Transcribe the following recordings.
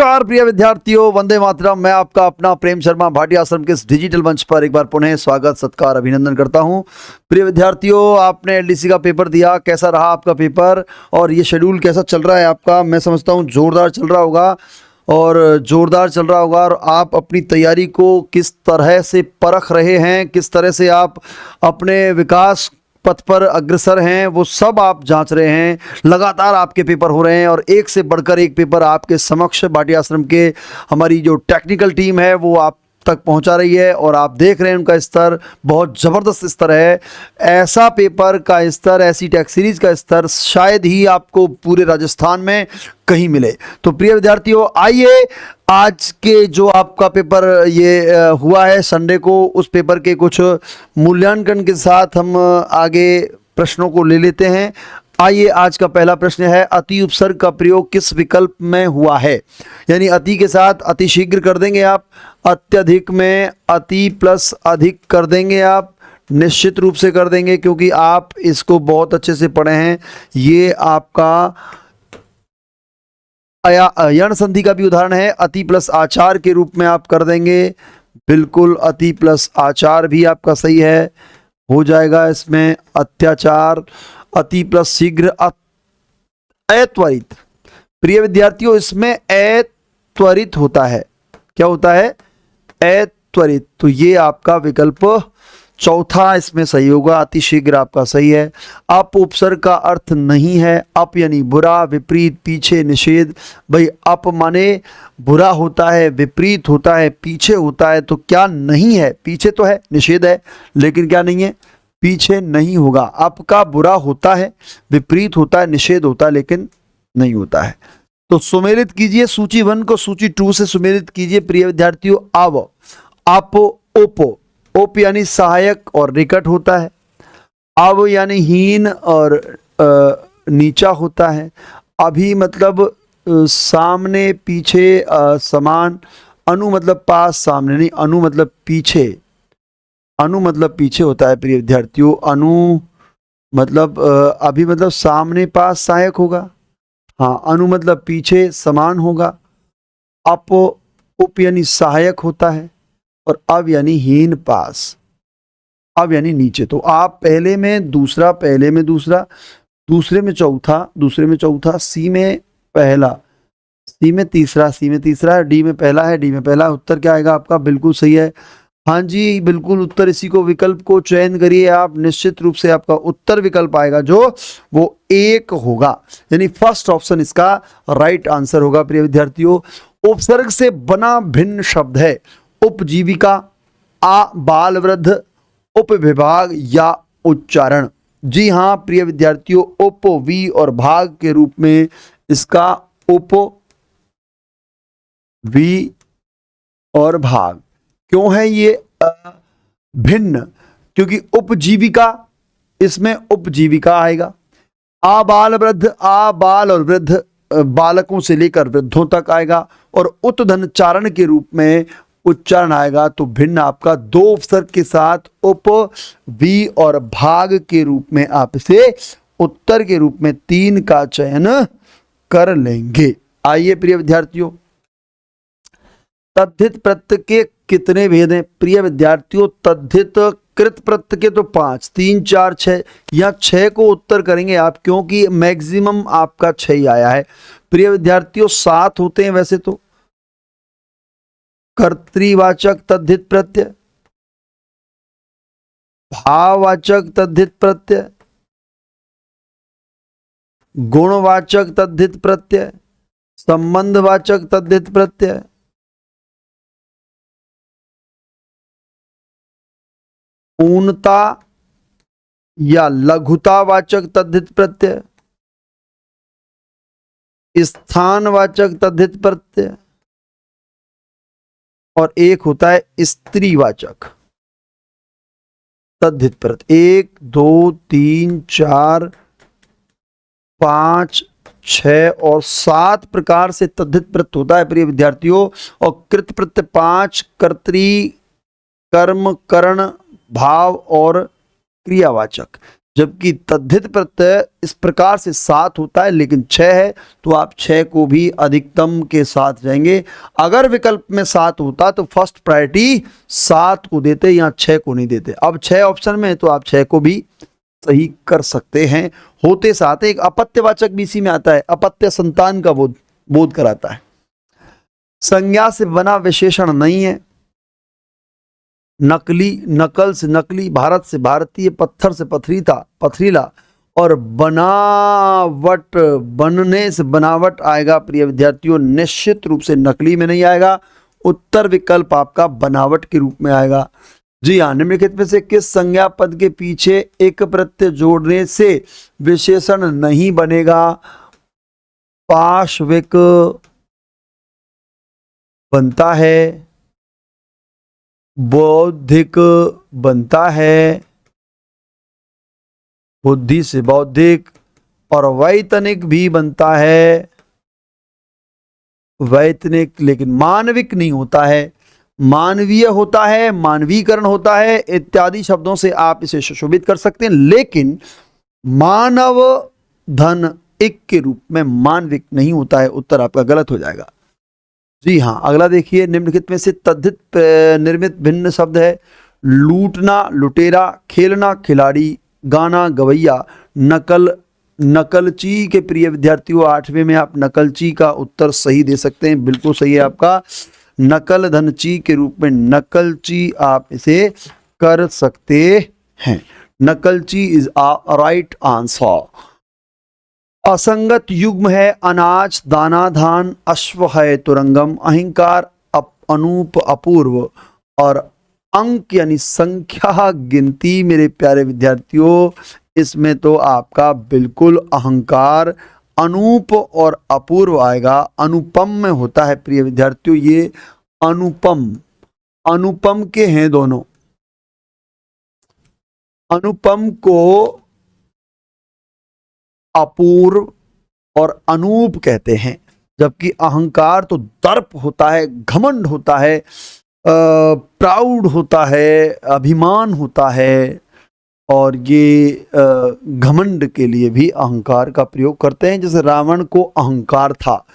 नमस्कार प्रिय विद्यार्थियों, वंदे मातरम। मैं आपका अपना प्रेम शर्मा भाटिया आश्रम के इस डिजिटल मंच पर एक बार पुनः स्वागत सत्कार अभिनंदन करता हूं। प्रिय विद्यार्थियों, आपने एलडीसी का पेपर दिया, कैसा रहा आपका पेपर और ये शेड्यूल कैसा चल रहा है आपका? मैं समझता हूं जोरदार चल रहा होगा और आप अपनी तैयारी को किस तरह से परख रहे हैं, किस तरह से आप अपने विकास पथ पर अग्रसर हैं, वो सब आप जांच रहे हैं। लगातार आपके पेपर हो रहे हैं और एक से बढ़कर एक पेपर आपके समक्ष भाटिया आश्रम के हमारी जो टेक्निकल टीम है वो आप तक पहुंचा रही है और आप देख रहे हैं उनका स्तर बहुत ज़बरदस्त स्तर है। ऐसा पेपर का स्तर, ऐसी टेक सीरीज का स्तर शायद ही आपको पूरे राजस्थान में कहीं मिले। तो प्रिय विद्यार्थियों, आइए आज के जो आपका पेपर ये हुआ है संडे को, उस पेपर के कुछ मूल्यांकन के साथ हम आगे प्रश्नों को ले लेते हैं। आइए, आज का पहला प्रश्न है, अति उपसर्ग का प्रयोग किस विकल्प में हुआ है? यानी अति के साथ अति शीघ्र कर देंगे आप, अत्यधिक में अति प्लस अधिक कर देंगे आप, निश्चित रूप से कर देंगे क्योंकि आप इसको बहुत अच्छे से पढ़े हैं। ये आपका यण संधि का भी उदाहरण है। अति प्लस आचार के रूप में आप कर देंगे, बिल्कुल अति प्लस आचार भी आपका सही है, हो जाएगा इसमें अत्याचार। अति प्लस शीघ्र अत्वरित। प्रिय विद्यार्थियों, इसमें अत्वरित होता है। क्या होता है? अत्वरित। तो ये आपका विकल्प चौथा इसमें सही होगा, अति शीघ्र आपका सही है। अप उपसर्ग का अर्थ नहीं है। अप यानी बुरा, विपरीत, पीछे, निषेध। भाई अप माने बुरा होता है, विपरीत होता है, पीछे होता है, तो क्या नहीं है? पीछे तो है, निषेध है, लेकिन क्या नहीं है? पीछे नहीं होगा। अप का बुरा होता है, विपरीत होता है, निषेध होता है, लेकिन नहीं होता है। तो सुमेलित कीजिए सूची 1 को सूची 2 से सुमेलित कीजिए प्रिय विद्यार्थियों। अव, अप, उप। उप यानी सहायक और निकट होता है। अव यानी हीन और नीचा होता है। अभी मतलब सामने, पीछे, समान। अनु मतलब पास, सामने नहीं। अनु मतलब पीछे। अनु मतलब पीछे होता है प्रिय विद्यार्थियों। अनु मतलब अभी मतलब सामने, पास, सहायक होगा। हाँ, अनु मतलब पीछे, समान होगा। अप, उप यानी सहायक होता है और अव यानी हीन, पास। अव यानी नीचे। तो आप पहले में दूसरा, पहले में दूसरा, दूसरे में चौथा, दूसरे में चौथा, सी में पहला, सी में तीसरा, सी में तीसरा, डी में पहला है, डी में पहला। उत्तर क्या आएगा आपका? बिल्कुल सही है। हाँ जी, बिल्कुल उत्तर इसी को, विकल्प को चयन करिए आप। निश्चित रूप से आपका उत्तर विकल्प आएगा जो वो 1 होगा, यानी फर्स्ट ऑप्शन इसका राइट आंसर होगा प्रिय विद्यार्थियों। उपसर्ग से बना भिन्न शब्द है। उपजीविका, आ बाल वृद्ध, उपविभाग या उच्चारण। जी हाँ प्रिय विद्यार्थियों, उप, वी और भाग के रूप में इसका उप, वी और भाग। क्यों है ये भिन्न? क्योंकि उपजीविका, इसमें उपजीविका आएगा। आ बाल वृद्ध, आ बाल और वृद्ध बालकों से लेकर वृद्धों तक आएगा और उत्धन चारण के रूप में उच्चारण आएगा। तो भिन्न आपका 2 उपसर्ग के साथ उप, वी और भाग के रूप में आप इसे उत्तर के रूप में 3 का चयन कर लेंगे। आइए प्रिय विद्यार्थियों, तद्धित प्रत्यय के कितने भेद हैं? प्रिय विद्यार्थियों, तद्धित कृत प्रत्यय के तो 5, 3, 4, 6 या 6 को उत्तर करेंगे आप, क्योंकि मैक्सिमम आपका 6 ही आया है। प्रिय विद्यार्थियों, 7 होते हैं वैसे तो। कर्तृवाचक तद्धित प्रत्यय, भाववाचक तद्धित प्रत्यय, गुणवाचक तद्धित प्रत्यय, संबंधवाचक तद्धित प्रत्यय, पूर्णता या लघुतावाचक तद्धित प्रत्यय, स्थानवाचक तद्धित प्रत्यय और एक होता है स्त्रीवाचक तद्धित प्रत्यय। 1, 2, 3, 4, 5, 6 और 7 प्रकार से तद्धित प्रत्यय होता है प्रिय विद्यार्थियों। और कृत प्रत्यय 5, कर्तरी, कर्म, करण, भाव और क्रियावाचक। जबकि तद्धित प्रत्यय इस प्रकार से 7 होता है, लेकिन 6 है तो आप 6 को भी अधिकतम के साथ जाएंगे। अगर विकल्प में 7 होता तो फर्स्ट प्रायोरिटी 7 को देते, यहाँ 6 को नहीं देते। अब 6 ऑप्शन में है तो आप 6 को भी सही कर सकते हैं। होते साथ एक अपत्यवाचक भी इसी में आता है, अपत्य संतान का बोध कराता है। संज्ञा से बना विशेषण नहीं है। नकली, नकल से नकली, भारत से भारतीय, पत्थर से पथरीला और बनावट, बनने से बनावट आएगा प्रिय विद्यार्थियों, निश्चित रूप से नकली में नहीं आएगा। उत्तर विकल्प आपका बनावट के रूप में आएगा। जी हाँ, निम्नलिखित में से किस संज्ञा पद के पीछे एक प्रत्यय जोड़ने से विशेषण नहीं बनेगा? पार्श्विक बनता है, बौद्धिक बनता है, बुद्धि से बौद्धिक, और वैतनिक भी बनता है, वैतनिक, लेकिन मानविक नहीं होता है। मानवीय होता है, मानवीकरण होता है, इत्यादि शब्दों से आप इसे सुशोभित कर सकते हैं, लेकिन मानव धन एक के रूप में मानविक नहीं होता है। उत्तर आपका गलत हो जाएगा। जी हाँ, अगला देखिए, निम्नलिखित में से तद्धित निर्मित भिन्न शब्द है। लूटना लुटेरा, खेलना खिलाड़ी, गाना गवैया, नकल नकलची के प्रिय विद्यार्थियों 8वें में आप नकलची का उत्तर सही दे सकते हैं, बिल्कुल सही है आपका। नकल धनची के रूप में नकलची आप इसे कर सकते हैं। नकलची इज अ राइट आंसर। असंगत युग्म है अनाज, दाना, धान, अश्व है तुरंगम, अहंकार, अनूप, अपूर्व, और अंक यानी संख्या गिनती। मेरे प्यारे विद्यार्थियों, इसमें तो आपका बिल्कुल अहंकार, अनूप और अपूर्व आएगा। अनुपम में होता है प्रिय विद्यार्थियों, ये अनुपम, अनुपम के हैं दोनों। अनुपम को अपूर्व और अनूप कहते हैं, जबकि अहंकार तो दर्प होता है, घमंड होता है, प्राउड होता है, अभिमान होता है, और ये घमंड के लिए भी अहंकार का प्रयोग करते हैं। जैसे रावण को अहंकार था।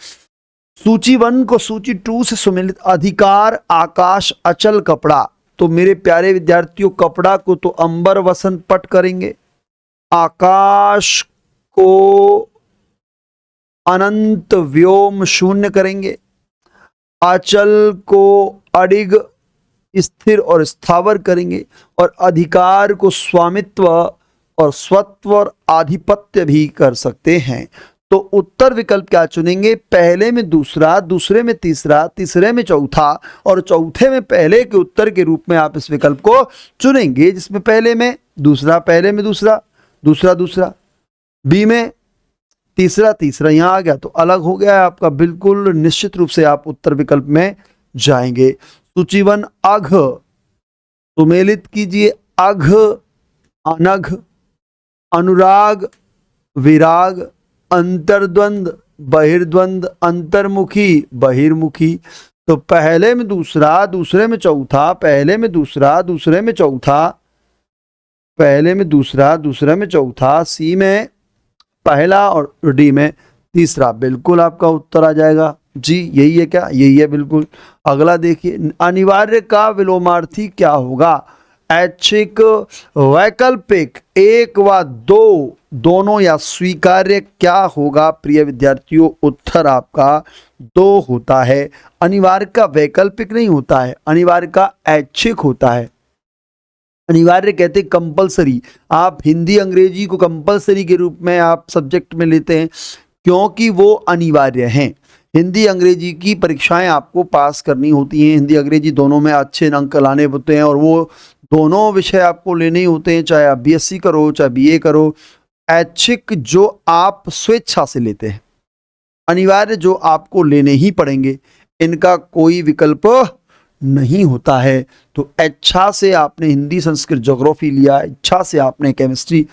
सूची 1 को सूची 2 से सुमेलित। अधिकार, आकाश, अचल, कपड़ा। तो मेरे प्यारे विद्यार्थियों, कपड़ा को तो अंबर वसन पट करेंगे, आकाश को अनंत व्योम शून्य करेंगे, अचल को अडिग स्थिर और स्थावर करेंगे, और अधिकार को स्वामित्व और स्वत्व और आधिपत्य भी कर सकते हैं। तो उत्तर विकल्प क्या चुनेंगे? पहले में दूसरा, दूसरे में तीसरा, तीसरे में चौथा, और चौथे में पहले के उत्तर के रूप में आप इस विकल्प को चुनेंगे, जिसमें पहले में दूसरा, पहले में दूसरा, दूसरा दूसरा, बी में तीसरा, तीसरा यहाँ आ गया तो अलग हो गया है आपका। बिल्कुल निश्चित रूप से आप उत्तर विकल्प में जाएंगे। सूची 1 अघ, सुमेलित कीजिए। अघ, अनघ, अनुराग, विराग, अंतर्द्वंद, बहिर्द्वंद, अंतर्मुखी, बहिर्मुखी। तो पहले में दूसरा, दूसरे में चौथा, पहले में दूसरा, दूसरे में चौथा, पहले में दूसरा, दूसरे में चौथा, सी में पहला और डी में तीसरा। बिल्कुल आपका उत्तर आ जाएगा। जी यही है क्या? यही है बिल्कुल। अगला देखिए, अनिवार्य का विलोमार्थी क्या होगा? ऐच्छिक, वैकल्पिक, एक व दो, दोनों या स्वीकार्य क्या होगा प्रिय विद्यार्थियों? उत्तर आपका 2 होता है। अनिवार्य का वैकल्पिक नहीं होता है, अनिवार्य का ऐच्छिक होता है। अनिवार्य कहते कंपलसरी। आप हिंदी अंग्रेजी को कंपलसरी के रूप में आप सब्जेक्ट में लेते हैं क्योंकि वो अनिवार्य हैं। हिंदी अंग्रेजी की परीक्षाएं आपको पास करनी होती हैं, हिंदी अंग्रेजी दोनों में अच्छे अंक लाने होते हैं, और वो दोनों विषय आपको लेने ही होते हैं, चाहे आप बीएससी करो चाहे बीए करो। ऐच्छिक जो आप स्वेच्छा से लेते हैं, अनिवार्य जो आपको लेने ही पड़ेंगे, इनका कोई विकल्प नहीं होता है। तो इच्छा से आपने हिंदी संस्कृत ज्योग्राफी लिया, इच्छा से आपने केमिस्ट्री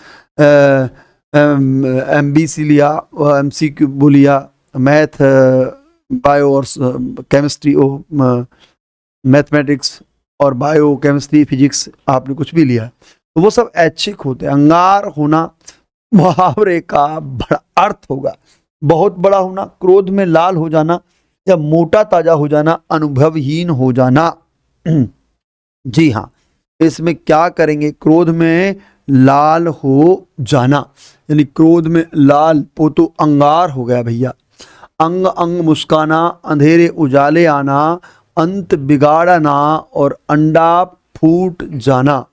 एमबीसी लिया, एमसीक्यू लिया, मैथ बायो और केमिस्ट्री मैथमेटिक्स और बायो केमिस्ट्री फिजिक्स आपने कुछ भी लिया, तो वो सब ऐच्छिक होते हैं। अंगार होना मुहावरे का बड़ा अर्थ होगा, बहुत बड़ा होना, क्रोध में लाल हो जाना या मोटा ताजा हो जाना, अनुभवहीन हो जाना। जी हाँ, इसमें क्या करेंगे, क्रोध में लाल हो जाना, यानी क्रोध में लाल वो तो अंगार हो गया भैया। अंग अंग मुस्काना, अंधेरे उजाले आना, अंत बिगाड़ना और अंडा फूट जाना।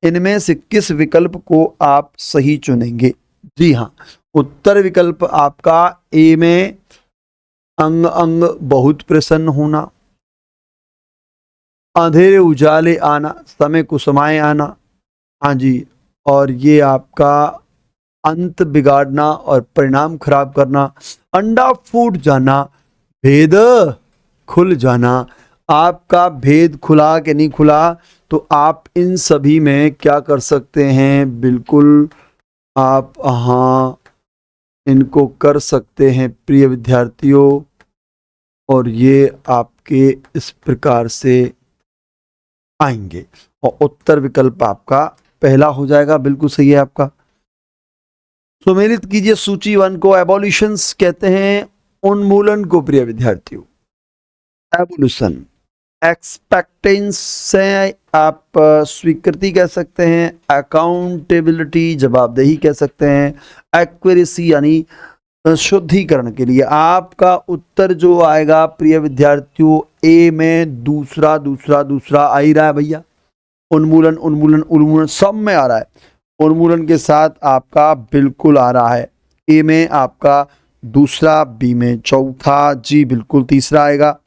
इनमें से किस विकल्प को आप सही चुनेंगे? जी हाँ, उत्तर विकल्प आपका ए में अंग अंग बहुत प्रसन्न होना, अंधेरे उजाले आना, समय कुसुमाए आना, हाँ जी, और ये आपका अंत बिगाड़ना और परिणाम खराब करना, अंडा फूट जाना, भेद खुल जाना। आपका भेद खुला कि नहीं खुला, तो आप इन सभी में क्या कर सकते हैं, बिल्कुल आप हाँ इनको कर सकते हैं प्रिय विद्यार्थियों। और ये आपके इस प्रकार से आएंगे और उत्तर विकल्प आपका पहला हो जाएगा, बिल्कुल सही है आपका। सुमेलित कीजिए सूची 1 को। एबोल्यूशंस कहते हैं उन्मूलन को प्रिय विद्यार्थियों। एवोल्यूशन, एक्सपेक्टेंस से आप स्वीकृति कह सकते हैं, अकाउंटेबिलिटी जवाबदेही कह सकते हैं, एक्यूरेसी यानी शुद्धिकरण के लिए। आपका उत्तर जो आएगा प्रिय विद्यार्थियों ए में दूसरा दूसरा दूसरा आ ही रहा है भैया। उन्मूलन उन्मूलन उन्मूलन सब में आ रहा है, उन्मूलन के साथ आपका बिल्कुल आ रहा है। ए में आपका दूसरा, बी में चौथा, जी बिल्कुल तीसरा आएगा।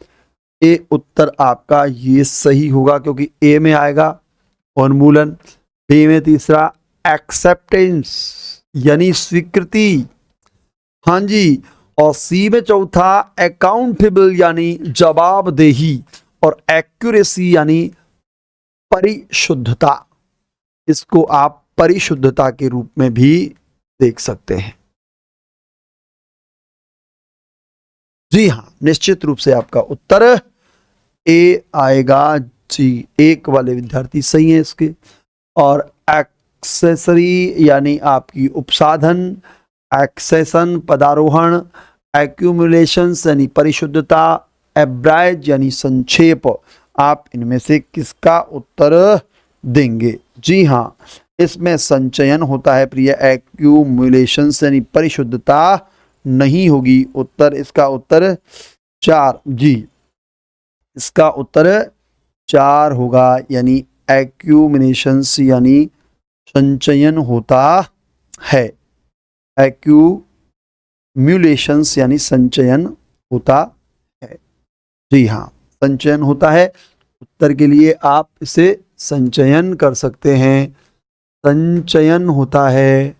ए उत्तर आपका ये सही होगा क्योंकि ए में आएगा उन्मूलन, बी में तीसरा एक्सेप्टेंस यानी स्वीकृति, हाँ जी, और सी में चौथा अकाउंटेबल यानी जवाबदेही, और एक्यूरेसी यानी परिशुद्धता। इसको आप परिशुद्धता के रूप में भी देख सकते हैं। जी हाँ, निश्चित रूप से आपका उत्तर ए आएगा। जी, एक वाले विद्यार्थी सही है इसके। और एक्सेसरी यानी आपकी उपसाधन, एक्सेशन पदारोहण, एक्यूमुलेशन यानी परिशुद्धता, एब्राइज यानी संक्षेप। आप इनमें से किसका उत्तर देंगे? जी हाँ, इसमें संचयन होता है प्रिय, एक्यूमुलेशन यानी परिशुद्धता नहीं होगी। उत्तर इसका उत्तर 4, जी इसका उत्तर 4 होगा, यानी एक्यूमुलेशन यानी संचयन होता है, एक्यूमुलेशंस यानी संचयन होता है। जी हाँ, संचयन होता है। उत्तर के लिए आप इसे संचयन कर सकते हैं, संचयन होता है,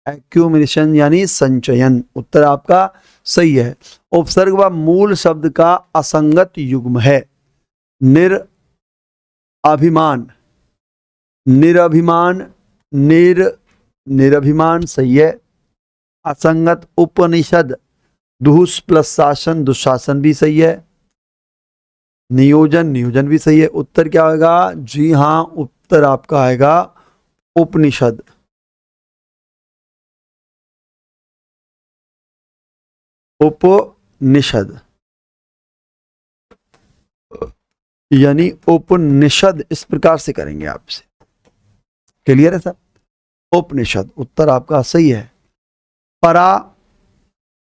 एक्यूमुलेशन यानी संचयन। उत्तर आपका सही है। उपसर्ग व मूल शब्द का असंगत युग्म है निरअभिमान, निरअभिमान, निरअभिमान सही है। असंगत उपनिषद, दुहुस प्लस शासन, दुशासन भी सही है। नियोजन, नियोजन भी सही है। उत्तर क्या होगा? जी हाँ, उत्तर आपका आएगा उपनिषद। उपनिषद यानी उपनिषद, इस प्रकार से करेंगे आपसे। क्लियर है सर? उपनिषद उत्तर आपका सही है। परा,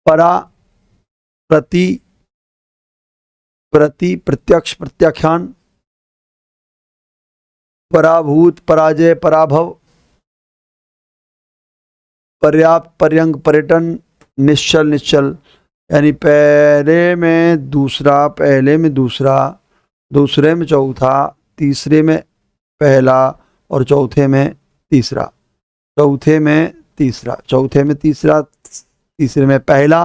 परा, प्रति, प्रति, प्रत्यक्ष, प्रत्याख्यान, पराभूत, पराजय, पराभव, पर्याप्त, पर्यंक, पर्यटन, निश्चल, निश्चल यानी पहले में दूसरा, पहले में दूसरा, दूसरे में चौथा, तीसरे में पहला और चौथे में तीसरा, चौथे में तीसरा, चौथे में तीसरा, तीसरे में पहला।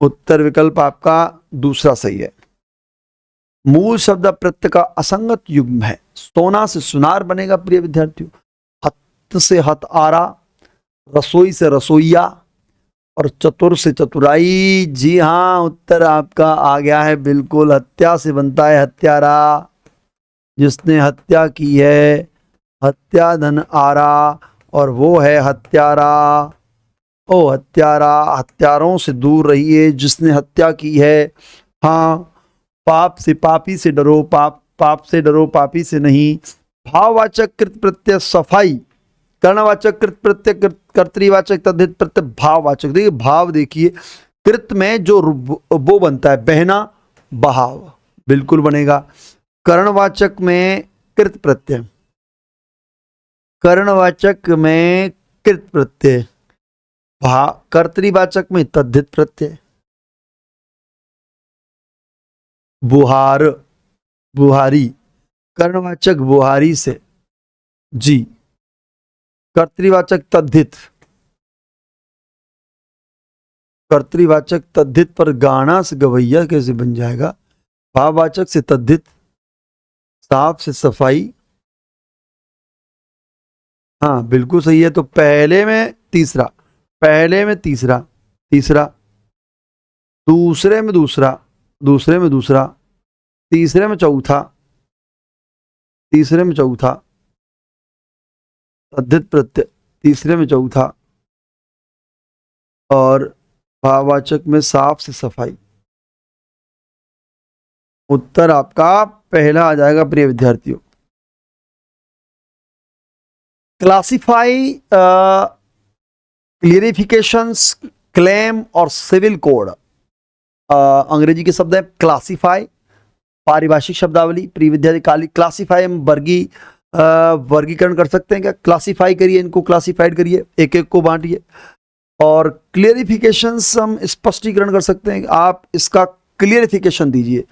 उत्तर विकल्प आपका दूसरा सही है। मूल शब्द प्रत्यय का असंगत युग्म है। सोना से सुनार बनेगा प्रिय विद्यार्थियों, हथ से हथ आरा, रसोई से रसोईया, और चतुर से चतुराई। जी हाँ, उत्तर आपका आ गया है बिल्कुल। हत्या से बनता है हत्यारा, जिसने हत्या की है, हत्या धन आरा, और वो है हत्यारा। ओ हत्यारा, हत्यारों से दूर रहिए जिसने हत्या की है। हाँ, पाप से पापी से डरो, पाप से डरो, पापी से नहीं। भाववाचक कृत प्रत्यय सफाई, कर्णवाचक कृत प्रत्यय कर्तृवाचक तद्धित प्रत्यय भाववाचक। देखिए भाव, देखिए कृत में जो वो बनता है बहना, बहाव, बिल्कुल बनेगा। कर्णवाचक में कृत प्रत्यय, कर्णवाचक में कृत प्रत्यय, कर्तृवाचक में तद्धित प्रत्यय। बुहार, बुहारी, कर्णवाचक बुहारी से, जी। कर्तृवाचक तद्धित, कर्तृवाचक तद्धित पर गाना से गवैया कैसे बन जाएगा। भाववाचक से तद्धित, साफ से सफाई। हाँ बिल्कुल सही है। तो पहले में तीसरा, पहले में तीसरा, तीसरा, दूसरे में दूसरा, दूसरे में दूसरा, तीसरे में चौथा, तीसरे में चौथा, तद्धित प्रत्यय, तीसरे में चौथा, और भाववाचक में साफ से सफाई। उत्तर आपका पहला आ जाएगा प्रिय विद्यार्थियों। क्लासिफाई, क्लियरिफिकेशंस, क्लेम और सिविल कोड। अंग्रेजी के शब्द है क्लासिफाई, पारिभाषिक शब्दावली। प्रिय विद्यार्थी, क्लासिफाई हम वर्गीकरण कर सकते हैं क्या। क्लासिफाई करिए, इनको क्लासिफाइड करिए, एक एक को बांटिए। और क्लियरिफिकेशंस हम स्पष्टीकरण कर सकते हैं, आप इसका क्लियरिफिकेशन दीजिए।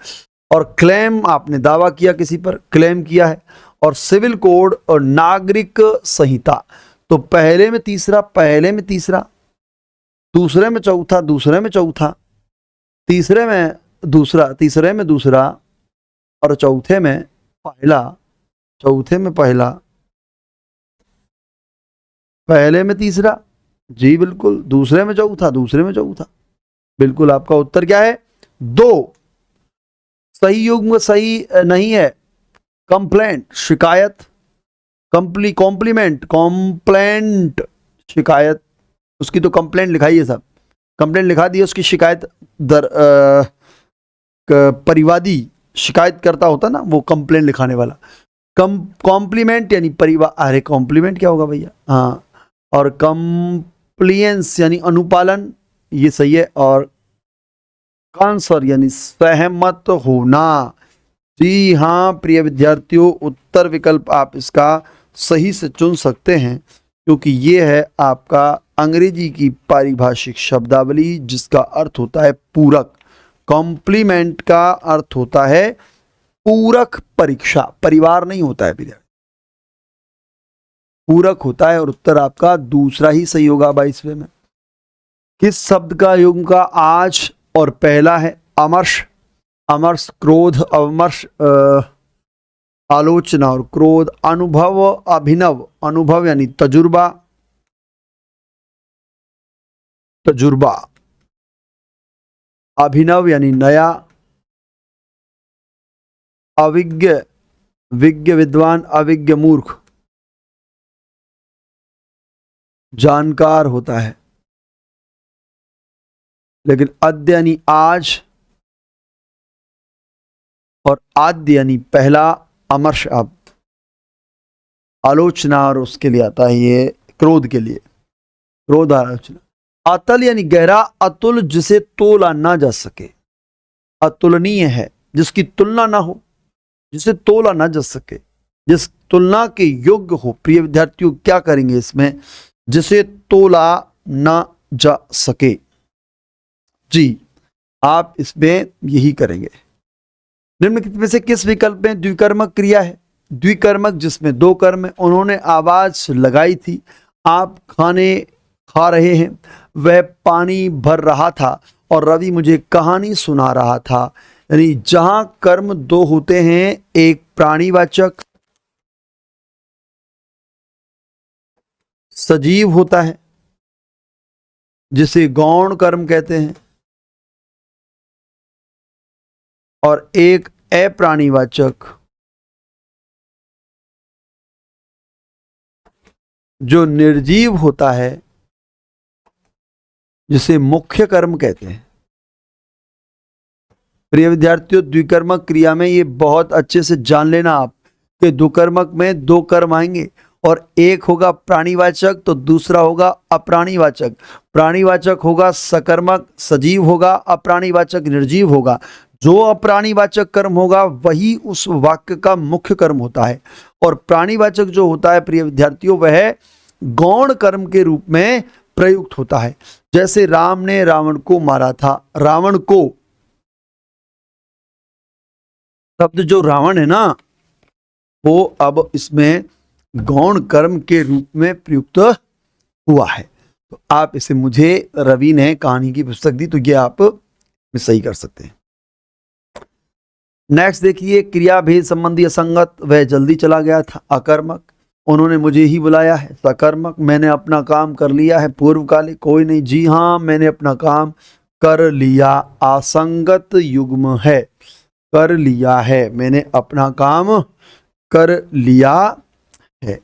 और क्लेम, आपने दावा किया किसी पर, क्लेम किया है। और सिविल कोड और नागरिक संहिता। तो पहले में तीसरा, पहले में तीसरा, दूसरे में चौथा, दूसरे में चौथा, तीसरे में दूसरा, तीसरे में दूसरा, और चौथे में पहला, चौथे में पहला, पहले में तीसरा, जी बिल्कुल, दूसरे में चौथा, दूसरे में चौथा। बिल्कुल आपका उत्तर क्या है, दो। सही युग्म सही नहीं है। कंप्लेंट, शिकायत, कॉम्प्लीमेंट, कॉम्प्लेंट, शिकायत, उसकी तो कंप्लेंट लिखाइए सब, कंप्लेंट लिखा दी, उसकी शिकायत परिवादी शिकायत करता होता ना, वो कंप्लेंट लिखाने वाला। कॉम्प्लीमेंट यानी परिवार, अरे कॉम्प्लीमेंट क्या होगा भैया, हाँ। और कंप्लियंस यानी अनुपालन, ये सही है। और कांसर यानी सहमत होना। जी हाँ प्रिय विद्यार्थियों, उत्तर विकल्प आप इसका सही से चुन सकते हैं, क्योंकि ये है आपका अंग्रेजी की पारिभाषिक शब्दावली, जिसका अर्थ होता है पूरक। कॉम्प्लीमेंट का अर्थ होता है पूरक परीक्षा, परिवार नहीं होता है विद्यार्थी, पूरक होता है। और उत्तर आपका दूसरा ही सही होगा 22वें में। किस शब्द का युग्म का आज और पहला है अमर्ष। अमर्ष क्रोध, अमर्ष आलोचना, और क्रोध अनुभव, अभिनव, अनुभव यानी तजुर्बा, तजुर्बा, अभिनव यानी नया, अविज्ञ, विज्ञ विद्वान, अविज्ञ मूर्ख, जानकार होता है। लेकिन अद्य यानी आज, और आद्य यानी पहला, अमर्ष अब, आलोचना और उसके लिए आता है ये क्रोध के लिए, क्रोध आलोचना। अतल यानी गहरा, अतुल जिसे तोला ना जा सके, अतुलनीय है जिसकी तुलना ना हो, जिसे तोला ना जा सके, जिस तुलना के योग्य हो। प्रिय विद्यार्थियों क्या करेंगे इसमें, जिसे तोला ना जा सके, जी आप इसमें यही करेंगे। निम्नलिखित में से किस विकल्प में द्विकर्मक क्रिया है। द्विकर्मक जिसमें दो कर्म है। उन्होंने आवाज लगाई थी, आप खाने खा रहे हैं, वह पानी भर रहा था, और रवि मुझे कहानी सुना रहा था। यानी जहां कर्म दो होते हैं, एक प्राणीवाचक सजीव होता है, जिसे गौण कर्म कहते हैं, और एक अप्राणीवाचक जो निर्जीव होता है, जिसे मुख्य कर्म कहते हैं। प्रिय विद्यार्थियों, द्विकर्मक क्रिया में ये बहुत अच्छे से जान लेना आप कि द्विकर्मक में दो कर्म आएंगे, और एक होगा प्राणीवाचक तो दूसरा होगा अप्राणीवाचक। प्राणीवाचक होगा सकर्मक सजीव होगा, अप्राणीवाचक निर्जीव होगा। जो अप्राणीवाचक कर्म होगा वही उस वाक्य का मुख्य कर्म होता है, और प्राणीवाचक जो होता है प्रिय विद्यार्थियों वह गौण कर्म के रूप में प्रयुक्त होता है। जैसे राम ने रावण को मारा था, रावण को शब्द जो रावण है ना, वो अब इसमें गौण कर्म के रूप में प्रयुक्त हुआ है। तो आप इसे, मुझे रवि ने कहानी की पुस्तक दी, तो ये आप सही कर सकते हैं। नेक्स्ट देखिए, क्रिया भेद संबंधी असंगत, वह जल्दी चला गया था। अकर्मक, उन्होंने मुझे ही बुलाया है। सकर्मक, मैंने अपना काम कर लिया है। पूर्वकालिक, कोई नहीं, जी हाँ मैंने अपना काम कर लिया। असंगत युग्म है, कर लिया है, मैंने अपना काम कर लिया है।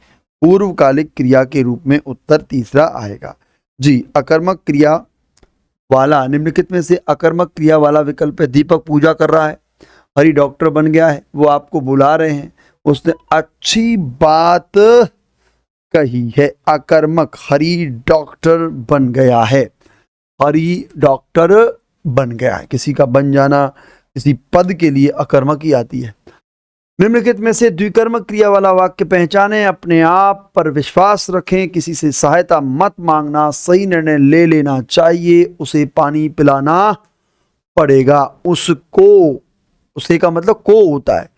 पूर्वकालिक क्रिया के रूप में उत्तर तीसरा आएगा जी। अकर्मक क्रिया वाला, निम्नलिखित में से अकर्मक क्रिया वाला विकल्प है। दीपक पूजा कर रहा है, हरि डॉक्टर बन गया है, वो आपको बुला रहे हैं, उसने अच्छी बात कही है। अकर्मक, हरि डॉक्टर बन गया है, हरि डॉक्टर बन गया है। किसी का बन जाना किसी पद के लिए अकर्मक ही आती है। निम्नलिखित में से द्विकर्मक क्रिया वाला वाक्य पहचानें। अपने आप पर विश्वास रखें, किसी से सहायता मत मांगना, सही निर्णय ले लेना चाहिए, उसे पानी पिलाना पड़ेगा। उसको, उसे का मतलब को होता है,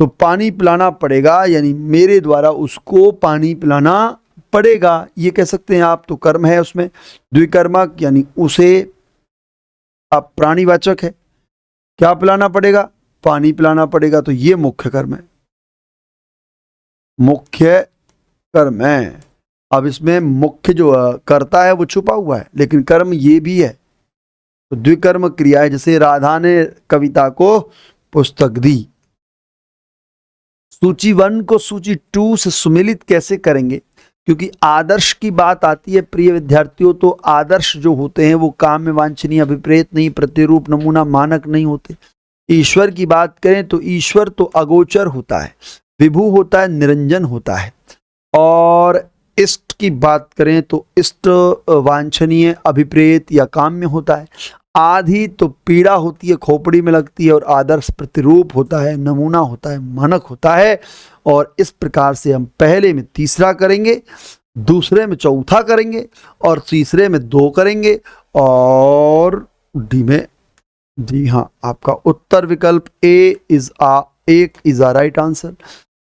तो पानी पिलाना पड़ेगा, यानी मेरे द्वारा उसको पानी पिलाना पड़ेगा, ये कह सकते हैं आप। तो कर्म है उसमें द्विकर्मक, यानी उसे अब प्राणीवाचक है, क्या पिलाना पड़ेगा, पानी पिलाना पड़ेगा, तो ये मुख्य कर्म है, मुख्य कर्म है। अब इसमें मुख्य जो कर्ता है वो छुपा हुआ है, लेकिन कर्म ये भी है। तो द्विकर्म क्रिया है। जैसे राधा ने कविता को पुस्तक दी। सूची 1 को सूची 2 से सुमेलित कैसे करेंगे, क्योंकि आदर्श की बात आती है प्रिय विद्यार्थियों, तो आदर्श जो होते हैं वो काम्य वांछनीय अभिप्रेत नहीं, प्रतिरूप नमूना मानक नहीं होते। ईश्वर की बात करें तो ईश्वर तो अगोचर होता है, विभु होता है, निरंजन होता है। और इष्ट की बात करें तो इष्ट वांछनीय अभिप्रेत या काम्य होता है। आधी तो पीड़ा होती है, खोपड़ी में लगती है, और आदर्श प्रतिरूप होता है, नमूना होता है, मानक होता है। और इस प्रकार से हम पहले में तीसरा करेंगे, दूसरे में चौथा करेंगे, और तीसरे में 2 करेंगे, और डी में, जी हाँ, आपका उत्तर विकल्प ए इज आ राइट आंसर।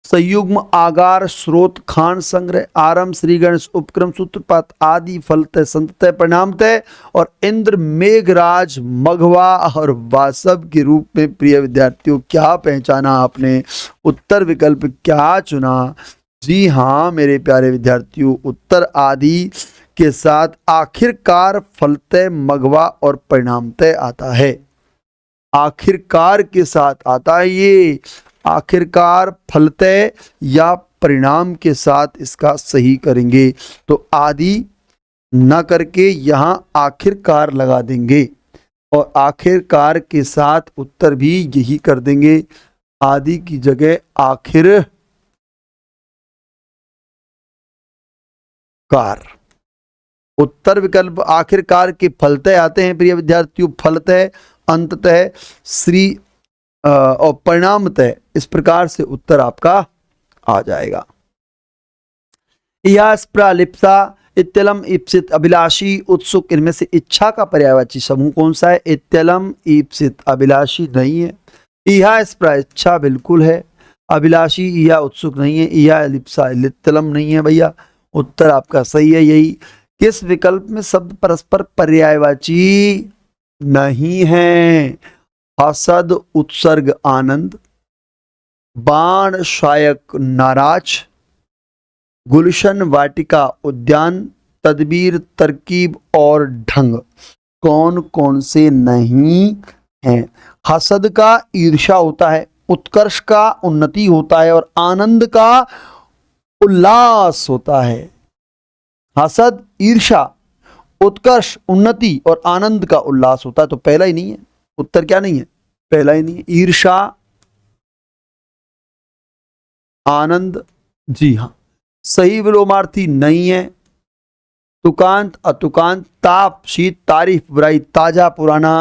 संयुग्म, आगार, स्रोत, खान, संग्रह, आरंभ, श्री गणेश, उपक्रम, सूत्रपात, आदि, फलतः, संततः, परिणामतः, और इंद्र, मेघराज, मघवा और वासव के रूप में प्रिय विद्यार्थियों क्या पहचाना आपने, उत्तर विकल्प क्या चुना। जी हाँ मेरे प्यारे विद्यार्थियों, उत्तर आदि के साथ आखिरकार, फलतः, मघवा और परिणामतः आता है। आखिरकार के साथ आता है ये, आखिरकार, फलतः या परिणाम के साथ इसका सही करेंगे। तो आदि न करके यहां आखिरकार लगा देंगे, और आखिरकार के साथ उत्तर भी यही कर देंगे, आदि की जगह आखिरकार। उत्तर विकल्प आखिरकार के फलतः आते हैं प्रिय विद्यार्थियों, फलतः, अंततः, श्री और परिणामतः। इस प्रकार से उत्तर आपका आ जाएगा। यह प्रालिप्सा, इत्यलम, ईप्सित, अभिलाषी, उत्सुक, इनमें से इच्छा का पर्यायवाची समूह कौन सा है। इत्यलम, ईप्सित, अभिलाषी नहीं है। यह इच्छा बिल्कुल है, अभिलाषी या उत्सुक नहीं है, यह लिप्सा, लित्यलम नहीं है भैया। उत्तर आपका सही है यही। किस विकल्प में शब्द परस्पर पर्यायवाची नहीं है। असद, उत्सर्ग, आनंद, बाण, शायक, नाराज, गुलशन, वाटिका, उद्यान, तदबीर, तरकीब और ढंग कौन कौन से नहीं हैं? हसद का ईर्ष्या होता है, उत्कर्ष का उन्नति होता है और आनंद का उल्लास होता है। हसद, ईर्ष्या, उत्कर्ष, उन्नति और आनंद का उल्लास होता है। तो पहला ही नहीं है उत्तर, क्या नहीं है? पहला ही नहीं है, ईर्ष्या, आनंद। जी हां, सही विलोमार्थी नहीं है। तुकांत, अतुकांत, ताप, शीत, तारीफ, बुराई, ताजा, पुराना।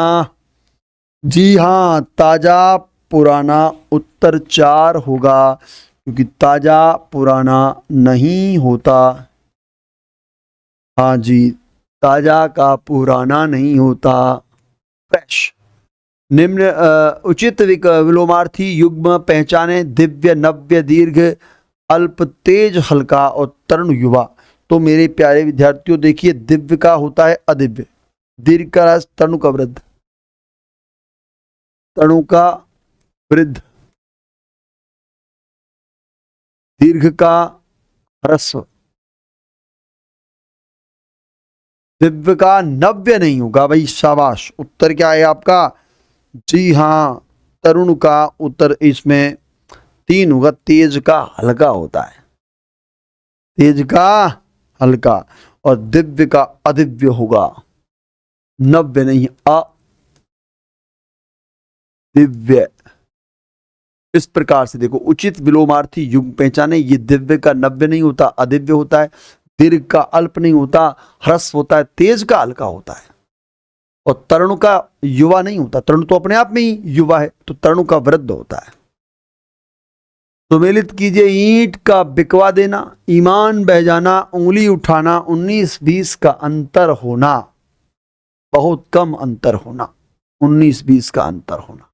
जी हां, ताजा पुराना उत्तर 4 होगा, क्योंकि ताजा पुराना नहीं होता। हाँ जी, ताजा का पुराना नहीं होता, फ्रेश। निम्न उचित विलोमार्थी युग्म पहचाने: दिव्य, नव्य, दीर्घ, अल्प, तेज, हल्का और तरुण, युवा। तो मेरे प्यारे विद्यार्थियों देखिए, दिव्य का होता है अदिव्य, दीर्घ का रस, तनु का वृद्ध, तनु का वृद्ध, दीर्घ का ह्रस्व, दिव्य का नव्य नहीं होगा भाई, शाबाश। उत्तर क्या है आपका? जी हां, तरुण का उत्तर इसमें 3 होगा, तेज का हल्का होता है, तेज का हल्का, और दिव्य का अदिव्य होगा, नव्य नहीं, अदिव्य। इस प्रकार से देखो, उचित विलोमार्थी युग्म पहचाने, ये दिव्य का नव्य नहीं होता, अदिव्य होता है, दीर्घ का अल्प नहीं होता, ह्रस्व होता है, तेज का हल्का होता है, और तरुण का युवा नहीं होता। तरुण तो अपने आप में ही युवा है, तो तरुण का वृद्ध होता है। सुमेलित कीजिए: ईंट का बिकवा देना, ईमान बह जाना, उंगली उठाना, 19-20 का अंतर होना, बहुत कम अंतर होना, 19-20 का अंतर होना।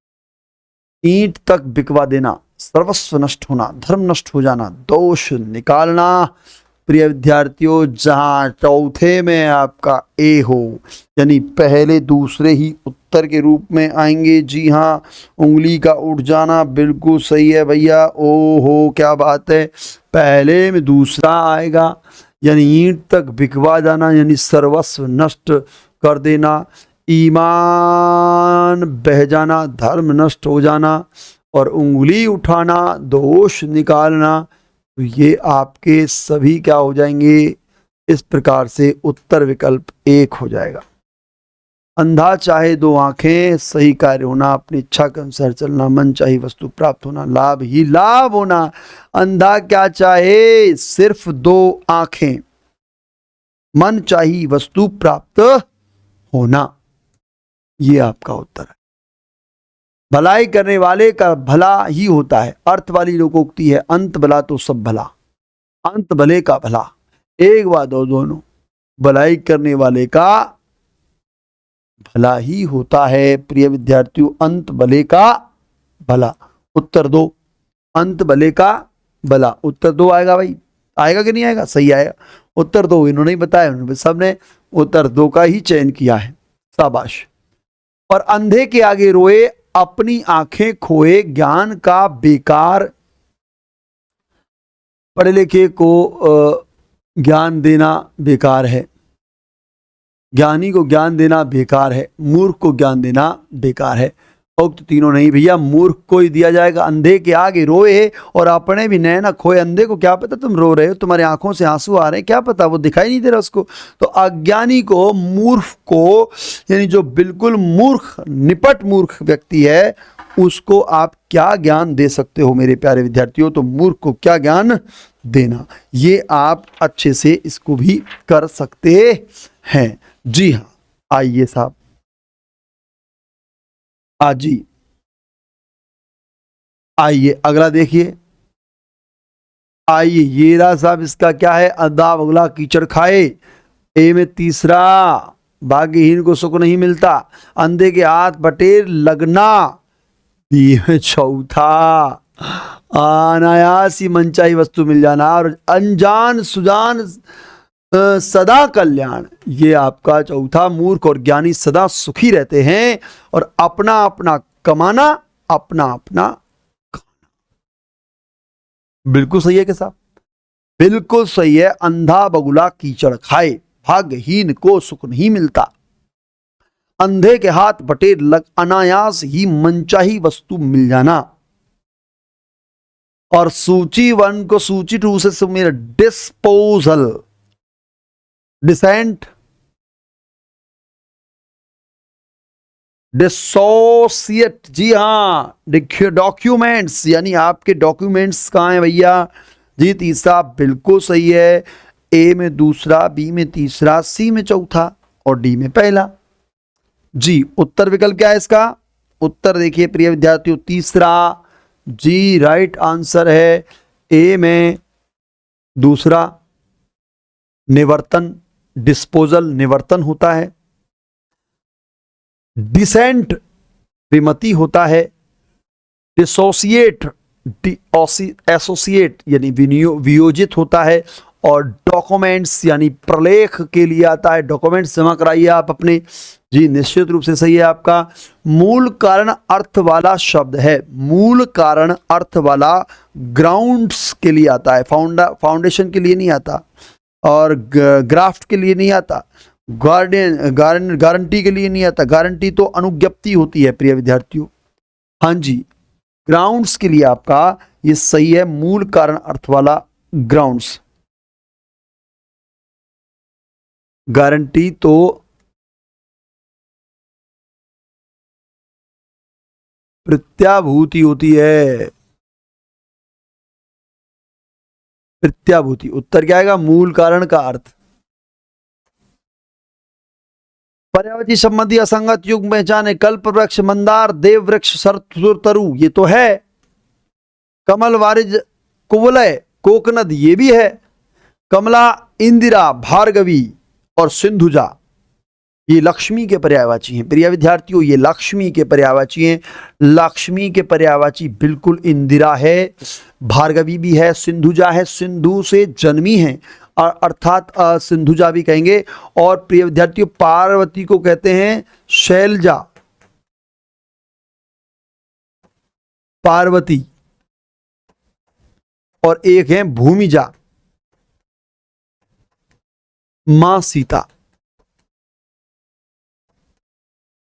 ईंट तक बिकवा देना, सर्वस्व नष्ट होना, धर्म नष्ट हो जाना, दोष निकालना। प्रिय विद्यार्थियों, जहां चौथे में आपका ए हो, यानी पहले दूसरे ही उत्तर के रूप में आएंगे। जी हाँ, उंगली का उठ जाना बिल्कुल सही है भैया, ओ हो क्या बात है, पहले में दूसरा आएगा, यानी ईंट तक बिकवा जाना यानी सर्वस्व नष्ट कर देना, ईमान बह जाना, धर्म नष्ट हो जाना, और उंगली उठाना, दोष निकालना। तो ये आपके सभी क्या हो जाएंगे? इस प्रकार से उत्तर विकल्प 1 हो जाएगा। अंधा चाहे 2 आंखें, सही कार्य होना, अपनी इच्छा के अनुसार चलना, मन चाहे वस्तु प्राप्त होना, लाभ ही लाभ होना। अंधा क्या चाहे? सिर्फ 2 आंखें, मन चाही वस्तु प्राप्त होना, ये आपका उत्तर है। भलाई करने वाले का भला ही होता है, अर्थ वाली लोकोक्ति है, अंत भला तो सब भला, अंत भले का भला, एक बात दो दोनों, भलाई करने वाले का भला ही होता है। प्रिय विद्यार्थियों, अंत भले का भला, उत्तर 2, अंत भले का भला, उत्तर 2 आएगा भाई, आएगा कि नहीं आएगा? सही आएगा, उत्तर 2 इन्होंने ही बताया, उन्होंने सबने उत्तर 2 का ही चयन किया है, शाबाश। और अंधे के आगे रोए, अपनी आंखें खोए, ज्ञान का बेकार। पढ़े लिखे को ज्ञान देना बेकार है, ज्ञानी को ज्ञान देना बेकार है, मूर्ख को ज्ञान देना बेकार है। उक्त तीनों नहीं भैया, मूर्ख को ही दिया जाएगा। अंधे के आगे रोए और अपने भी नैना खोए, अंधे को क्या पता तुम रो रहे हो, तुम्हारे आंखों से आंसू आ रहे हैं, क्या पता, वो दिखाई नहीं दे रहा उसको। तो अज्ञानी को, मूर्ख को, यानी जो बिल्कुल मूर्ख, निपट मूर्ख व्यक्ति है, उसको आप क्या ज्ञान दे सकते हो मेरे प्यारे विद्यार्थियों? तो मूर्ख को क्या ज्ञान देना, ये आप अच्छे से इसको भी कर सकते हैं। जी हाँ, आइए साहब, जी आइए अगला देखिए। आइए ये रहा साहब, इसका क्या है? अंधा बगुला कीचड़ खाए, ए में तीसरा, भाग्यहीन को सुख नहीं मिलता, अंधे के हाथ बटेर लगना, बी में चौथा, अनायास ही मनचाही वस्तु मिल जाना, और अनजान सुजान सदा कल्याण, ये आपका चौथा। मूर्ख और ज्ञानी सदा सुखी रहते हैं और अपना अपना कमाना, अपना अपना खाना। बिल्कुल सही है कि साहब? बिल्कुल सही है, अंधा बगुला कीचड़ खाए, भाग्यहीन को सुख नहीं मिलता। अंधे के हाथ बटे लग अनायास ही मनचाही वस्तु मिल जाना। और सूची 1 को सूची 2 से मेरा डिस्पोजल, डिसेंट, डिसोसिएट। जी हां, देखिए डॉक्यूमेंट्स, यानी आपके डॉक्यूमेंट्स कहां हैं भैया जी? तीसरा बिल्कुल सही है। ए में दूसरा, बी में तीसरा, सी में चौथा और डी में पहला। जी उत्तर विकल्प क्या है इसका? उत्तर देखिए प्रिय विद्यार्थियों, तीसरा जी राइट आंसर है। ए में दूसरा, निवर्तन, डिस्पोजल निवर्तन होता है। डिसेंट विमति होता है। डिसोसिएट एसोसिएट यानी वियोजित होता है। और डॉक्यूमेंट्स यानी प्रलेख के लिए आता है। डॉक्यूमेंट्स जमा कराइए आप अपने। जी निश्चित रूप से सही है आपका। मूल कारण अर्थ वाला शब्द है। मूल कारण अर्थ वाला ग्राउंड्स के लिए आता है, फाउंडेशन के लिए नहीं आता, और ग्राफ्ट के लिए नहीं आता, गारंटी के लिए नहीं आता। गारंटी तो अनुज्ञप्ति होती है प्रिय विद्यार्थियों। हाँ जी, ग्राउंड्स के लिए आपका ये सही है, मूल कारण अर्थ वाला ग्राउंड्स। गारंटी तो प्रत्याभूति होती है। प्रत्याभूति, उत्तर क्या आएगा? मूल कारण का अर्थ। पर्यायवाची संबंधी असंगत युग्म पहचाने। कल्प वृक्ष, मंदार, देव वृक्ष, सरतरु, ये तो है। कमल, वारिज, कुवलय, कोकनद, ये भी है। कमला, इंदिरा, भार्गवी और सिंधुजा, ये लक्ष्मी के पर्यायवाची हैं प्रिय विद्यार्थियों। ये लक्ष्मी के पर्यायवाची हैं। लक्ष्मी के पर्यायवाची बिल्कुल इंदिरा है, भार्गवी भी है, सिंधुजा है। सिंधु से जन्मी है, अर्थात सिंधुजा भी कहेंगे। और प्रिय विद्यार्थियों, पार्वती को कहते हैं शैलजा, पार्वती। और एक है भूमिजा, मां सीता।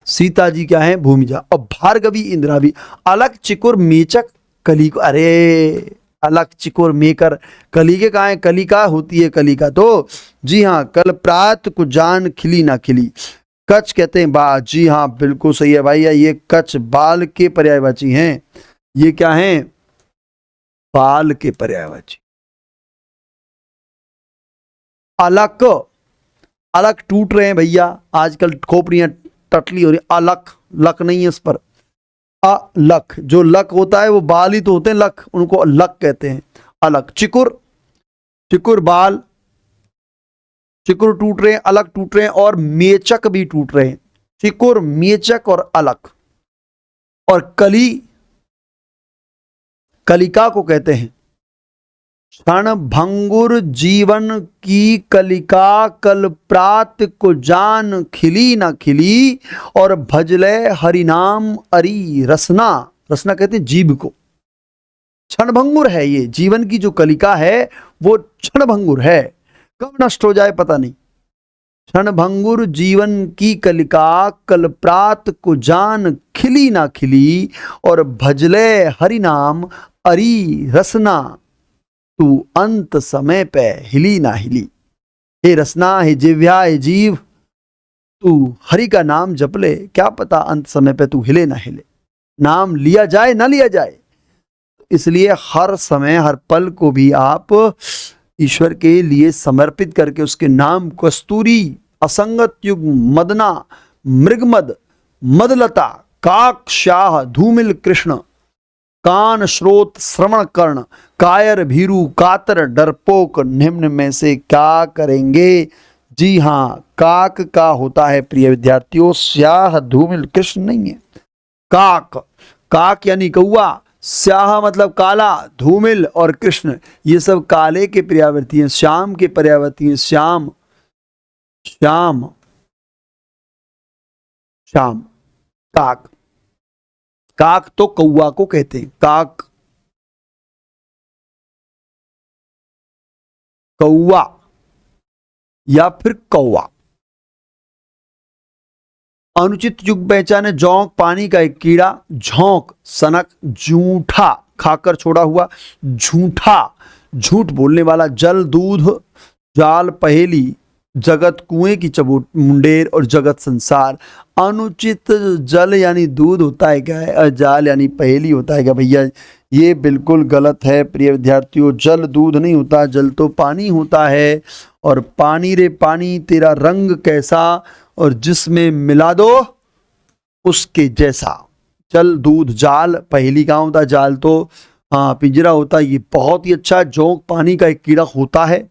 सीता जी क्या है? भूमिजा। और भार्गवी इंदिरा भी। अलग, चिकुर, मेचक, कली को, अरे अलग, चिकुर, मेकर, कलिके कहाँ है? कलिका होती है, कलिका तो जी हाँ, कल प्रात को जान खिली ना खिली। कच कहते हैं बाल। जी हाँ बिल्कुल सही है भाई, ये कच बाल के पर्यायवाची हैं। ये क्या है? बाल के पर्यायवाची। अलक, अलक टूट रहे हैं भैया, आजकल खोपड़ियां टटली हो रही। अलक, लक नहीं है इस पर। अलक, जो लक होता है वो बाल ही तो होते हैं, लक, उनको लक कहते हैं। अलक। चिकुर, चिकुर बाल, चिकुर टूट रहे हैं, अलक टूट रहे हैं, और मेचक भी टूट रहे हैं। चिकुर, मेचक और अलक। और कली, कलिका को कहते हैं क्षण भंगुर जीवन की कलिका, कल प्रात को जान खिली ना खिली, और भजले हरिनाम अरी रसना। रसना कहते हैं जीभ को। क्षणभंगुर है ये, जीवन की जो कलिका है वो क्षणभंगुर है, कब नष्ट हो जाए पता नहीं। क्षणभंगुर जीवन की कलिका, कल प्रात को जान खिली ना खिली, और भजले हरिनाम अरी रसना, तू अंत समय पे हिली ना हिली। हे रसना, हे जिव्या, हे जीव, तू हरि का नाम जप ले, क्या पता अंत समय पे तू हिले ना हिले, नाम लिया जाए ना लिया जाए। इसलिए हर समय, हर पल को भी आप ईश्वर के लिए समर्पित करके उसके नाम, कस्तूरी, असंगत युग, मदना, मृगमद, मदलता, काक, शाह, धूमिल, कृष्ण, कान, श्रोत, श्रवण, कर्ण, कायर, भीरू, कातर, डरपोक, निम्न में से क्या करेंगे? जी हां, काक का होता है प्रिय विद्यार्थियों। स्याह, धूमिल, कृष्ण नहीं है। काक, काक यानी कौआ, स्याह मतलब काला, धूमिल और कृष्ण ये सब काले के पर्यायवाची हैं। श्याम के पर्यायवाची हैं। श्याम, श्याम, श्याम, काक। काक तो कौआ को कहते हैं। काक, कौआ। या फिर कौवा। अनुचित युग्म पहचाने जौंक पानी का एक कीड़ा, झोंक सनक, जूठा खाकर छोड़ा हुआ, झूठा झूठ बोलने वाला, जल दूध, जाल पहेली, जगत कुएं की चबूट मुंडेर और जगत संसार। अनुचित जल यानी दूध होता है क्या है, और जाल यानी पहेली होता है क्या भैया? ये बिल्कुल गलत है प्रिय विद्यार्थियों। जल दूध नहीं होता, जल तो पानी होता है। और पानी रे पानी तेरा रंग कैसा, और जिसमें मिला दो उसके जैसा। जल दूध जाल पहेली कहाँ होता है? जाल तो हाँ पिंजरा होता है। ये बहुत ही अच्छा। जोंक पानी का एक कीड़ा होता है।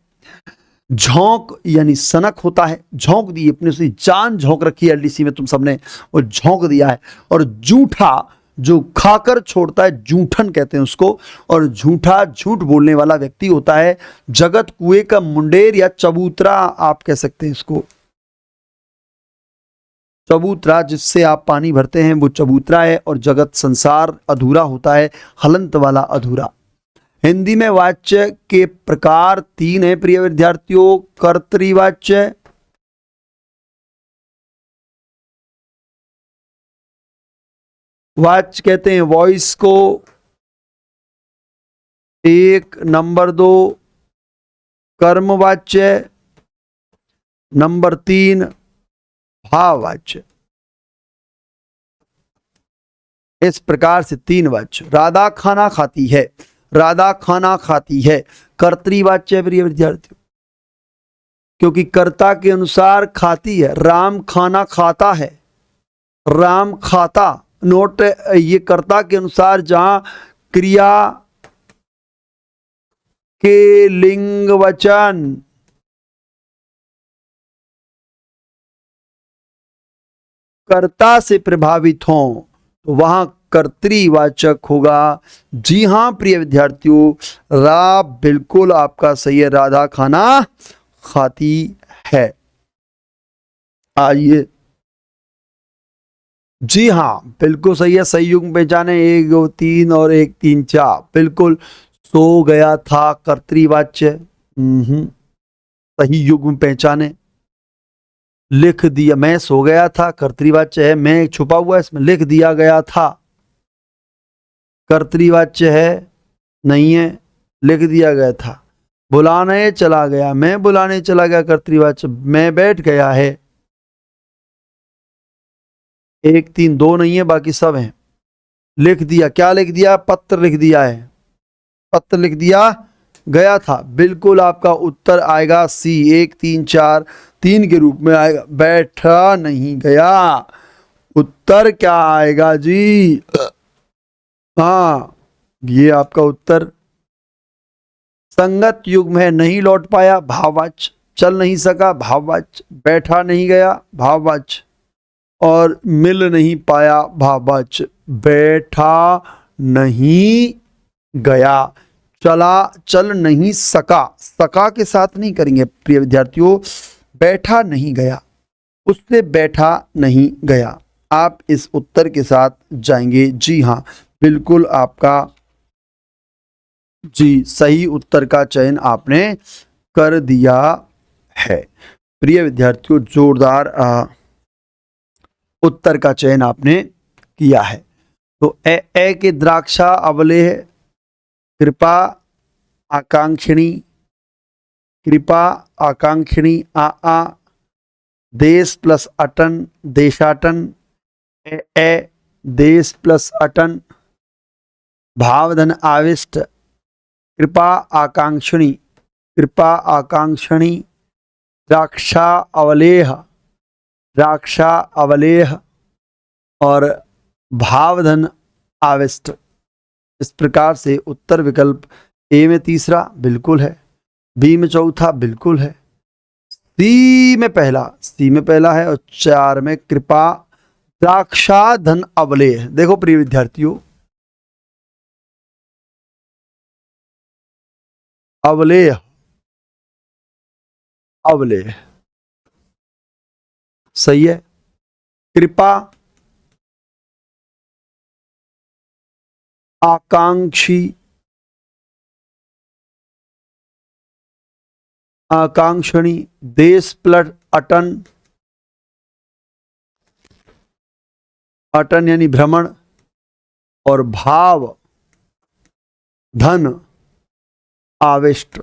झोंक यानी सनक होता है। झोंक दी अपने से जान झोंक रखी है एलडीसी में तुम सबने, और झोंक दिया है। और जूठा जो खाकर छोड़ता है, जूठन कहते हैं उसको। और झूठा झूठ बोलने वाला व्यक्ति होता है। जगत कुएं का मुंडेर या चबूतरा आप कह सकते हैं इसको। चबूतरा जिससे आप पानी भरते हैं वो चबूतरा है। और जगत संसार अधूरा होता है, हलंत वाला अधूरा। हिंदी में वाच्य के प्रकार 3 है प्रिय विद्यार्थियों। कर्तृवाच्य, वाच्य कहते हैं वॉइस को। 1 नंबर 2 कर्मवाच्य, नंबर 3 भाववाच्य। इस प्रकार से 3 वाच्य। राधा खाना खाती है, राधा खाना खाती है, कर्तृवाच्य प्रिय विद्यार्थियों, क्योंकि कर्ता के अनुसार खाती है। राम खाना खाता है, राम खाता। नोट ये कर्ता के अनुसार जहां क्रिया के लिंग वचन कर्ता से प्रभावित हों तो वहां कर्तृवाचक होगा। जी हां प्रिय विद्यार्थियों, रा बिल्कुल आपका सही है। राधा खाना खाती है। आइए, जी हाँ बिल्कुल सही है। सही युग्म पहचाने 1 2 3 और 1 3 4। बिल्कुल। सो गया था कर्तृवाच्य। सही युग्म पहचाने। लिख दिया, मैं सो गया था कर्तृवाच्य है। मैं छुपा हुआ है इसमें। लिख दिया गया था कर्तृवाच्य है नहीं है, लिख दिया गया था। बुलाने चला गया, मैं बुलाने चला गया कर्तृवाच्य। मैं बैठ गया है। 1 3 2 नहीं है, बाकी सब हैं। लिख दिया, क्या लिख दिया? पत्र लिख दिया है। पत्र लिख दिया गया था। बिल्कुल आपका उत्तर आएगा सी। 1 3 4 3 के रूप में आएगा। बैठा नहीं गया। उत्तर क्या आएगा जी? हाँ, ये आपका उत्तर संगत युग्म है। नहीं लौट पाया भाववाच्य, चल नहीं सका भाववाच्य, बैठा नहीं गया भाववाच्य, और मिल नहीं पाया भाववाच्य। बैठा नहीं गया, चला चल नहीं सका, सका के साथ नहीं करेंगे प्रिय विद्यार्थियों। बैठा नहीं गया, उससे बैठा नहीं गया। आप इस उत्तर के साथ जाएंगे। जी हाँ बिल्कुल आपका जी सही उत्तर का चयन आपने कर दिया है प्रिय विद्यार्थियों। जोरदार उत्तर का चयन आपने किया है। तो ए के द्राक्षा अवलेह, कृपा आकांक्षिणी, कृपा आकांक्षिणी आ देश प्लस अटन देशाटन, ए देश प्लस अटन, भावधन आविष्ट, कृपा आकांक्षिणी, कृपा आकांक्षिणी, द्राक्षा अवलेह, द्राक्षा अवलेह, और भावधन आविष्ट। इस प्रकार से उत्तर विकल्प ए में तीसरा बिल्कुल है, बी में चौथा बिल्कुल है, सी में पहला, सी में पहला है, और 4 में कृपा द्राक्षा धन अवलेह। देखो प्रिय विद्यार्थियों, अवलेह, अवलेह सही है। कृपा आकांक्षी, आकांक्षणी, देश प्लस अटन, अटन यानी भ्रमण, और भाव धन आविष्ट,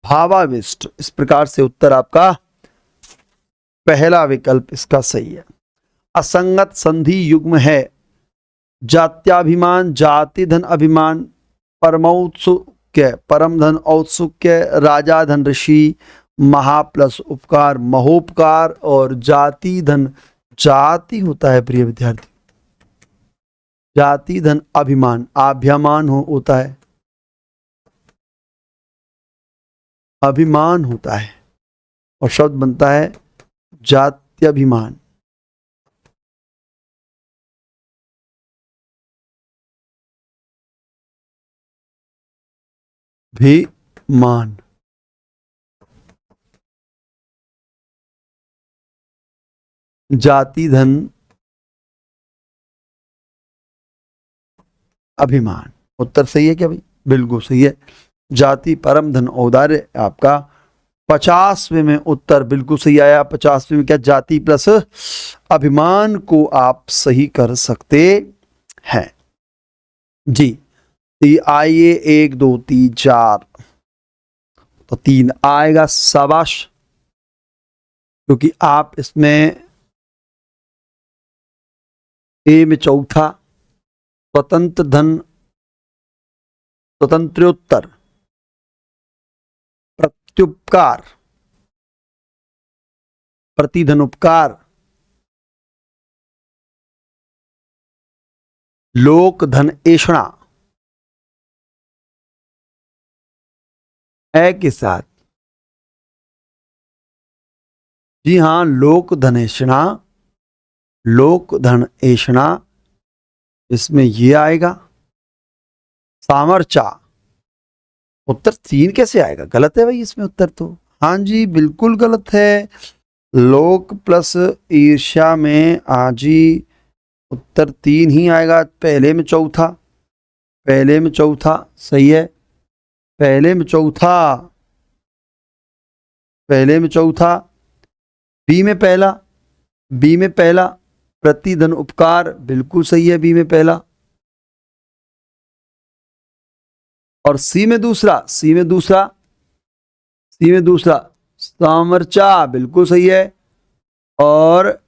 भावाविष्ट। इस प्रकार से उत्तर आपका पहला विकल्प इसका सही है। असंगत संधि युग्म है जात्याभिमान, जाति धन अभिमान, परमौत्सुक्य, परम धन औत्सुक्य, राजा धन ऋषि, महा प्लस उपकार महोपकार, और जाति धन जाति होता है प्रिय विद्यार्थी, जाति धन अभिमान आभ्यमान होता है, अभिमान होता है और शब्द बनता है जात्यभिमान। भिमान, जाति धन अभिमान। उत्तर सही है क्या भाई? बिल्कुल सही है। जाति परम धन औदार्य आपका 50वें में उत्तर बिल्कुल सही आया। 50वें में क्या? जाति प्लस अभिमान को आप सही कर सकते हैं जी। आइए 1 2 3 4 तो 3 आएगा, शाबाश, क्योंकि आप इसमें ए में चौथा स्वतंत्र धन स्वतंत्रोत्तर प्रत्युपकार प्रतिधन उपकार लोक धन ऐषणा ए के साथ, जी हां, लोक धन ऐषणा, लोक धन ऐषणा, इसमें ये आएगा। सामरचा, उत्तर 3 कैसे आएगा? गलत है भाई इसमें उत्तर तो। हाँ जी बिल्कुल गलत है। लोक प्लस ईर्ष्या में आजी उत्तर 3 ही आएगा। पहले में चौथा, पहले में चौथा सही है, पहले में चौथा, पहले में चौथा, बी में पहला, बी में पहला प्रतिधन उपकार बिल्कुल सही है, बी में पहला, और सी में दूसरा, सी में दूसरा, सी में दूसरा सामरचा बिल्कुल सही है, और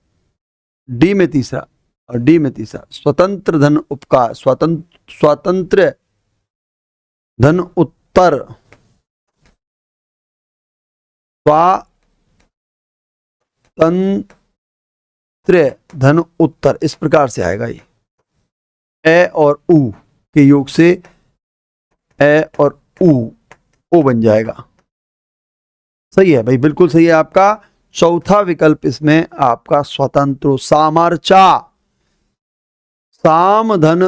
डी में तीसरा, और डी में तीसरा स्वतंत्र धन उपकार, स्वतंत्र धन उत्तर, स्वतंत्र धन उत्तर, इस प्रकार से आएगा ये। ए और ऊ के योग से ए और ऊ बन जाएगा। सही है भाई, बिल्कुल सही है आपका चौथा विकल्प इसमें आपका स्वतंत्र। सामरचा, साम धन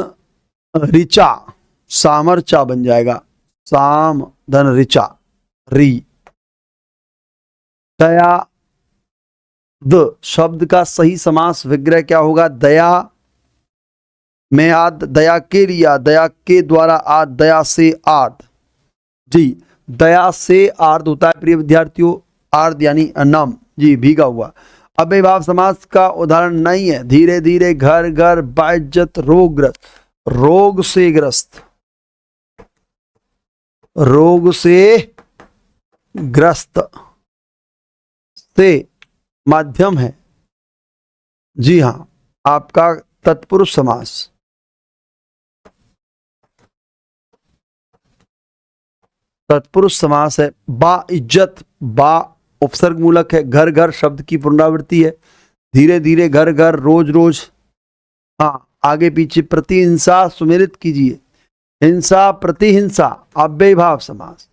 ऋचा, सामरचा बन जाएगा, साम धन ऋचा री। दया द शब्द का सही समास विग्रह क्या होगा? दया में आद, दया के लिया, दया के द्वारा आद, दया से आर्द। जी दया से आर्द होता है प्रिय विद्यार्थियों, आर्द यानी नम, जी भीगा हुआ। अव्ययभाव समास का उदाहरण नहीं है। धीरे धीरे, घर घर, बाइज्जत, रोगग्रस्त, रोग से ग्रस्त, रोग से ग्रस्त से माध्यम है। जी हां, आपका तत्पुरुष समास, तत्पुरुष समास है। बा इज्जत, बा उपसर्ग मूलक है। घर घर शब्द की पुनरावृत्ति है। धीरे धीरे, घर घर, रोज रोज, हाँ आगे पीछे। प्रतिहिंसा सुमेलित कीजिए, हिंसा प्रतिहिंसा अव्ययभाव समास।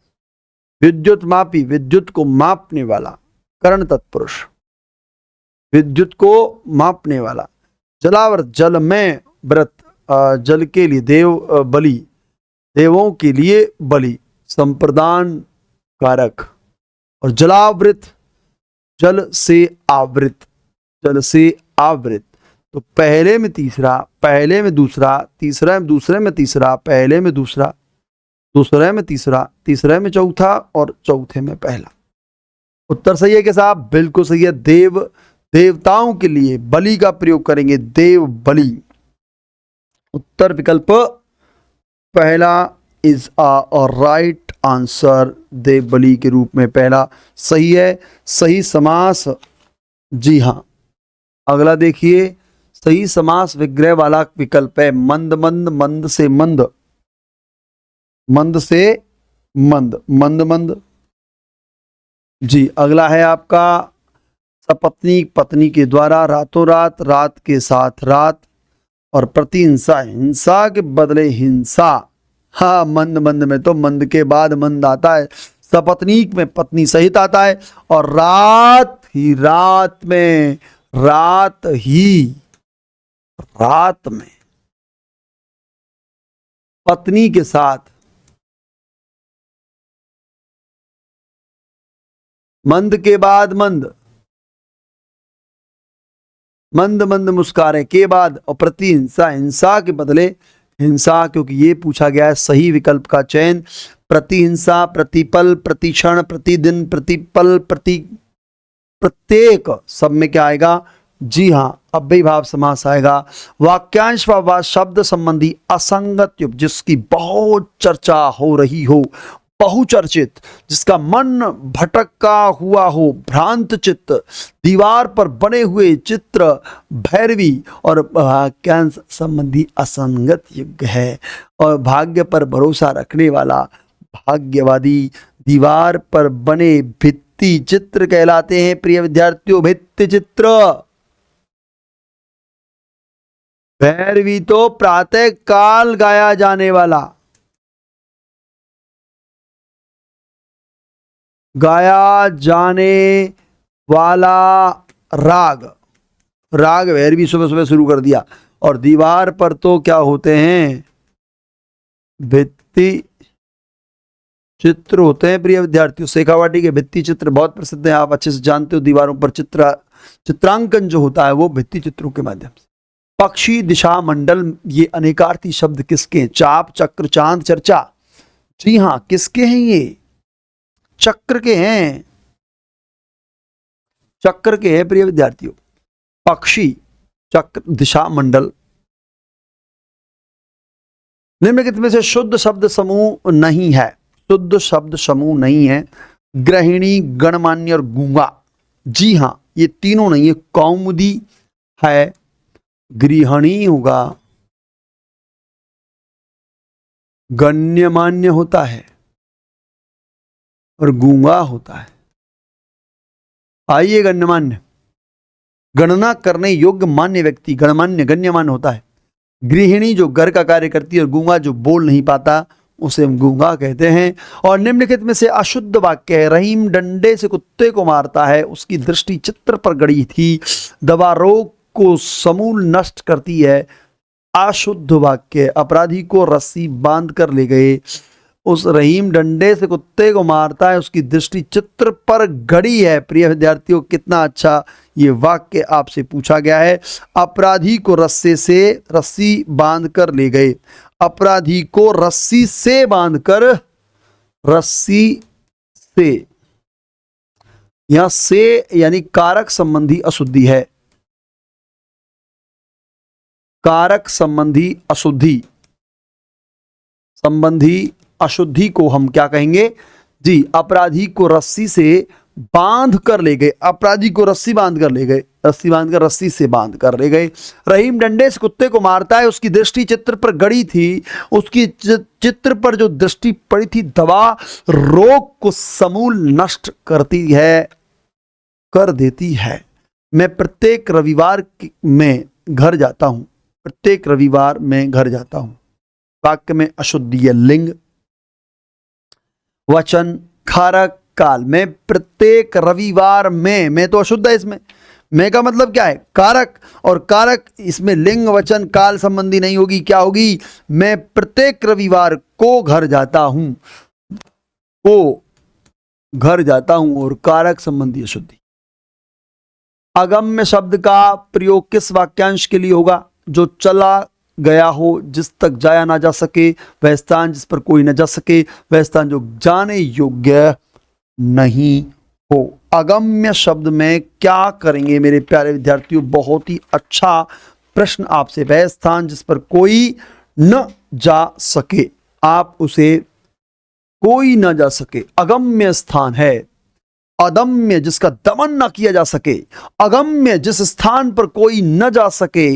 विद्युत मापी, विद्युत को मापने वाला, करण तत्पुरुष, विद्युत को मापने वाला। जलाव्रत, जल में व्रत, जल के लिए देव बलि, देवों के लिए बलि, संप्रदान कारक। और जलावृत, जल से आवृत, जल से आवृत। तो पहले में तीसरा, पहले में दूसरा, तीसरा में दूसरे में तीसरा, पहले में दूसरा, दूसरे में तीसरा, तीसरे में चौथा और चौथे में पहला। उत्तर सही है क्या साहब? बिल्कुल सही है। देवताओं के लिए बलि का प्रयोग करेंगे, देव बलि। उत्तर विकल्प पहला इज अ राइट आंसर, देव बलि के रूप में पहला सही है। सही समास, जी हां, अगला देखिए, सही समास विग्रह वाला विकल्प है मंद मंद, मंद से मंद, मंद से मंद, मंद मंद। जी अगला है आपका सपत्नी, पत्नी के द्वारा, रातों रात, रात के साथ रात, और प्रतिहिंसा, हिंसा के बदले हिंसा। हाँ, मंद मंद में तो मंद के बाद मंद आता है, सपत्नीक में पत्नी सहित आता है, और रात ही रात में, रात ही रात में पत्नी के साथ। मंद के बाद मंद, मंद मंद मुस्कारे के बाद, और प्रतिहिंसा, हिंसा के बदले हिंसा, क्योंकि ये पूछा गया है सही विकल्प का चयन। प्रतिहिंसा, प्रतिपल, प्रतिक्षण, प्रतिदिन, प्रतिपल, प्रत्येक, सब में क्या आएगा? जी हां, अव्ययीभाव समास आएगा। वाक्यांश व शब्द संबंधी असंगत युक्त, जिसकी बहुत चर्चा हो रही हो, बहुचर्चित, जिसका मन भटका हुआ हो, भ्रांत चित्त, दीवार पर बने हुए चित्र, भैरवी, और वाक्यांश संबंधी असंगत युग है। और भाग्य पर भरोसा रखने वाला भाग्यवादी, दीवार पर बने भित्ति चित्र कहलाते हैं प्रिय विद्यार्थियों, भित्ति चित्र। भैरवी तो प्रातः काल गाया जाने वाला, गाया जाने वाला राग, राग भैरवी सुबह सुबह शुरू कर दिया। और दीवार पर तो क्या होते हैं? भित्ति चित्र होते हैं प्रिय विद्यार्थियों। शेखावाटी के भित्ति चित्र बहुत प्रसिद्ध हैं, आप अच्छे से जानते हो। दीवारों पर चित्रांकन जो होता है वो भित्ति चित्रों के माध्यम से। पक्षी, दिशा, मंडल, ये अनेकार्थी शब्द किसके हैं? चाप, चक्र, चांद, चर्चा। जी हां, किसके हैं ये? चक्र के हैं, चक्र के हैं प्रिय विद्यार्थियों। पक्षी, चक्र, दिशा, मंडल। निम्नलिखित में से शुद्ध शब्द समूह नहीं है, शुद्ध शब्द समूह नहीं है। गृहिणी, गणमान्य और गूंगा। जी हां, ये तीनों नहीं है। कौमुदी है, गृहिणी होगा, गण्यमान्य होता है, और गूंगा होता है। आइए, गण्यमान्य, गणना करने योग्य मान्य व्यक्ति, गणमान्य, गण्यमान्य होता है। गृहिणी जो घर का कार्य करती है, और गूंगा जो बोल नहीं पाता, उसे हम गूंगा कहते हैं। और निम्नलिखित में से अशुद्ध वाक्य है। रहीम डंडे से कुत्ते को मारता है, उसकी दृष्टि चित्र पर गड़ी थी, दवा रोग को समूल नष्ट करती है। अशुद्ध वाक्य। अपराधी को रस्सी बांध कर ले गए, उस रहीम डंडे से कुत्ते को मारता है, उसकी दृष्टि चित्र पर गड़ी है। प्रिय विद्यार्थियों, कितना अच्छा ये वाक्य आपसे पूछा गया है। अपराधी को रस्सी बांध कर ले गए, अपराधी को रस्सी से बांधकर, रस्सी से, यहां से यानी कारक संबंधी अशुद्धि है, कारक संबंधी अशुद्धि, संबंधी अशुद्धि को हम क्या कहेंगे? जी, अपराधी को रस्सी से बांध कर ले गए, अपराधी को रस्सी बांध कर ले गए, रस्सी बांधकर, रस्सी से बांध कर ले गए। रहीम डंडे से कुत्ते को मारता है, उसकी दृष्टि चित्र पर गड़ी थी, उसकी चित्र पर जो दृष्टि पड़ी थी, दवा रोग को समूल नष्ट करती है, कर देती है। मैं प्रत्येक रविवार में घर जाता हूं, प्रत्येक रविवार में घर जाता हूं। वाक्य में अशुद्धि है, लिंग, वचन, कारक, काल। मैं प्रत्येक रविवार में, मैं तो अशुद्ध है इसमें, मैं का मतलब क्या है? कारक, और कारक इसमें लिंग, वचन, काल संबंधी नहीं होगी, क्या होगी? मैं प्रत्येक रविवार को घर जाता हूं, को घर जाता हूं, और कारक संबंधी अशुद्धि। अगम्य शब्द का प्रयोग किस वाक्यांश के लिए होगा? जो चला गया हो, जिस तक जाया ना जा सके, वह स्थान जिस पर कोई न जा सके, वह स्थान जो जाने योग्य नहीं हो। अगम्य शब्द में क्या करेंगे मेरे प्यारे विद्यार्थियों? बहुत ही अच्छा प्रश्न आपसे। वह स्थान जिस पर कोई न जा सके, आप उसे कोई न जा सके, अगम्य स्थान है। अदम्य जिसका दमन न किया जा सके, अगम्य जिस स्थान पर कोई न जा सके,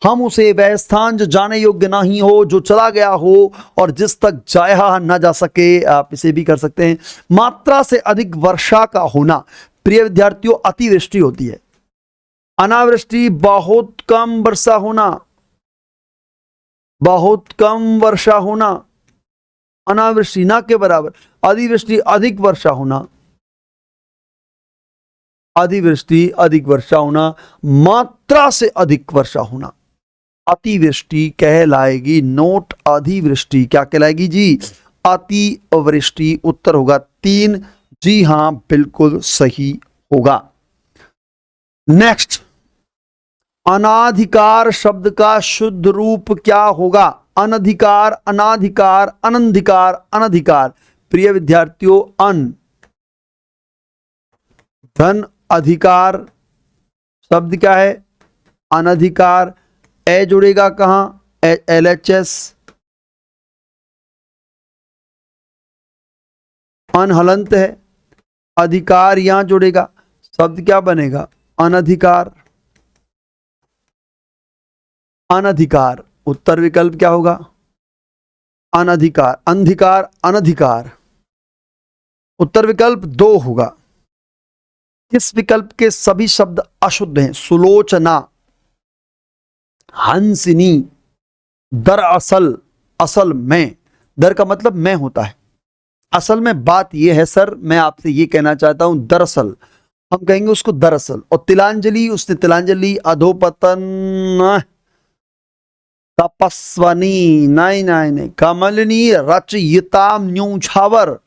हम उसे वह स्थान जो जाने योग्य नहीं हो, जो चला गया हो और जिस तक जाया न जा सके। आप इसे भी कर सकते हैं। मात्रा से अधिक वर्षा का होना प्रिय विद्यार्थियों अतिवृष्टि होती है। अनावृष्टि बहुत कम वर्षा होना, बहुत कम वर्षा होना। अनावृष्टि ना के बराबर, अधिवृष्टि अधिक वर्षा होना, अधिवृष्टि अधिक वर्षा होना, मात्रा से अधिक वर्षा होना अतिवृष्टि कहलाएगी। नोट अधिवृष्टि क्या कहलाएगी जी? अतिवृष्टि। उत्तर होगा 3। जी हां, बिल्कुल सही होगा। नेक्स्ट, अनाधिकार शब्द का शुद्ध रूप क्या होगा? अनधिकार, अनाधिकार, अनधिकार, अनधिकार। प्रिय विद्यार्थियों, धन अधिकार शब्द क्या है? अनधिकार। ए जुड़ेगा कहां? LHS। अनहलंत है। अधिकार यहां जुड़ेगा, शब्द क्या बनेगा? अनधिकार। अनधिकार, उत्तर विकल्प क्या होगा? अनधिकार। अंधिकार, अनधिकार। उत्तर विकल्प 2 होगा। इस विकल्प के सभी शब्द अशुद्ध हैं। सुलोचना, हंसिनी, दरअसल, असल में। दर का मतलब में होता है। असल में बात यह है सर, मैं आपसे ये कहना चाहता हूं दरअसल, हम कहेंगे उसको दरअसल। और तिलांजलि, उसने तिलांजलि, अधोपतन, तपस्वनी, नहीं नहीं नहीं, कमलिनी, रचयिता, न्यूछावर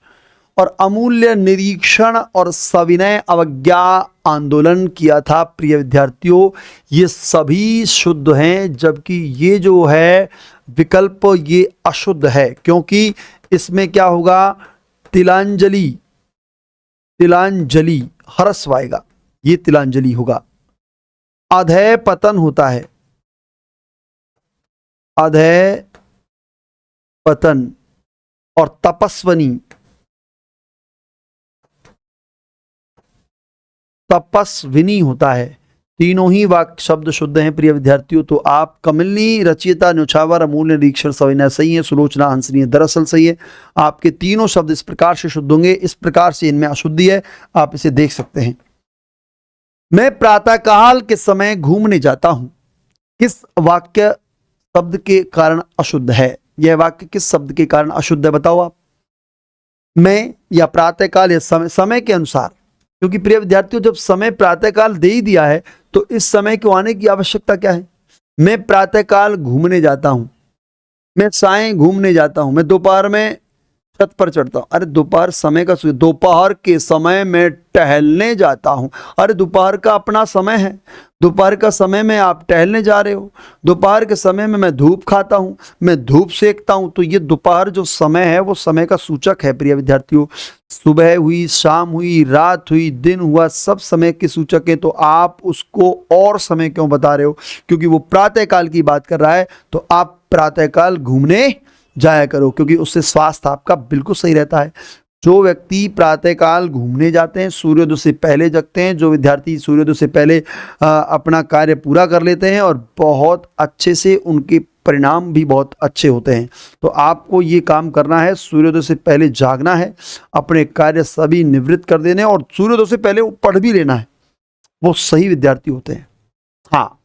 और अमूल्य निरीक्षण और सविनय अवज्ञा आंदोलन किया था। प्रिय विद्यार्थियों, ये सभी शुद्ध हैं, जबकि ये जो है विकल्प ये अशुद्ध है, क्योंकि इसमें क्या होगा? तिलांजलि, तिलांजलि हरस्व आएगा, ये तिलांजलि होगा। अधय पतन होता है, अधय पतन। और तपस्वनी, तपस्विनी होता है। तीनों ही वाक्य शब्द शुद्ध हैं प्रिय विद्यार्थियों। तो आप कमलिनी, रचयिता, न्योछावर, अमूल्य, निरीक्षण, सविनय सही है। सुलोचना, हंसनी दरअसल सही है। आपके तीनों शब्द इस प्रकार से शुद्ध होंगे। इस प्रकार से इनमें अशुद्धि है, आप इसे देख सकते हैं। मैं प्रातःकाल के समय घूमने जाता हूं, किस वाक्य शब्द के कारण अशुद्ध है? यह वाक्य किस शब्द के कारण अशुद्ध है बताओ आप? मैं या प्रातःकाल या समय, समय के अनुसार। क्योंकि प्रिय विद्यार्थियों, जब समय प्रातःकाल दे ही दिया है तो इस समय को आने की आवश्यकता क्या है? मैं प्रातःकाल घूमने जाता हूं, मैं सायं घूमने जाता हूं, मैं दोपहर में छत पर चढ़ता हूं। अरे दोपहर समय का, दोपहर के समय में टहलने जाता हूं। अरे दोपहर का अपना समय है, दोपहर का समय में आप टहलने जा रहे हो। दोपहर के समय में मैं धूप खाता हूं, मैं धूप सेकता हूं। तो ये दोपहर जो समय है वो समय का सूचक है प्रिय विद्यार्थियों। सुबह हुई, शाम हुई, रात हुई, दिन हुआ, सब समय के सूचक है। तो आप उसको और समय क्यों बता रहे हो? क्योंकि वो प्रातःकाल की बात कर रहा है, तो आप प्रातःकाल घूमने जाया करो, क्योंकि उससे स्वास्थ्य आपका बिल्कुल सही रहता है। जो व्यक्ति प्रातःकाल घूमने जाते हैं, सूर्योदय से पहले जगते हैं, जो विद्यार्थी सूर्योदय से पहले अपना कार्य पूरा कर लेते हैं और बहुत अच्छे से, उनके परिणाम भी बहुत अच्छे होते हैं। तो आपको ये काम करना है, सूर्योदय से पहले जागना है, अपने कार्य सभी निवृत्त कर देने और सूर्योदय से पहले पढ़ भी लेना है, वो सही विद्यार्थी होते हैं। हाँ,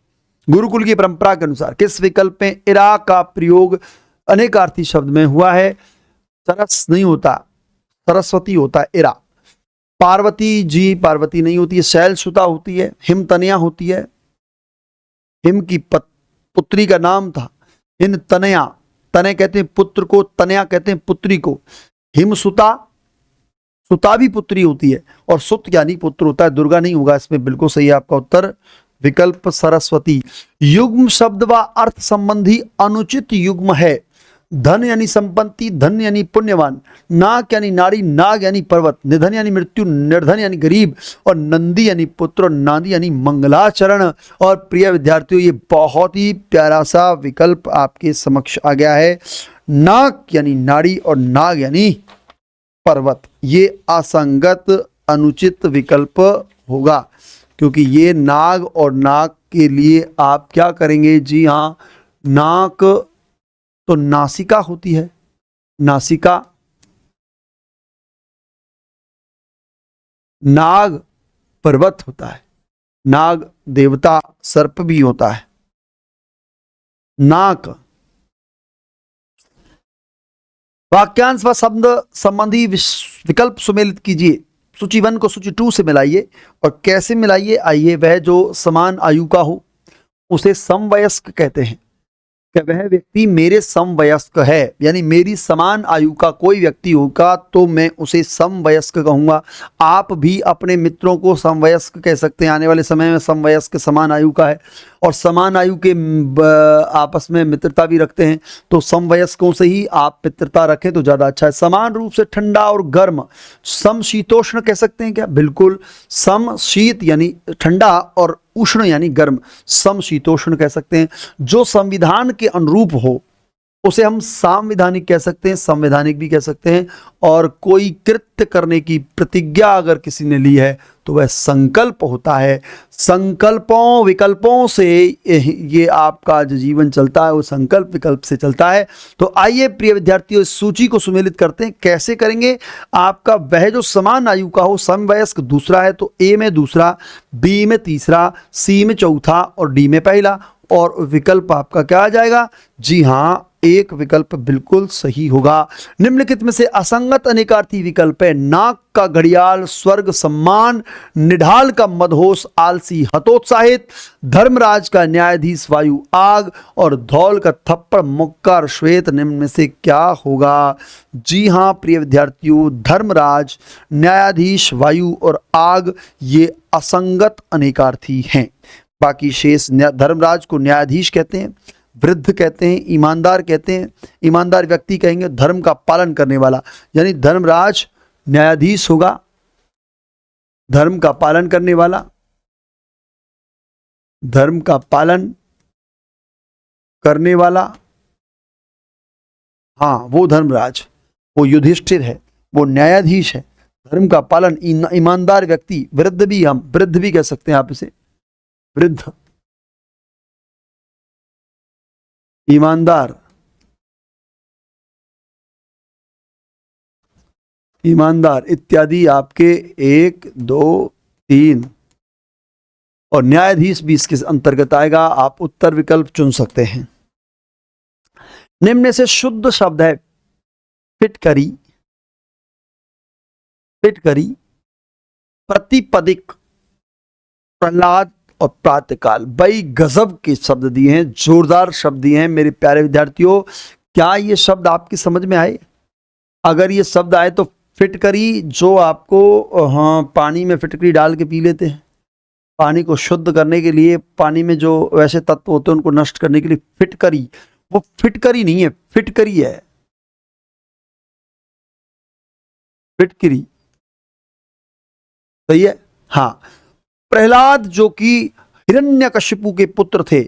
गुरुकुल की परंपरा के अनुसार किस विकल्प में इरा का प्रयोग अनेकार्थी शब्द में हुआ है? सरस नहीं होता, सरस्वती होता है इरा। पार्वती जी, पार्वती नहीं होती है। शैलसुता होती है, हिमतनया होती है, हिम की पुत्री का नाम था हिम तनया। तनय कहते हैं पुत्र को, तनया कहते हैं पुत्री को। हिमसुता, सुता भी पुत्री होती है और सुत यानी पुत्र होता है। दुर्गा नहीं होगा इसमें, बिल्कुल सही है आपका उत्तर। विकल्प सरस्वती। युग्म शब्द व अर्थ संबंधी अनुचित युग्म है। धन यानी संपत्ति, धन यानी पुण्यवान, नाक यानी नारी, नाग यानी पर्वत, निधन यानी मृत्यु, निर्धन यानी गरीब, और नंदी यानी पुत्र, और नादी यानी मंगलाचरण। और प्रिय विद्यार्थियों, ये बहुत ही प्यारा सा विकल्प आपके समक्ष आ गया है। नाक यानी नारी और नाग यानी पर्वत, ये असंगत अनुचित विकल्प होगा, क्योंकि ये नाग और नाक के लिए आप क्या करेंगे? जी हाँ, नाक तो नासिका होती है, नासिका। नाग पर्वत होता है, नाग देवता सर्प भी होता है। नाक वाक्यांश व शब्द संबंधी विकल्प सुमेलित कीजिए। सूची 1 को सूची 2 से मिलाइए। और कैसे मिलाइए? आइए, वह जो समान आयु का हो उसे समवयस्क कहते हैं। कि वह व्यक्ति मेरे समवयस्क है, यानी मेरी समान आयु का कोई व्यक्ति होगा तो मैं उसे समवयस्क कहूंगा। आप भी अपने मित्रों को समवयस्क कह सकते हैं। आने वाले समय में समवयस्क समान आयु का है, और समान आयु के आपस में मित्रता भी रखते हैं, तो समवयस्कों से ही आप मित्रता रखें तो ज़्यादा अच्छा है। समान रूप से ठंडा और गर्म, समशीतोष्ण कह सकते हैं क्या? बिल्कुल, समशीत यानी ठंडा और उष्ण यानी गर्म, समशीतोष्ण कह सकते हैं। जो संविधान के अनुरूप हो उसे हम सांविधानिक कह सकते हैं, संवैधानिक भी कह सकते हैं। और कोई कृत्य करने की प्रतिज्ञा अगर किसी ने ली है तो वह संकल्प होता है। संकल्पों विकल्पों से ये आपका जो जीवन चलता है वो संकल्प विकल्प से चलता है। तो आइए प्रिय विद्यार्थियों, इस सूची को सुमेलित करते हैं। कैसे करेंगे? आपका वह जो समान आयु का हो, समवयस्क दूसरा है तो ए में दूसरा, बी में तीसरा, सी में चौथा और डी में पहला। और विकल्प आपका क्या आ जाएगा? जी हाँ, एक विकल्प बिल्कुल सही होगा। निम्नलिखित में से असंगत अनेकार्थी विकल्प है। नाक का घड़ियाल स्वर्ग सम्मान, निढाल का मदहोश आलसी हतोत्साहित, धर्मराज का न्यायाधीश वायु आग, और धौल का थप्पड़ मुक्कर श्वेत। निम्न में से क्या होगा? जी हाँ प्रिय विद्यार्थियों, धर्मराज, न्यायाधीश वायु और आग ये असंगत अनेकार्थी हैं। बाकी शेष, धर्मराज को न्यायाधीश कहते हैं, वृद्ध कहते हैं, ईमानदार कहते हैं। ईमानदार व्यक्ति कहेंगे धर्म का पालन करने वाला, यानी धर्मराज न्यायाधीश होगा, धर्म का पालन करने वाला, धर्म का पालन करने वाला। हाँ, वो धर्मराज, वो युधिष्ठिर है, वो न्यायाधीश है, धर्म का पालन, ईमानदार व्यक्ति। वृद्ध भी, हम वृद्ध भी कह सकते हैं आप इसे, वृद्ध, ईमानदार, ईमानदार इत्यादि आपके 1 2 3, और न्यायाधीश भी इसके अंतर्गत आएगा। आप उत्तर विकल्प चुन सकते हैं। निम्न में से शुद्ध शब्द है फिटकरी, फिटकरी, प्रतिपदिक, प्रहलाद और प्रातःकाल। भाई गजब के शब्द दिए हैं, जोरदार शब्द दिए हैं मेरे प्यारे विद्यार्थियों। क्या ये शब्द आपकी समझ में आए? अगर ये शब्द आए तो फिटकरी, जो आपको, हाँ, पानी में फिटकरी डाल के पी लेते हैं, पानी को शुद्ध करने के लिए, पानी में जो वैसे तत्व होते हैं उनको नष्ट करने के लिए फिटकरी। वो फिटकरी नहीं है, फिटकरी है, फिटकरी, सही है। हाँ, प्रहलाद जो कि हिरण्यकशिपु के पुत्र थे,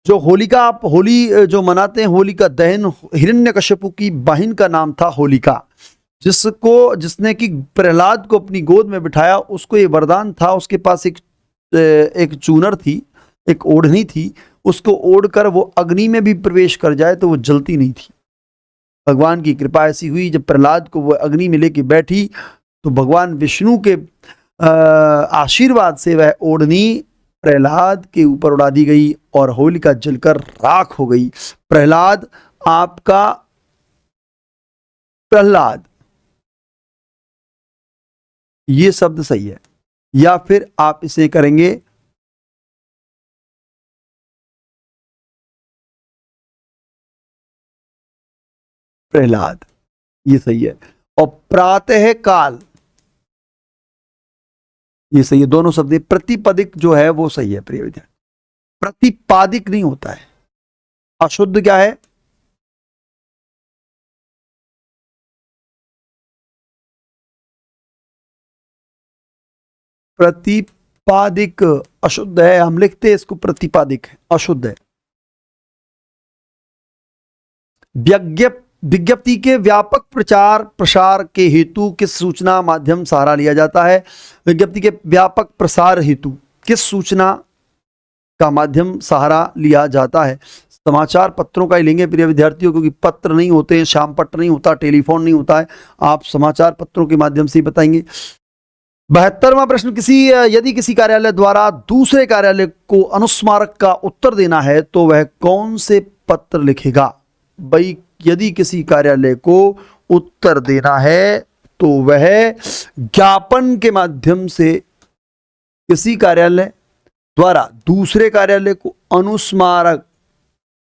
जो होलिका, आप होली जो मनाते हैं, होलिका दहन, हिरण्यकशिपु की बहन का नाम था होलिका, जिसने कि प्रहलाद को अपनी गोद में बिठाया। उसको ये वरदान था, उसके पास एक चूनर थी, एक ओढ़नी थी, उसको ओढ़कर वो अग्नि में भी प्रवेश कर जाए तो वो जलती नहीं थी। भगवान की कृपा ऐसी हुई, जब प्रहलाद को वो अग्नि में लेके बैठी तो भगवान विष्णु के आशीर्वाद से वह ओढ़नी प्रहलाद के ऊपर उड़ा दी गई और होलिका जलकर राख हो गई। प्रहलाद, आपका प्रहलाद, ये शब्द सही है, या फिर आप इसे करेंगे प्रहलाद, ये सही है। और प्रातः काल, ये सही है, दोनों शब्द। प्रतिपदिक जो है वो सही है प्रिय विद्यार्थी, प्रतिपादिक नहीं होता है। अशुद्ध क्या है? प्रतिपादिक अशुद्ध है, हम लिखते हैं इसको प्रतिपादिक है, अशुद्ध है। विज्ञप्ति के व्यापक प्रचार प्रसार के हेतु किस सूचना माध्यम सहारा लिया जाता है? विज्ञप्ति के व्यापक प्रसार हेतु किस सूचना का माध्यम सहारा लिया जाता है? समाचार पत्रों का ही लेंगे प्रिय विद्यार्थियों, क्योंकि पत्र नहीं होते हैं, शाम पत्र नहीं होता, टेलीफोन नहीं होता है, आप समाचार पत्रों के माध्यम से ही बताएंगे। 72वां प्रश्न, यदि किसी कार्यालय द्वारा दूसरे कार्यालय को अनुस्मारक का उत्तर देना है तो वह कौन से पत्र लिखेगा? भाई यदि किसी कार्यालय को उत्तर देना है तो वह ज्ञापन के माध्यम से किसी कार्यालय द्वारा दूसरे कार्यालय को अनुस्मारक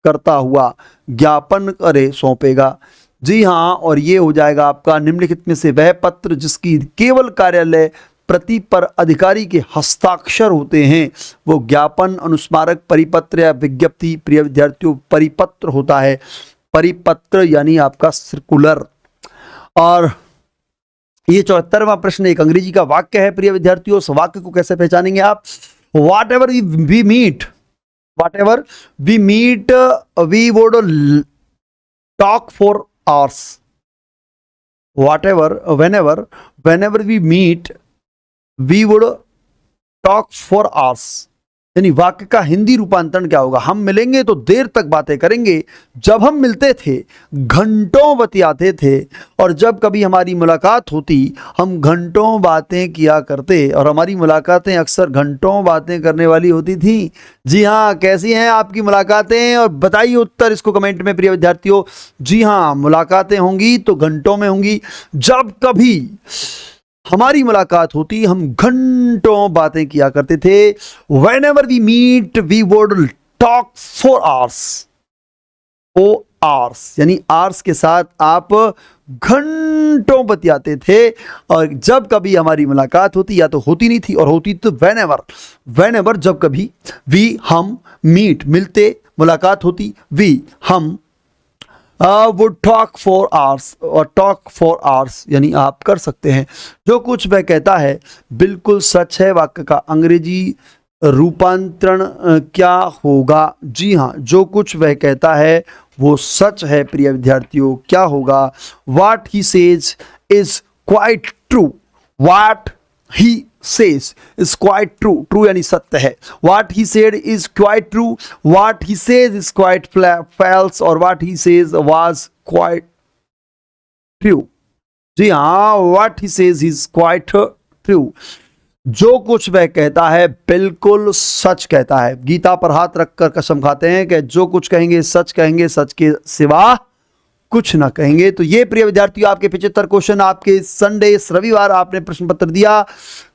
करता हुआ ज्ञापन करे सौंपेगा। जी हाँ, और ये हो जाएगा आपका निम्नलिखित में से वह पत्र जिसकी केवल कार्यालय प्रति पर अधिकारी के हस्ताक्षर होते हैं वो ज्ञापन, अनुस्मारक, परिपत्र या विज्ञप्ति प्रिय विद्यार्थियों परिपत्र होता है। परिपत्र यानी आपका सर्कुलर। और ये 74वां प्रश्न एक अंग्रेजी का वाक्य है प्रिय विद्यार्थियों। उस वाक्य को कैसे पहचानेंगे आप? Whatever we meet we would talk for hours. whenever we meet we would talk for hours। यानी वाक्य का हिंदी रूपांतरण क्या होगा? हम मिलेंगे तो देर तक बातें करेंगे, जब हम मिलते थे घंटों बतियाते थे, और जब कभी हमारी मुलाकात होती हम घंटों बातें किया करते, और हमारी मुलाकातें अक्सर घंटों बातें करने वाली होती थी। जी हाँ, कैसी हैं आपकी मुलाकातें? और बताइए उत्तर इसको कमेंट में प्रिय विद्यार्थियों। जी हाँ, मुलाकातें होंगी तो घंटों में होंगी। जब कभी हमारी मुलाकात होती हम घंटों बातें किया करते थे। Whenever we meet we would talk for hours। यानी आर्स के साथ आप घंटों बतियाते थे, और जब कभी हमारी मुलाकात होती, या तो होती नहीं थी, और होती तो whenever जब कभी, हम, मीट मिलते, मुलाकात होती, हम would talk for hours, और talk for hours यानी आप कर सकते हैं। जो कुछ वह कहता है बिल्कुल सच है। वाक्य का अंग्रेजी रूपांतरण क्या होगा? जी हाँ, जो कुछ वह कहता है वो सच है प्रिय विद्यार्थियों। क्या होगा? What he says is quite true। What he says is quite true। true यानी सत्य है। What he said is quite true। What he says is quite false। और what he says was quite true। जी हाँ, what he says is quite true। जो कुछ वह कहता है बिल्कुल सच कहता है। गीता पर हाथ रखकर कसम खाते हैं कि जो कुछ कहेंगे, सच के सिवा कुछ ना कहेंगे। तो ये प्रिय विद्यार्थियों आपके 75 क्वेश्चन आपके संडे रविवार आपने प्रश्न पत्र दिया।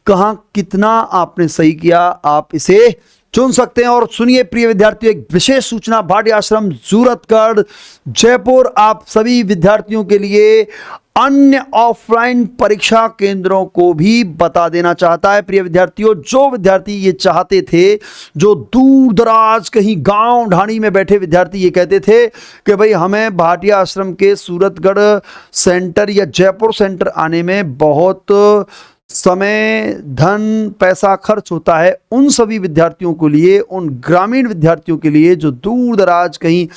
कहां कितना आपने सही किया आप इसे चुन सकते हैं। और सुनिए प्रिय विद्यार्थियों, एक विशेष सूचना भाटिया आश्रम सूरतगढ़ जयपुर आप सभी विद्यार्थियों के लिए अन्य ऑफलाइन परीक्षा केंद्रों को भी बता देना चाहता है। प्रिय विद्यार्थियों, जो विद्यार्थी ये चाहते थे, जो दूर दराज कहीं गांव ढाणी में बैठे विद्यार्थी ये कहते थे कि भाई हमें भाटिया आश्रम के सूरतगढ़ सेंटर या जयपुर सेंटर आने में बहुत समय, धन, पैसा खर्च होता है, उन सभी विद्यार्थियों के लिए, उन ग्रामीण विद्यार्थियों के लिए जो दूर दराज कहीं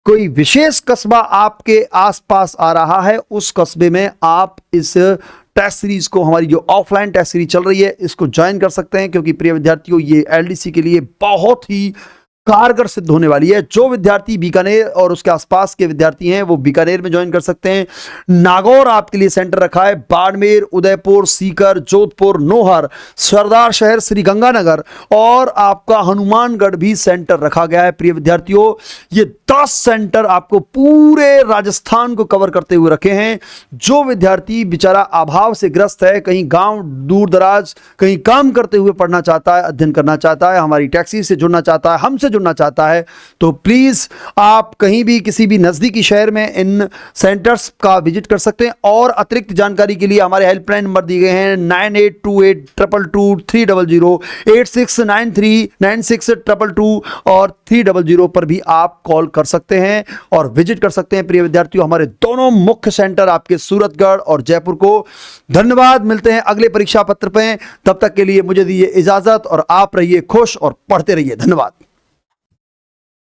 कोई विशेष कस्बा आपके आसपास आ रहा है, उस कस्बे में आप इस टेस्ट सीरीज को, हमारी जो ऑफलाइन टेस्ट सीरीज चल रही है, इसको ज्वाइन कर सकते हैं। क्योंकि प्रिय विद्यार्थियों ये एलडीसी के लिए बहुत ही कारगर सिद्ध होने वाली है। जो विद्यार्थी बीकानेर और उसके आसपास के विद्यार्थी हैं वो बीकानेर में ज्वाइन कर सकते हैं। नागौर आपके लिए सेंटर रखा है, बाड़मेर, उदयपुर, सीकर, जोधपुर, नोहर, सरदार शहर, श्री गंगानगर और आपका हनुमानगढ़ भी सेंटर रखा गया है। प्रिय विद्यार्थियों, ये 10 सेंटर आपको पूरे राजस्थान को कवर करते हुए रखे हैं। जो विद्यार्थी बेचारा अभाव से ग्रस्त है, कहीं गांव दूर दराज कहीं काम करते हुए पढ़ना चाहता है, अध्ययन करना चाहता है, हमारी टैक्सी से जुड़ना चाहता है, हमसे जुड़ना चाहता है तो प्लीज़ आप कहीं भी किसी भी नज़दीकी शहर में इन सेंटर्स का विजिट कर सकते हैं। और अतिरिक्त जानकारी के लिए हमारे हेल्पलाइन नंबर दिए गए हैं 9828222300, 86939622 और 300 पर भी आप कॉल कर सकते हैं और विजिट कर सकते हैं प्रिय विद्यार्थियों हमारे दोनों मुख्य सेंटर आपके सूरतगढ़ और जयपुर को। धन्यवाद, मिलते हैं अगले परीक्षा पत्र पे। तब तक के लिए मुझे दीजिए इजाजत और आप रहिए खुश और पढ़ते रहिए। धन्यवाद।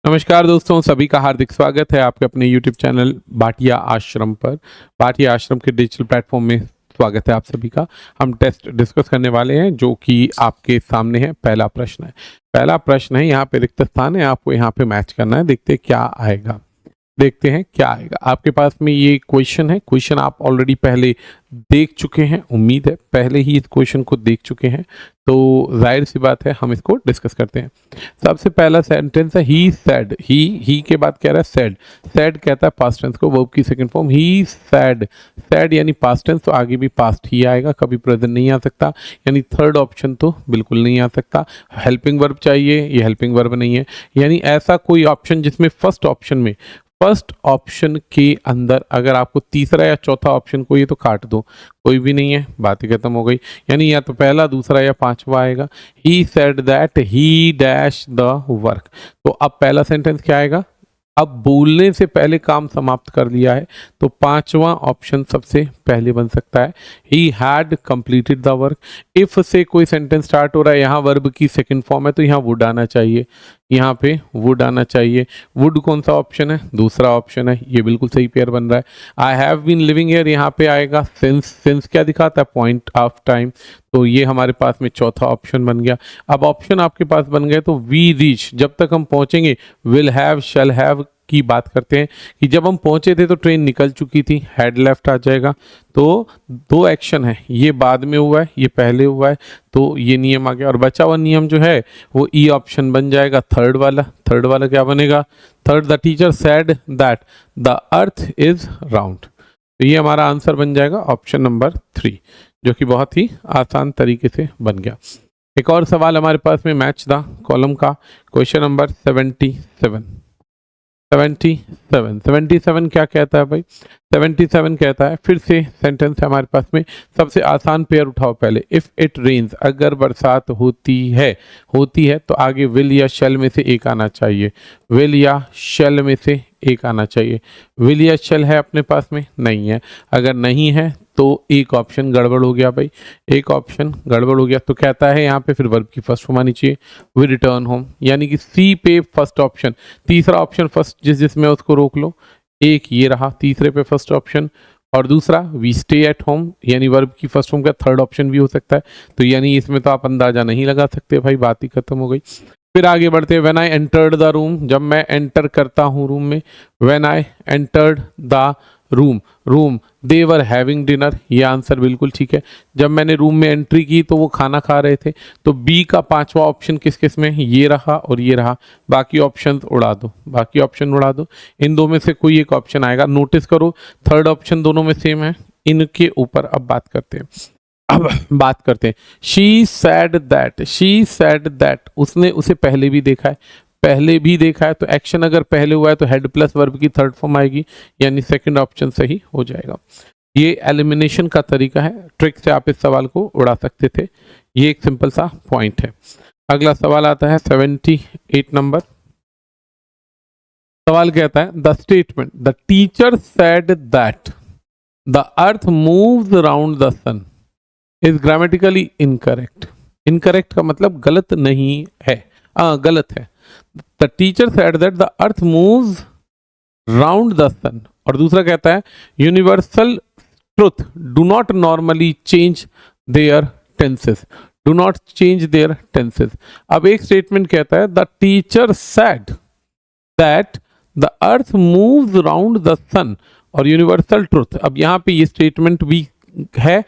नमस्कार दोस्तों, सभी का हार्दिक स्वागत है आपके अपने YouTube चैनल भाटिया आश्रम पर। भाटिया आश्रम के डिजिटल प्लेटफॉर्म में स्वागत है आप सभी का। हम टेस्ट डिस्कस करने वाले हैं जो कि आपके सामने है। पहला प्रश्न है, यहाँ पे रिक्त स्थान है, आपको यहाँ पे मैच करना है। देखते हैं क्या आएगा आपके पास में। ये क्वेश्चन है, क्वेश्चन आप ऑलरेडी पहले देख चुके हैं, उम्मीद है पहले ही इस क्वेश्चन को देख चुके हैं, तो जाहिर सी बात है हम इसको डिस्कस करते हैं। सबसे पहला सेंटेंस है ही सैड। ही के बाद कह रहा है सैड कहता है पास्ट टेंस को, वर्ब की सेकंड फॉर्म। ही सैड यानी पास्ट टेंस, तो आगे भी पास्ट ही आएगा, कभी प्रेजेंट नहीं आ सकता, यानी थर्ड ऑप्शन तो बिल्कुल नहीं आ सकता। हेल्पिंग वर्ब चाहिए, ये हेल्पिंग वर्ब नहीं है, यानी ऐसा कोई ऑप्शन जिसमें फर्स्ट ऑप्शन के अंदर अगर आपको तीसरा या चौथा ऑप्शन कोई है तो काट दो, कोई भी नहीं है, बात ही खत्म हो गई। यानी या तो पहला, दूसरा या पांचवा आएगा। He said that he dash the work. तो अब पहला सेंटेंस क्या आएगा, अब बोलने से पहले काम समाप्त कर लिया है, तो पांचवा ऑप्शन सबसे पहले बन सकता है। He had completed the work. If से कोई सेंटेंस स्टार्ट हो रहा है, यहाँ वर्ब की सेकंड फॉर्म है तो यहाँ वुड आना चाहिए, यहाँ पे वुड आना चाहिए। वुड कौन सा ऑप्शन है, दूसरा ऑप्शन है, ये बिल्कुल सही पेयर बन रहा है। I have been living here, यहाँ पे आएगा सिंस क्या दिखाता है, पॉइंट ऑफ टाइम, तो ये हमारे पास में चौथा ऑप्शन बन गया। अब ऑप्शन आपके पास बन गए तो वी रीच, जब तक हम पहुंचेंगे, विल हैव शैल हैव की बात करते हैं कि जब हम पहुंचे थे तो ट्रेन निकल चुकी थी, हैड लेफ्ट आ जाएगा। तो दो एक्शन है, ये बाद में हुआ है, ये पहले हुआ है, तो ये नियम आ गया। और बचा हुआ नियम जो है वो ई ऑप्शन बन जाएगा, थर्ड वाला क्या बनेगा, third. The teacher said that the earth is round. तो ये हमारा आंसर बन जाएगा ऑप्शन नंबर 3, जो कि बहुत ही आसान तरीके से बन गया। एक और सवाल हमारे पास में मैच द कॉलम का, क्वेश्चन नंबर 77 क्या कहता है भाई, 77 कहता है, फिर से सेंटेंस है हमारे पास में। सबसे आसान पेयर उठाओ पहले, इफ इट रेन्स, अगर बरसात होती है तो आगे विल या शेल में से एक आना चाहिए, विल या शेल में से एक आना चाहिए। विल या शेल है अपने पास में, नहीं है। अगर नहीं है तो एक ऑप्शन गड़बड़ हो गया भाई, एक ऑप्शन गड़बड़ हो गया। तो कहता है यहाँ पे फिर वर्ब की फर्स्ट फॉर्म आनी चाहिए, वी रिटर्न होम, यानी कि सी पे फर्स्ट ऑप्शन, तीसरा ऑप्शन फर्स्ट जिसमें उसको रोक लो, एक ये रहा तीसरे पे फर्स्ट ऑप्शन, और दूसरा वी स्टे एट होम, यानी वर्ब की फर्स्ट फॉर्म का थर्ड ऑप्शन भी हो सकता है। तो यानी इसमें तो आप अंदाजा नहीं लगा सकते भाई, बात ही खत्म हो गई। फिर आगे बढ़ते हैं, when I entered the room, जब मैं एंटर करता हूँ रूम में, when I entered the room they were having dinner, ये आंसर बिल्कुल ठीक है। जब मैंने रूम में एंट्री की तो वो खाना खा रहे थे, तो बी का पांचवा ऑप्शन किस में, ये रहा और ये रहा, बाकी ऑप्शन उड़ा दो, इन दो में से कोई एक ऑप्शन आएगा। नोटिस करो थर्ड ऑप्शन दोनों में सेम है। इनके ऊपर अब बात करते हैं। शी सैड दैट, उसने उसे पहले भी देखा है, तो एक्शन अगर पहले हुआ है तो हेड प्लस वर्ब की थर्ड फॉर्म आएगी, यानी सेकंड ऑप्शन सही हो जाएगा। ये एलिमिनेशन का तरीका है, ट्रिक से आप इस सवाल को उड़ा सकते थे, ये एक सिंपल सा पॉइंट है। अगला सवाल आता है 78 नंबर। सवाल कहता है the statement the teacher said that the earth moves around the sun is grammatically incorrect. Incorrect का मतलब गलत नहीं है, गलत है। The teacher said that the earth moves round the sun, और दूसरा कहता है universal truth do not normally change their tenses, अब एक स्टेटमेंट कहता है the teacher said that the earth moves round the sun, और यूनिवर्सल ट्रुथ, अब यहाँ पे ये स्टेटमेंट भी है,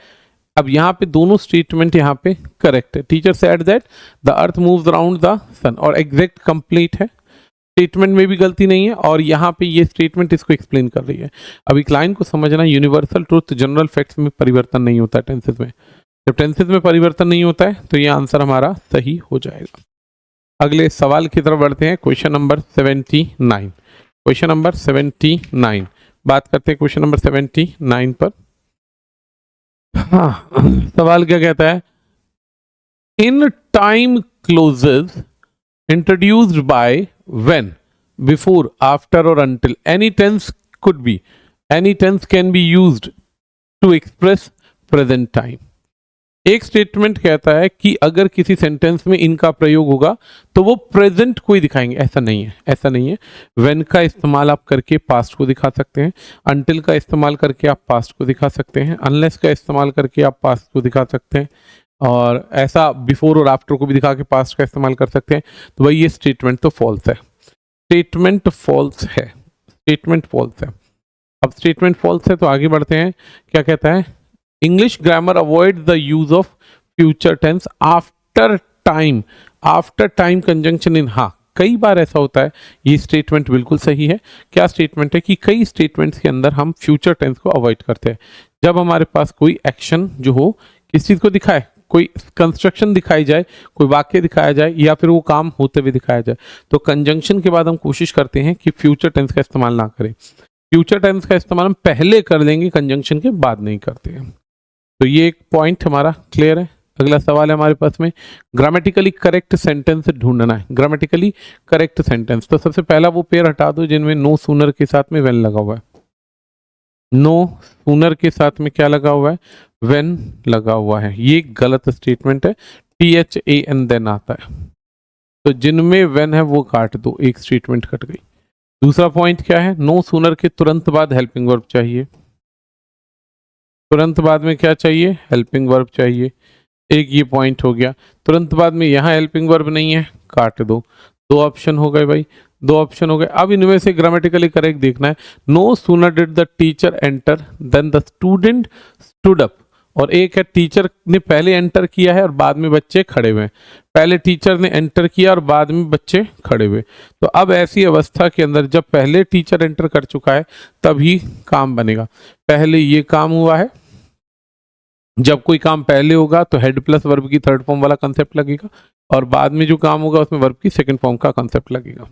अब यहाँ पे दोनों स्टेटमेंट यहाँ पे करेक्ट है। Teacher said that the earth moves around the sun, और एग्जैक्ट कंप्लीट है, स्टेटमेंट में भी गलती नहीं है, और यहाँ पे ये स्टेटमेंट इसको एक्सप्लेन कर रही है। अब एक लाइन को समझना, यूनिवर्सल ट्रुथ जनरल फैक्ट्स में परिवर्तन नहीं होता है टेंसेस में, जब टेंसेस में परिवर्तन नहीं होता है तो ये आंसर हमारा सही हो जाएगा। अगले सवाल की तरफ बढ़ते हैं। Question number 79। क्वेश्चन नंबर 79 बात करते हैं क्वेश्चन नंबर 79 पर। हाँ, सवाल क्या कहता है? In time clauses introduced by when, before, after और until, any tense could be, any tense can be used to express present time। एक स्टेटमेंट कहता है कि अगर किसी सेंटेंस में इनका प्रयोग होगा तो वो प्रेजेंट को ही दिखाएंगे। ऐसा नहीं है, ऐसा नहीं है। व्हेन का इस्तेमाल आप करके पास्ट को दिखा सकते हैं, अंटिल का इस्तेमाल करके आप पास्ट को दिखा सकते हैं, अनलेस का इस्तेमाल करके आप पास्ट को दिखा सकते हैं, और ऐसा बिफोर और आफ्टर को भी दिखा के पास्ट का इस्तेमाल कर सकते हैं। तो भाई ये स्टेटमेंट तो फॉल्स है, स्टेटमेंट फॉल्स है, स्टेटमेंट फॉल्स है। अब स्टेटमेंट फॉल्स है तो आगे बढ़ते हैं। क्या कहता है? English grammar avoid the use of future tense after time, after time conjunction in. हाँ, कई बार ऐसा होता है, ये स्टेटमेंट बिल्कुल सही है। क्या स्टेटमेंट है? कि कई स्टेटमेंट्स के अंदर हम फ्यूचर टेंस को अवॉइड करते हैं। जब हमारे पास कोई एक्शन जो हो, किस चीज़ को दिखाए, कोई कंस्ट्रक्शन दिखाई जाए, कोई वाक्य दिखाया जाए, या फिर वो काम होते हुए दिखाया जाए, तो कंजंक्शन के बाद हम कोशिश करते हैं कि फ्यूचर टेंस का इस्तेमाल ना करें। फ्यूचर टेंस का इस्तेमाल हम पहले कर लेंगे, कंजंक्शन के बाद नहीं करते हैं। तो ये एक पॉइंट हमारा क्लियर है। अगला सवाल है हमारे पास में, ग्रामेटिकली करेक्ट सेंटेंस ढूंढना है। ग्रामेटिकली करेक्ट सेंटेंस, तो सबसे पहला वो पेयर हटा दो जिनमें नो सूनर के साथ में वेन लगा हुआ है। नो सूनर के साथ में क्या लगा हुआ है? वेन लगा हुआ है। ये गलत स्टेटमेंट है, THAN देन आता है। तो जिनमें वेन है वो काट दो, एक स्टेटमेंट कट गई। दूसरा पॉइंट क्या है? नो सूनर के तुरंत बाद हेल्पिंग वर्ब चाहिए। तुरंत बाद में क्या चाहिए? हेल्पिंग वर्ब चाहिए। एक ये पॉइंट हो गया। तुरंत बाद में यहाँ हेल्पिंग वर्ब नहीं है, काट दो। दो ऑप्शन हो गए भाई, दो ऑप्शन हो गए। अब इनमें से ग्रामेटिकली करेक्ट देखना है। No sooner did the teacher enter then the student stood up, और एक है टीचर ने पहले एंटर किया है और बाद में बच्चे खड़े हुए हैं। पहले टीचर ने एंटर किया और बाद में बच्चे खड़े हुए। तो अब ऐसी अवस्था के अंदर जब पहले टीचर एंटर कर चुका है तभी काम बनेगा। पहले ये काम हुआ है, जब कोई काम पहले होगा तो हेड प्लस वर्ब की थर्ड फॉर्म वाला कंसेप्ट लगेगा, और बाद में जो काम होगा उसमें वर्ब की सेकंड फॉर्म का कंसेप्ट लगेगा।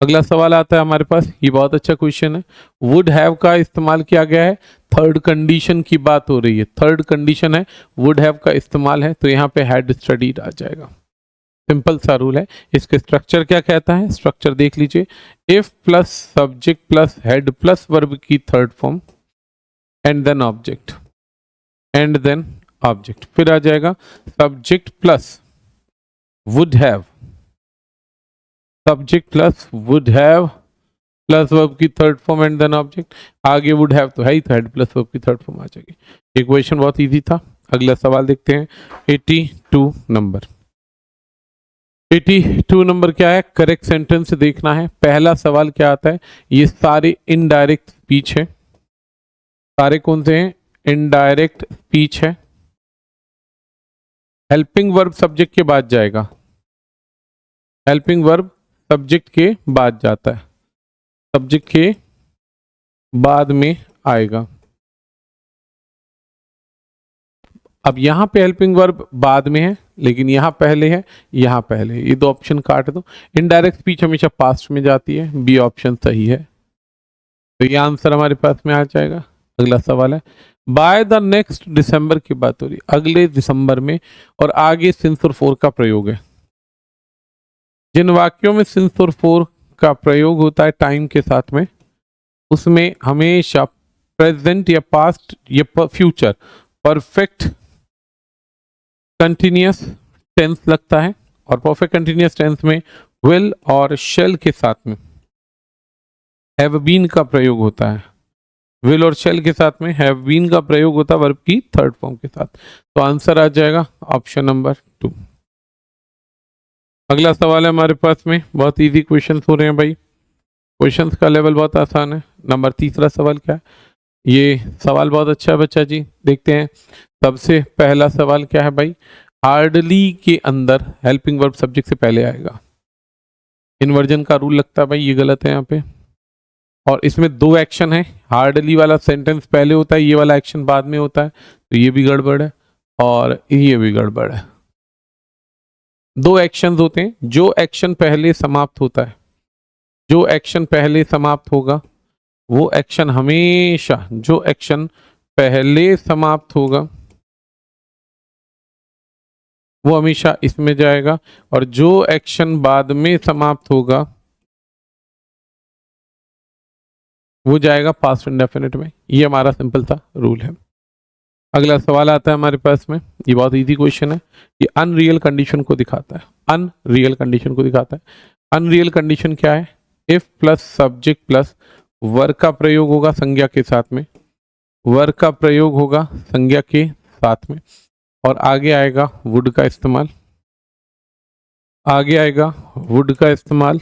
अगला सवाल आता है हमारे पास, ये बहुत अच्छा क्वेश्चन है। वुड हैव का इस्तेमाल किया गया है, थर्ड कंडीशन की बात हो रही है, थर्ड कंडीशन है, वुड हैव का इस्तेमाल है, तो यहाँ पे हैड स्टडीड आ जाएगा। सिंपल सा रूल है। इसके स्ट्रक्चर क्या कहता है? स्ट्रक्चर देख लीजिए, if plus subject plus head plus verb की third form and then object, and then object. फिर आ जाएगा subject plus would have, subject plus would have plus verb की third form and then object. आगे would have तो है ही, तो हेड प्लस वर्ब की थर्ड फॉर्म आ जाएगी। ये क्वेश्चन बहुत इजी था। अगला सवाल देखते हैं, 82 नंबर। 82 नंबर क्या है? करेक्ट सेंटेंस देखना है। पहला सवाल क्या आता है? ये सारे इनडायरेक्ट स्पीच है। सारे कौन से हैं? इनडायरेक्ट स्पीच है। हेल्पिंग वर्ब सब्जेक्ट के बाद जाएगा, हेल्पिंग वर्ब सब्जेक्ट के बाद जाता है, सब्जेक्ट के बाद में आएगा। अब यहां पे हेल्पिंग वर्ब बाद में है, लेकिन यहां पहले है, यहां पहले है। ये दो ऑप्शन काट दो। इनडायरेक्ट स्पीच हमेशा पास्ट में जाती है, बी ऑप्शन सही है। तो ये आंसर हमारे पास में आ जाएगा। अगला सवाल है, बाय द नेक्स्ट दिसंबर की बात हो रही है, अगले दिसंबर में, और आगे सिंस और फोर का प्रयोग है। जिन वाक्यों में सिंस और फोर का प्रयोग होता है टाइम के साथ में, उसमें हमेशा प्रेजेंट या पास्ट या फ्यूचर परफेक्ट कंटिन्यूअस टेंस लगता है, और परफेक्ट कंटिन्यूअस टेंस में विल और शेल के साथ में हैव बीन का प्रयोग होता है। विल और शेल के साथ में हैव बीन का प्रयोग होता है वर्ब की थर्ड फॉर्म के साथ। तो आंसर आ जाएगा ऑप्शन नंबर 2। अगला सवाल है हमारे पास में, बहुत इजी क्वेश्चंस हो रहे हैं भाई, क्वेश्चंस का लेवल बहुत आसान है। नंबर तीसरा सवाल क्या है? ये सवाल बहुत अच्छा है बच्चा जी, देखते हैं। सबसे पहला सवाल क्या है भाई? हार्डली के अंदर हेल्पिंग वर्ब सब्जेक्ट से पहले आएगा। इन्वर्जन का रूल लगता है भाई, ये गलत है यहाँ पे। और इसमें दो एक्शन है, हार्डली वाला सेंटेंस पहले होता है, ये वाला एक्शन बाद में होता है, तो ये भी गड़बड़ है और ये भी गड़बड़ है। दो एक्शंस होते हैं, जो एक्शन पहले समाप्त होता है, जो एक्शन पहले समाप्त होगा वो एक्शन हमेशा, जो एक्शन पहले समाप्त होगा वो हमेशा इसमें जाएगा, और जो एक्शन बाद में समाप्त होगा वो जाएगा पास्ट इंडेफिनिट में। ये हमारा सिंपल सा रूल है। अगला सवाल आता है हमारे पास में, ये बहुत इजी क्वेश्चन है, ये अनरियल कंडीशन को दिखाता है, अनरियल कंडीशन को दिखाता है। अनरियल कंडीशन क्या है? इफ प्लस सब्जेक्ट प्लस वर्ग का प्रयोग होगा संज्ञा के साथ में, वर्ग का प्रयोग होगा संज्ञा के साथ में, और आगे आएगा वुड का इस्तेमाल, आगे आएगा वुड का इस्तेमाल।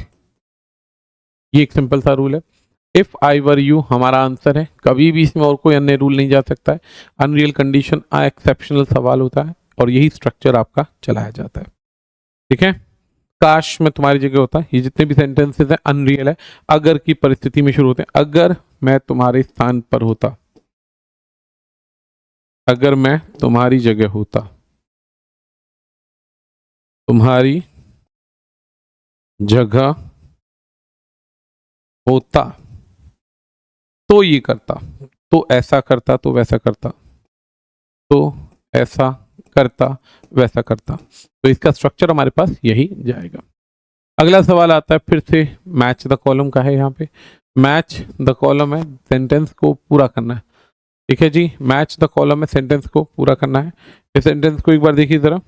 ये एक सिंपल सा रूल है। इफ आई वर यू हमारा आंसर है, कभी भी इसमें और कोई अन्य रूल नहीं जा सकता है। अनरियल कंडीशन एक्सेप्शनल सवाल होता है और यही स्ट्रक्चर आपका चलाया जाता है। ठीक है, काश मैं तुम्हारी जगह होता। ये जितने भी सेंटेंसेस हैं अनरियल है, अगर की परिस्थिति में शुरू होते हैं। अगर मैं तुम्हारे स्थान पर होता, अगर मैं तुम्हारी जगह होता, तुम्हारी जगह होता तो ये करता, तो ऐसा करता, तो वैसा करता, तो ऐसा करता, वैसा करता। तो इसका स्ट्रक्चर हमारे पास यही जाएगा। अगला सवाल आता है फिर से मैच द कॉलम का है। यहाँ पे मैच द कॉलम है, सेंटेंस को पूरा करना है। ठीक है जी, मैच द कॉलम में सेंटेंस को पूरा करना है। इस सेंटेंस को एक बार देखिए जरा।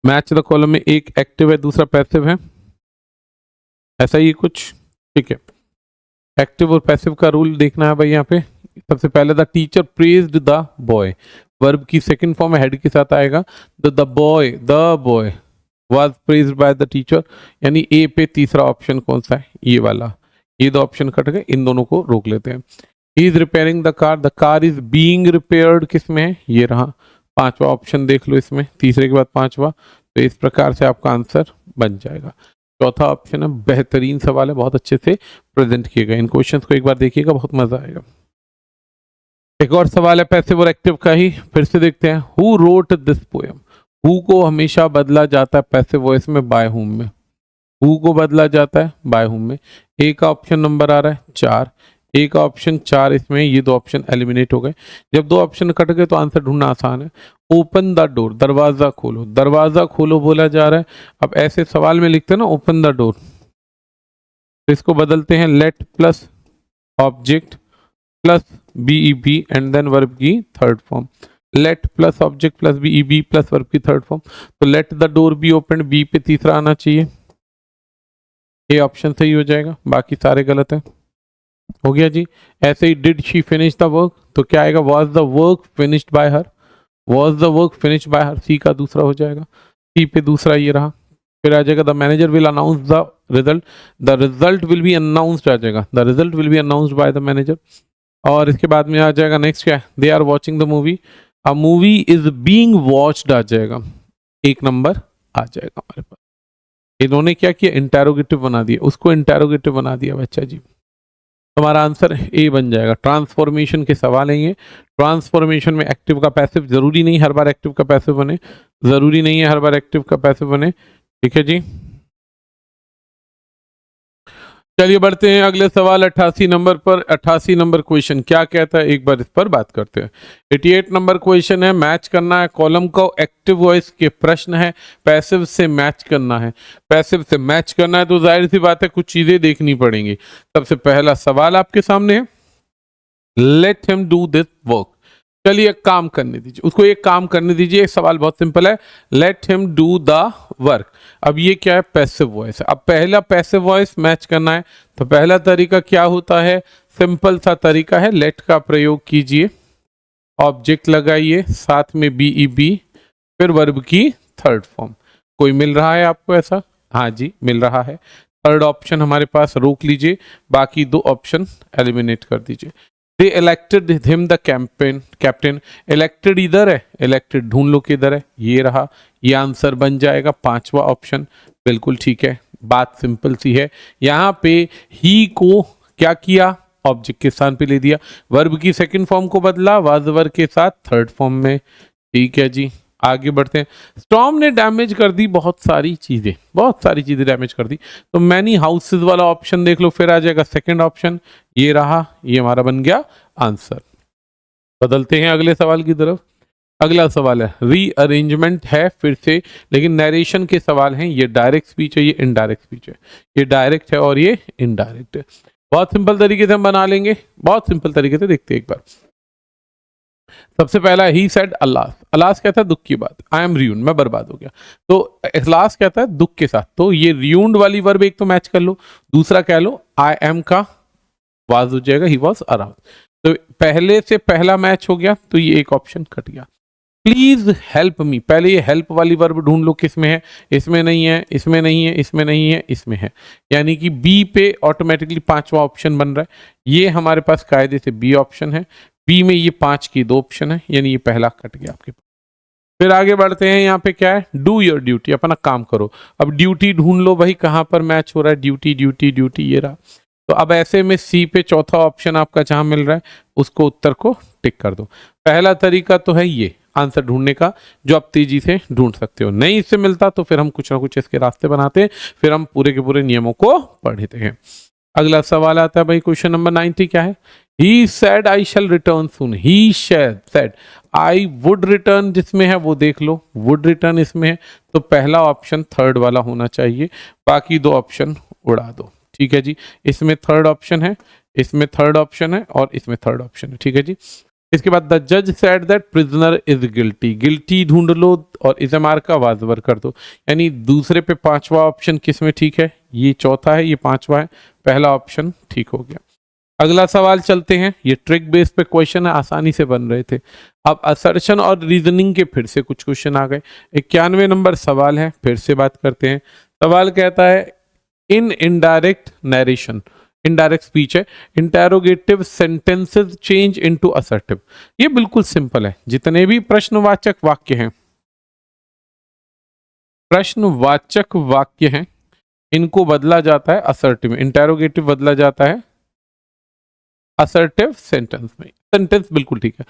मैच द कॉलम में एक एक्टिव है, दूसरा पैसिव है, ऐसा ही कुछ। ठीक है, एक्टिव और पैसिव का रूल देखना है भाई। यहाँ पे सबसे पहले the teacher praised the boy, verb की सेकंड फॉर्म में हेड के साथ आएगा। The boy was praised by the teacher, यानी ए पे तीसरा ऑप्शन कौन सा है? ये वाला। ये दो ऑप्शन कट गए, इन दोनों को रोक लेते हैं। He is repairing the car is being repaired किस में है? ये रहा। पांचवा ऑप्शन देख लो इसमें, तीसरे के बाद पांचवा। तो इस प्रकार से आपका आंसर बन जाएगा। चौथा ऑप्शन है, बेहतरीन सवाल है, बहुत अच्छे से प्रेजेंट किए गए। इन क्वेश्चंस को एक बार देखिएगा, बहुत मजा आएगा। एक और सवाल है पैसिव और एक्टिव का ही, फिर से देखते हैं। Who wrote this poem, who co हमेशा बदला जाता है पैसिव वॉइस में बाय हुम में, हु को बदला जाता है बाय हुम में। ए का ऑप्शन नंबर आ रहा है 4, ए का ऑप्शन 4, इसमें ये दो ऑप्शन एलिमिनेट हो गए। जब दो ऑप्शन कट गए तो आंसर ढूंढना आसान है। ओपन द डोर, दरवाजा खोलो, दरवाजा खोलो बोला जा रहा है। अब ऐसे सवाल में लिखते हैं ना ओपन द डोर, तो इसको बदलते हैं let plus object plus be and then verb की third form. Let plus object plus be plus verb की थर्ड फॉर्म। तो let the door be open, be पे तीसरा आना चाहिए। ये ऑप्शन सही हो जाएगा, बाकी सारे गलत हैं। हो गया जी। ऐसे ही did she finish the work, तो क्या आएगा? Was the work finished by her, was the work finished by her, C का दूसरा हो जाएगा। सी पे दूसरा ये रहा। फिर आ जाएगा the manager will announce the result, the result will be announced आ जाएगा, the result will be announced by the manager. और इसके बाद में आ जाएगा नेक्स्ट क्या है? They are watching the movie, a movie is being watched आ जाएगा, एक नंबर आ जाएगा हमारे पास। इन्होंने क्या किया? इंटेरोगेटिव बना दिया, उसको इंटेरोगेटिव बना दिया बच्चा जी। हमारा आंसर ए बन जाएगा। ट्रांसफॉर्मेशन के सवाल है ये। ट्रांसफॉर्मेशन में एक्टिव का पैसिव, जरूरी नहीं हर बार एक्टिव का पैसिव बने, जरूरी नहीं है हर बार एक्टिव का पैसिव बने। ठीक है जी, चलिए बढ़ते हैं अगले सवाल 88 नंबर पर। 88 नंबर क्वेश्चन क्या कहता है, एक बार इस पर बात करते हैं। 88 नंबर क्वेश्चन है, मैच करना है कॉलम को एक्टिव वॉइस के प्रश्न है, पैसिव से मैच करना है। पैसिव से मैच करना है तो जाहिर सी बात है कुछ चीजें देखनी पड़ेंगी। सबसे पहला सवाल आपके सामने है, let him do this work. चलिए एक काम करने दीजिए, उसको एक काम करने दीजिए। एक सवाल बहुत सिंपल है, let him do the work. अब ये क्या है? पैसिव वॉइस है। अब पहला पैसिव वॉइस मैच करना है तो पहला तरीका क्या होता है? सिंपल सा तरीका है, लेट का प्रयोग कीजिए, ऑब्जेक्ट लगाइए, साथ में बीईबी, फिर वर्ब की थर्ड फॉर्म। कोई मिल रहा है आपको ऐसा? हाँ जी मिल रहा है। थर्ड ऑप्शन हमारे पास रोक लीजिए, बाकी दो ऑप्शन एलिमिनेट कर दीजिए। They elected him the captain, elected इधर है, इलेक्टेड ढूंढ लो किधर है, ये रहा। ये आंसर बन जाएगा पांचवा ऑप्शन, बिल्कुल ठीक है। बात सिंपल सी है। यहाँ पे ही को क्या किया? ऑब्जेक्ट के स्थान पे ले दिया, वर्ब की सेकंड फॉर्म को बदला, वाज वर्ब के साथ थर्ड फॉर्म में। ठीक है जी, आगे बढ़ते हैं। स्टॉर्म ने डैमेज कर दी बहुत सारी चीजें डैमेज कर दी। तो मैनी हाउसेस वाला ऑप्शन देख लो, फिर आ जाएगा सेकंड ऑप्शन, ये रहा, ये हमारा बन गया आंसर। बदलते हैं अगले सवाल की तरफ। अगला सवाल है रीअरेंजमेंट है फिर से, लेकिन नरेशन के सवाल हैं। ये डायरेक्ट स्पीच है, ये इनडायरेक्ट स्पीच है, ये डायरेक्ट है और ये इनडायरेक्ट है। बहुत सिंपल तरीके से हम बना लेंगे, बहुत सिंपल तरीके से देखते हैं एक बार। सबसे पहला ही सेड अल्लाह, अल्लाह कहता है दुख की बात, आई एम रियून, मैं बर्बाद हो गया। तो अल्लाह कहता है दुख के साथ, तो ये रियून्ड वाली वर्ब एक तो मैच कर लो, दूसरा कह लो आई एम का वाज हो जाएगा ही वॉज अराउंड। तो पहले से पहला मैच हो गया, तो ये एक ऑप्शन कट गया। प्लीज हेल्प मी, पहले ये हेल्प वाली वर्ब ढूंढ लो किस में है, इसमें नहीं है, इसमें नहीं है, इसमें नहीं है, इसमें है, यानी कि बी पे ऑटोमेटिकली पांचवा ऑप्शन बन रहा है। ये हमारे पास कायदे से बी ऑप्शन है, बी में ये 5 की 2 ऑप्शन है, यानी ये पहला कट गया आपके पास। फिर आगे बढ़ते हैं, यहाँ पे क्या है, डू योर ड्यूटी, अपना काम करो। अब ड्यूटी ढूंढ लो भाई, कहाँ पर मैच हो रहा है, ड्यूटी ड्यूटी ड्यूटी, ये रहा। तो अब ऐसे में सी पे चौथा ऑप्शन आपका जहां मिल रहा है, उसको उत्तर को टिक कर दो। पहला तरीका तो है ये आंसर ढूंढने का, जो आप तेजी से ढूंढ सकते हो। नहीं इससे मिलता तो फिर हम कुछ ना कुछ इसके रास्ते बनाते हैं, फिर हम पूरे के पूरे नियमों को पढ़ते हैं। अगला सवाल आता है भाई, क्वेश्चन नंबर 90 क्या है। He said I shall return soon. He said I would return, जिसमें है वो देख लो, would return इसमें है, तो पहला ऑप्शन थर्ड वाला होना चाहिए, बाकी दो ऑप्शन उड़ा दो। ठीक है जी, इसमें थर्ड ऑप्शन है, इसमें थर्ड ऑप्शन है और इसमें थर्ड ऑप्शन है। ठीक है जी, इसके बाद द जज said that prisoner is guilty, guilty ढूंढ लो और इजमार का वाजवर कर दो, यानी दूसरे पे पांचवा ऑप्शन किस में ठीक है, ये चौथा है, ये पांचवा है, पहला ऑप्शन ठीक हो गया। अगला सवाल चलते हैं, ये ट्रिक बेस पे क्वेश्चन है, आसानी से बन रहे थे। अब असर्शन और रीजनिंग के फिर से कुछ क्वेश्चन आ गए। 91 नंबर सवाल है, फिर से बात करते हैं। सवाल कहता है in indirect narration, indirect speech है, interrogative sentences change into assertive. ये बिल्कुल सिंपल है, जितने भी प्रश्नवाचक वाक्य हैं, प्रश्नवाचक वाक्य हैं, इनको बदला जाता है असर्टिव में, इंटेरोगेटिव बदला जाता है असर्टिव सेंटेंस में। सेंटेंस बिल्कुल ठीक है।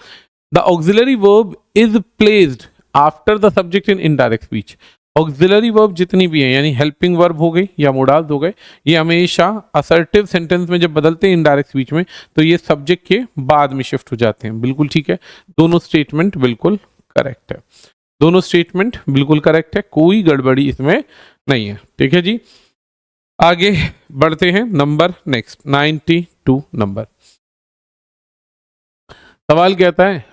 The auxiliary verb is placed after the subject in indirect speech. Auxiliary verb जितनी भी है, यानी हेल्पिंग वर्ब हो गई या मोडाल्स हो गए, ये हमेशा असर्टिव सेंटेंस में जब बदलते हैं इनडायरेक्ट स्पीच में, तो ये सब्जेक्ट के बाद में शिफ्ट हो जाते हैं। बिल्कुल ठीक है, दोनों स्टेटमेंट बिल्कुल करेक्ट है, दोनों स्टेटमेंट बिल्कुल करेक्ट है, कोई गड़बड़ी इसमें नहीं है। ठीक है जी, आगे बढ़ते हैं। नंबर नेक्स्ट 92 नंबर सवाल कहता है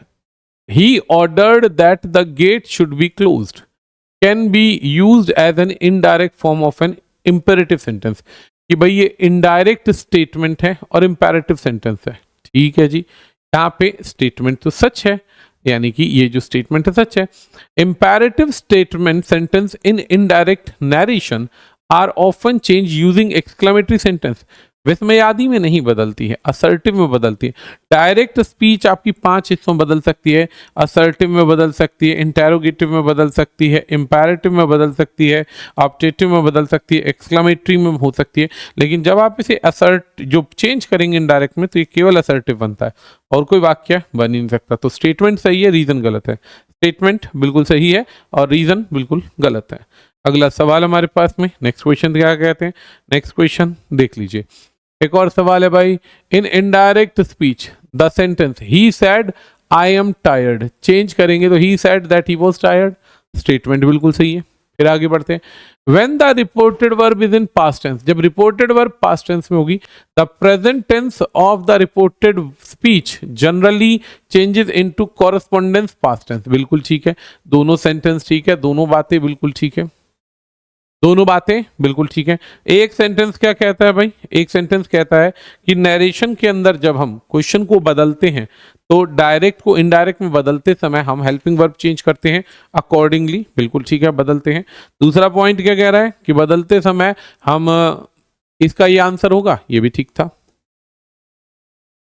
he ordered that the gate should be closed can be used as an indirect form of an imperative sentence। कि भाई ये indirect statement है और imperative sentence है। ठीक है जी, यहाँ पे statement तो सच है, यानी कि ये जो statement है सच है। imperative statement sentence in indirect narration are often changed using exclamatory sentence। विस्मयादि में नहीं बदलती है, असर्टिव में बदलती है। डायरेक्ट स्पीच आपकी 5 हिस्सों में बदल सकती है, असर्टिव में बदल सकती है, इंटेरोगेटिव में बदल सकती है, इंपैरेटिव में बदल सकती है, ऑब्जेक्टिव में बदल सकती है, एक्सक्लामेटरी में हो सकती है। लेकिन जब आप इसे असर्ट जो चेंज करेंगे इनडायरेक्ट में, तो ये केवल असर्टिव बनता है और कोई वाक्य बन ही नहीं सकता। तो स्टेटमेंट सही है, रीजन गलत है। स्टेटमेंट बिल्कुल सही है और रीजन बिल्कुल गलत है। अगला सवाल हमारे पास में, नेक्स्ट क्वेश्चन क्या कहते हैं, नेक्स्ट क्वेश्चन देख लीजिए। एक और सवाल है भाई, in indirect speech the sentence he said I am tired change करेंगे तो he said that he was tired. Statement बिल्कुल सही है। फिर आगे बढ़ते हैं, when the reported verb is in past tense, जब रिपोर्टेड वर्ब पास्ट टेंस में होगी, the present tense of the reported speech generally changes into correspondence past tense. बिल्कुल ठीक है, दोनों सेंटेंस ठीक है, दोनों बातें बिल्कुल ठीक है, दोनों बातें बिल्कुल ठीक है। एक सेंटेंस क्या कहता है भाई, एक सेंटेंस कहता है कि नरेशन के अंदर जब हम क्वेश्चन को बदलते हैं तो डायरेक्ट को इनडायरेक्ट में बदलते समय हम हेल्पिंग वर्ब चेंज करते हैं अकॉर्डिंगली। बिल्कुल ठीक है, बदलते हैं। दूसरा पॉइंट क्या कह रहा है कि बदलते समय हम, इसका ये आंसर होगा, ये भी ठीक था।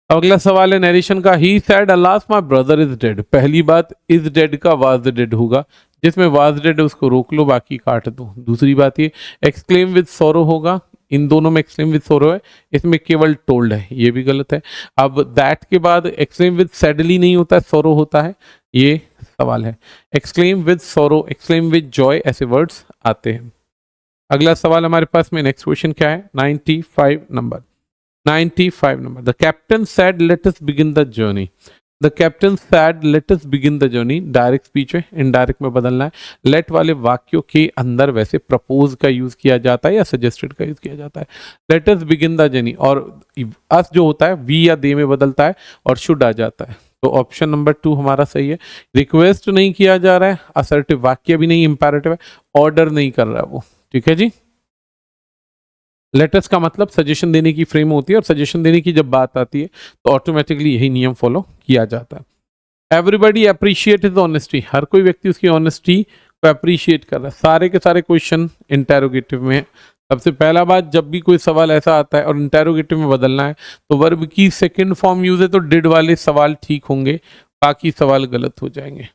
अगला सवाल है नरेशन का, he said alas my brother is dead. पहली बात इज डेड का वाज डेड होगा, जिसमें वाज डेड उसको रोक लो, बाकी काट दो। दूसरी बात ये एक्सक्लेम विद सोरो होगा, इन दोनों में एक्सक्लेम विद सोरो है, इसमें केवल टोल्ड है, ये भी गलत है। अब दैट के बाद एक्सक्लेम विद सैडली नहीं होता है, सोरो होता है, ये सवाल है। एक्सक्लेम विद सोरो, एक्सक्लेम विद जॉय, ऐसे वर्ड्स आते हैं। अगला सवाल हमारे पास में नेक्स्ट क्वेश्चन क्या है, 95 number. 95 number, the captain sad let us begin the journey. The captain sad let us begin the journey, direct speech है, इनडायरेक्ट में बदलना है। लेट वाले वाक्यों के अंदर वैसे प्रपोज का यूज किया जाता है या सजेस्टेड का यूज किया जाता है। Let us begin the journey, और अस जो होता है वी या दे में बदलता है और शुड आ जाता है। तो ऑप्शन नंबर 2 हमारा सही है। रिक्वेस्ट नहीं किया जा रहा है, असर्टिव वाक्य भी नहीं, इंपैरेटिव है, ऑर्डर नहीं कर रहा है वो, ठीक है जी। लेटर्स का मतलब सजेशन देने की फ्रेम होती है, और सजेशन देने की जब बात आती है तो ऑटोमेटिकली यही नियम फॉलो किया जाता है। एवरीबडी अप्रिशिएट हिज ऑनेस्टी, हर कोई व्यक्ति उसकी ऑनेस्टी को अप्रिशिएट कर रहा है। सारे के सारे क्वेश्चन इंटेरोगेटिव में है। सबसे पहला बात, जब भी कोई सवाल ऐसा आता है और इंटेरोगेटिव में बदलना है तो वर्ब की सेकंड फॉर्म यूज है, तो डिड वाले सवाल ठीक होंगे, बाकी सवाल गलत हो जाएंगे।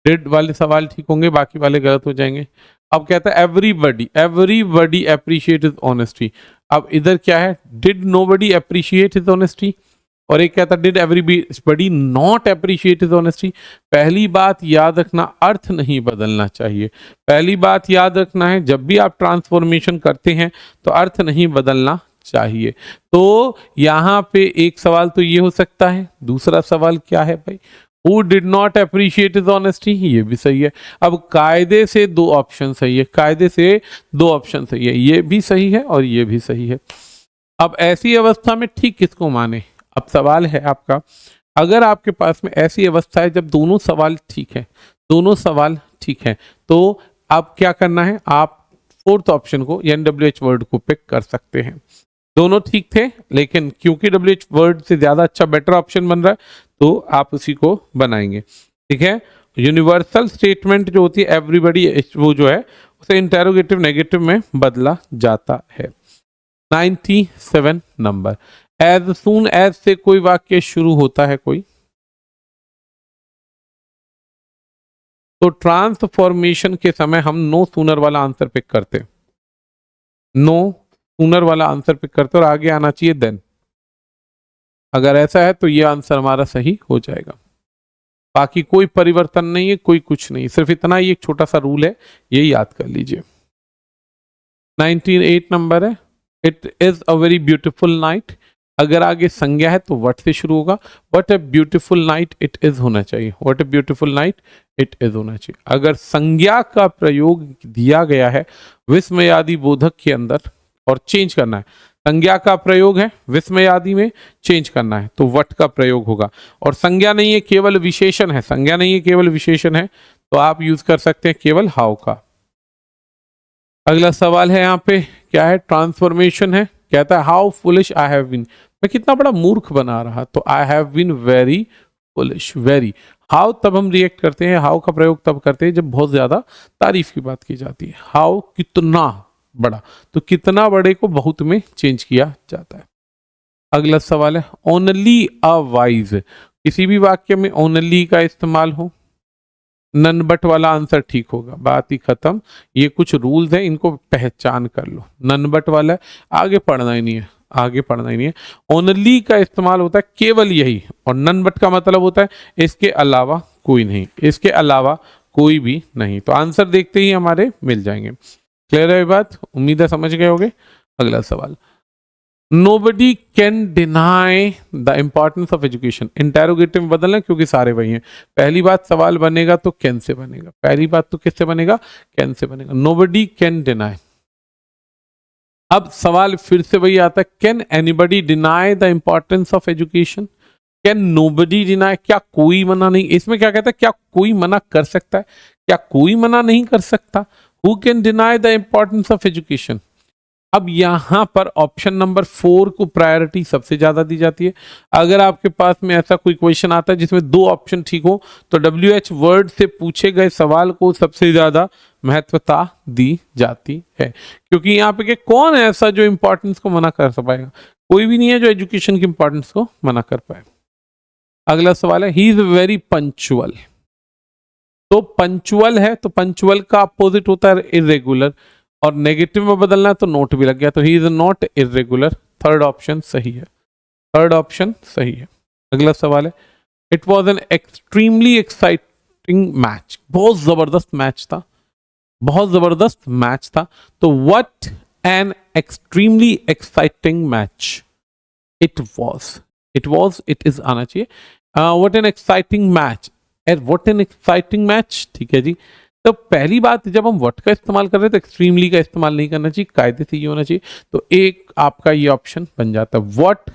डिड वाले सवाल ठीक होंगे, बाकी वाले गलत हो जाएंगे। अब कहता है एवरीबडी अप्रिशिएट हिज ऑनेस्टी। अब इधर क्या है, did nobody appreciate his honesty, और एक कहता है did everybody not appreciate his honesty. पहली बात याद रखना, अर्थ नहीं बदलना चाहिए। पहली बात याद रखना है, जब भी आप ट्रांसफॉर्मेशन करते हैं तो अर्थ नहीं बदलना चाहिए। तो यहाँ पे एक सवाल तो ये हो सकता है, दूसरा सवाल क्या है भाई, Who did not appreciate his honesty, ये भी सही है। अब कायदे से 2 ऑप्शन सही है, कायदे से 2 ऑप्शन सही है, ये भी सही है और ये भी सही है। अब ऐसी अवस्था में ठीक किसको माने, अब सवाल है आपका, अगर आपके पास में ऐसी अवस्था है जब दोनों सवाल ठीक है, दोनों सवाल ठीक है, तो आप क्या करना है, आप 4th ऑप्शन को यानी WH वर्ड को पिक कर सकते हैं। दोनों ठीक थे, लेकिन क्योंकि WH वर्ड से ज्यादा अच्छा बेटर ऑप्शन बन रहा है तो आप उसी को बनाएंगे, ठीक है। यूनिवर्सल स्टेटमेंट जो होती है एवरीबडी, वो जो है उसे इंटेरोगेटिव नेगेटिव में बदला जाता है। 97 नंबर, एज सून एज से कोई वाक्य शुरू होता है कोई, तो ट्रांसफॉर्मेशन के समय हम नो सूनर वाला आंसर पिक करते, नो सूनर वाला आंसर पिक करते और आगे आना चाहिए देन। अगर ऐसा है तो ये आंसर हमारा सही हो जाएगा। बाकी कोई परिवर्तन नहीं है, कोई कुछ नहीं, सिर्फ इतना ही एक छोटा सा रूल है, ये याद कर लीजिए। 98 नंबर है, it is a very beautiful night. अगर आगे संज्ञा है तो व्हाट से शुरू होगा, what a beautiful night it is होना चाहिए, what a beautiful night it is होना चाहिए। अगर संज्ञा का प्रयोग दिया गया है विस्मयादि बोधक के अंदर और चेंज करना है, संज्ञा का प्रयोग है विस्मयादि में, चेंज करना है तो वट का प्रयोग होगा। और संज्ञा नहीं है केवल विशेषण है, संज्ञा नहीं है केवल विशेषण है, तो आप यूज कर सकते हैं केवल हाउ का। अगला सवाल है यहाँ पे क्या है, ट्रांसफॉर्मेशन है, कहता है how foolish I have been, मैं कितना बड़ा मूर्ख बना रहा, तो I have been very foolish, very. How तब हम रिएक्ट करते हैं, हाउ का प्रयोग तब करते हैं जब बहुत ज्यादा तारीफ की बात की जाती है। हाउ कितना बड़ा, तो कितना बड़े को बहुत में चेंज किया जाता है। अगला सवाल है ओनली अ वाइज, किसी भी वाक्य में ओनली का इस्तेमाल हो, नन बट वाला आंसर ठीक होगा, बात ही खत्म। ये कुछ रूल्स हैं, इनको पहचान कर लो। नन बट वाला है, आगे पढ़ना ही नहीं है, आगे पढ़ना ही नहीं है। ओनली का इस्तेमाल होता है केवल यही, और नन बट का मतलब होता है इसके अलावा कोई नहीं, इसके अलावा कोई भी नहीं। तो आंसर देखते ही हमारे मिल जाएंगे। क्लियर है ये बात, उम्मीद है समझ गए होंगे। अगला सवाल, nobody can deny the importance of education. Interrogative में बदलना क्योंकि सारे वही हैं। पहली बात सवाल बनेगा तो कैन से बनेगा, पहली बात तो किससे बनेगा, कैन से बनेगा। नोबडी कैन डिनाई, अब सवाल फिर से वही आता है, can anybody deny the importance of education, can nobody deny, क्या कोई मना नहीं, इसमें क्या कहता है, क्या कोई मना कर सकता है, क्या कोई मना नहीं कर सकता। Who can deny the importance of education? अब यहां पर ऑप्शन नंबर 4 को प्रायोरिटी सबसे ज्यादा दी जाती है। अगर आपके पास में ऐसा कोई क्वेश्चन आता है जिसमें 2 ऑप्शन ठीक हो तो WH वर्ड से पूछे गए सवाल को सबसे ज्यादा महत्वता दी जाती है, क्योंकि यहाँ पे कि कौन है ऐसा जो इंपॉर्टेंस को मना कर पाएगा, कोई भी नहीं है जो एजुकेशन की इंपॉर्टेंस को मना कर पाए। अगला सवाल है ही इज वेरी पंचुअल, तो पंचुअल है तो पंचुअल का अपोजिट होता है इरेगुलर, और नेगेटिव में बदलना है तो नोट भी लग गया, तो he is not irregular. Third option सही है, थर्ड ऑप्शन सही है। अगला सवाल है it was an extremely exciting match, बहुत जबरदस्त मैच था, बहुत जबरदस्त मैच था। तो what an extremely exciting match it was, it is आना चाहिए। What an exciting match, what an exciting match, ठीक है जी। तो पहली बात, जब हम व्हाट का इस्तेमाल कर रहे हैं तो एक्सट्रीमली का इस्तेमाल नहीं करना चाहिए, कायदे से ये होना चाहिए। तो एक आपका ये ऑप्शन बन जाता है। व्हाट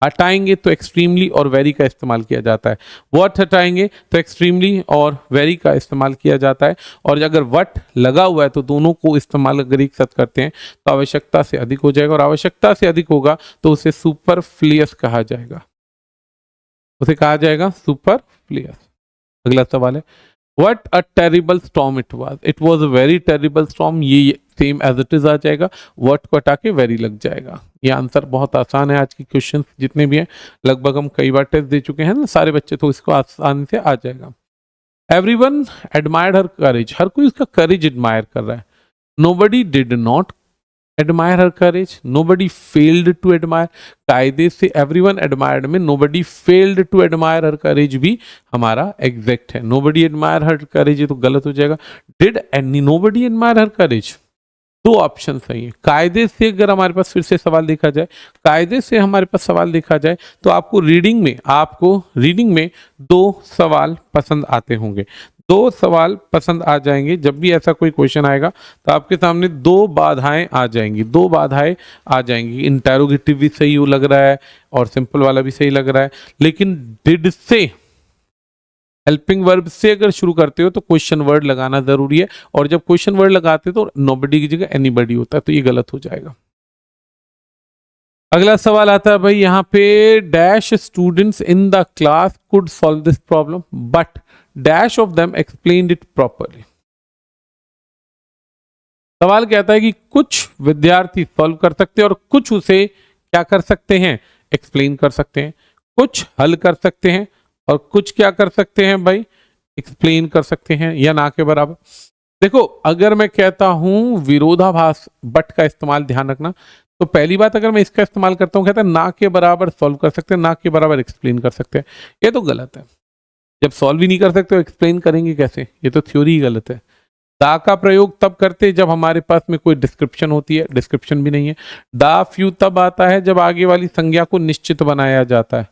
हटाएंगे तो एक्सट्रीमली और वेरी का इस्तेमाल किया जाता है, व्हाट हटाएंगे तो एक्सट्रीमली और वेरी का इस्तेमाल किया जाता है। और अगर व्हाट लगा हुआ है तो दोनों को इस्तेमाल अगर एक साथ करते हैं तो आवश्यकता से अधिक हो जाएगा, और आवश्यकता से अधिक होगा तो उसे सुपरफ्लुअस कहा जाएगा, उसे कहा जाएगा सुपरफ्लुअस। अगला सवाल है, What a terrible storm it was. It was a very terrible storm. ये सेम एज इट इज आ जाएगा, what को हटा के very लग जाएगा। ये आंसर बहुत आसान है, आज की क्वेश्चन जितने भी हैं लगभग हम कई बार टेस्ट दे चुके हैं ना सारे बच्चे, तो इसको आसानी से आ जाएगा। Everyone admired her courage. हर कोई उसका courage admire कर रहा है। Nobody did not admire her courage. Nobody failed to admire. कायदे से everyone admired में nobody failed to admire her courage भी हमारा एग्जैक्ट है। nobody admire her courage ये तो गलत हो जाएगा। did nobody admire her courage, दो ऑप्शन सही है। कायदे से अगर हमारे पास फिर से सवाल देखा जाए, कायदे से हमारे पास सवाल देखा जाए तो आपको रीडिंग में दो सवाल पसंद आते होंगे, दो सवाल पसंद आ जाएंगे। जब भी ऐसा कोई क्वेश्चन आएगा तो आपके सामने दो बाधाएं आ जाएंगी, दो बाधाएं आ जाएंगी। इंटेरोगेटिव भी सही लग रहा है और सिंपल वाला भी सही लग रहा है, लेकिन डिड से, हेल्पिंग वर्ब से अगर शुरू करते हो तो क्वेश्चन वर्ड लगाना जरूरी है, और जब क्वेश्चन वर्ड लगाते हो तो नोबडी की जगह एनीबडी होता है, तो ये गलत हो जाएगा। अगला सवाल आता है भाई यहाँ पे, dash students in the class could solve this problem but dash of them explained it properly. सवाल कहता है कि कुछ विद्यार्थी सॉल्व कर सकते हैं और कुछ उसे क्या कर सकते हैं, एक्सप्लेन कर सकते हैं। कुछ हल कर सकते हैं और कुछ क्या कर सकते हैं भाई, एक्सप्लेन कर सकते हैं, या ना के बराबर। देखो, अगर मैं कहता हूं विरोधाभास बट का इस्तेमाल ध्यान रखना, तो पहली बात अगर मैं इसका इस्तेमाल करता हूं, कहता है ना के बराबर सॉल्व कर सकते हैं, ना के बराबर एक्सप्लेन कर सकते हैं, ये तो गलत है। जब सॉल्व ही नहीं कर सकते तो एक्सप्लेन करेंगे कैसे, ये तो थ्योरी ही गलत है। दा का प्रयोग तब करते जब हमारे पास में कोई डिस्क्रिप्शन होती है, डिस्क्रिप्शन भी नहीं है। दा फ्यू तब आता है जब आगे वाली संज्ञा को निश्चित बनाया जाता है।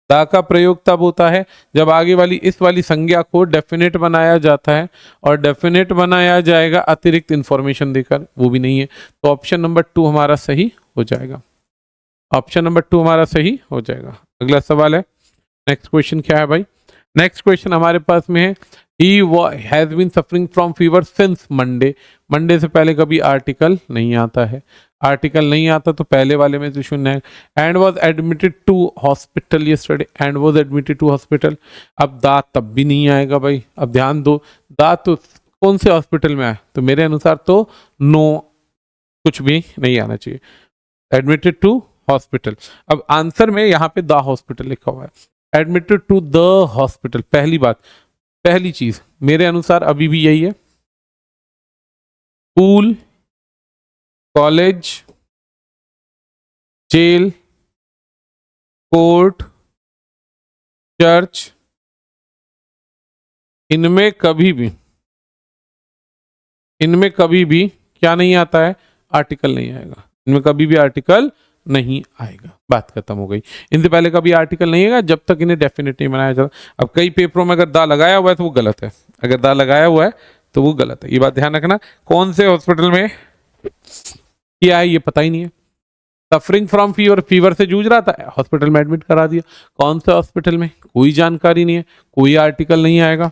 दा का प्रयोग तब होता है जब आगे वाली इस वाली संज्ञा को डेफिनेट बनाया जाता है, और डेफिनेट बनाया जाएगा अतिरिक्त इंफॉर्मेशन देकर, वो भी नहीं है। तो ऑप्शन नंबर 2 हमारा सही हो जाएगा, ऑप्शन नंबर 2 हमारा सही हो जाएगा। अगला सवाल है, नेक्स्ट क्वेश्चन क्या है भाई, नेक्स्ट क्वेश्चन हमारे पास में है, he has been suffering from fever since Monday। Monday से पहले कभी आर्टिकल नहीं आता है, आर्टिकल नहीं आता तो पहले वाले में तो शून्य है। And was admitted to hospital yesterday, and was admitted to hospital. अब दा तब भी नहीं आएगा भाई, अब ध्यान दो, दा तो कौन से हॉस्पिटल में आए, तो मेरे अनुसार तो नो, कुछ भी नहीं आना चाहिए, एडमिटेड टू हॉस्पिटल। अब आंसर में यहाँ पे द हॉस्पिटल लिखा हुआ है, एडमिटेड टू द हॉस्पिटल। पहली बात, पहली चीज मेरे अनुसार अभी भी यही है, school, college, jail, court, church, इनमें कभी भी क्या नहीं आता है, आर्टिकल नहीं आएगा, इनमें कभी भी आर्टिकल नहीं आएगा, बात खत्म हो गई। इनसे पहले कभी आर्टिकल नहीं आएगा जब तक इन्हें डेफिनेट नहीं बनाया जाता। अब कई पेपरों में अगर दा लगाया हुआ है तो वो गलत है, अगर दा लगाया हुआ है तो वो गलत है, ये बात ध्यान रखना। कौन से हॉस्पिटल में किया है ये पता ही नहीं है, सफरिंग फ्रॉम फीवर, फीवर से जूझ रहा था, हॉस्पिटल में एडमिट करा दिया, कौन से हॉस्पिटल में, कोई जानकारी नहीं है, कोई आर्टिकल नहीं आएगा।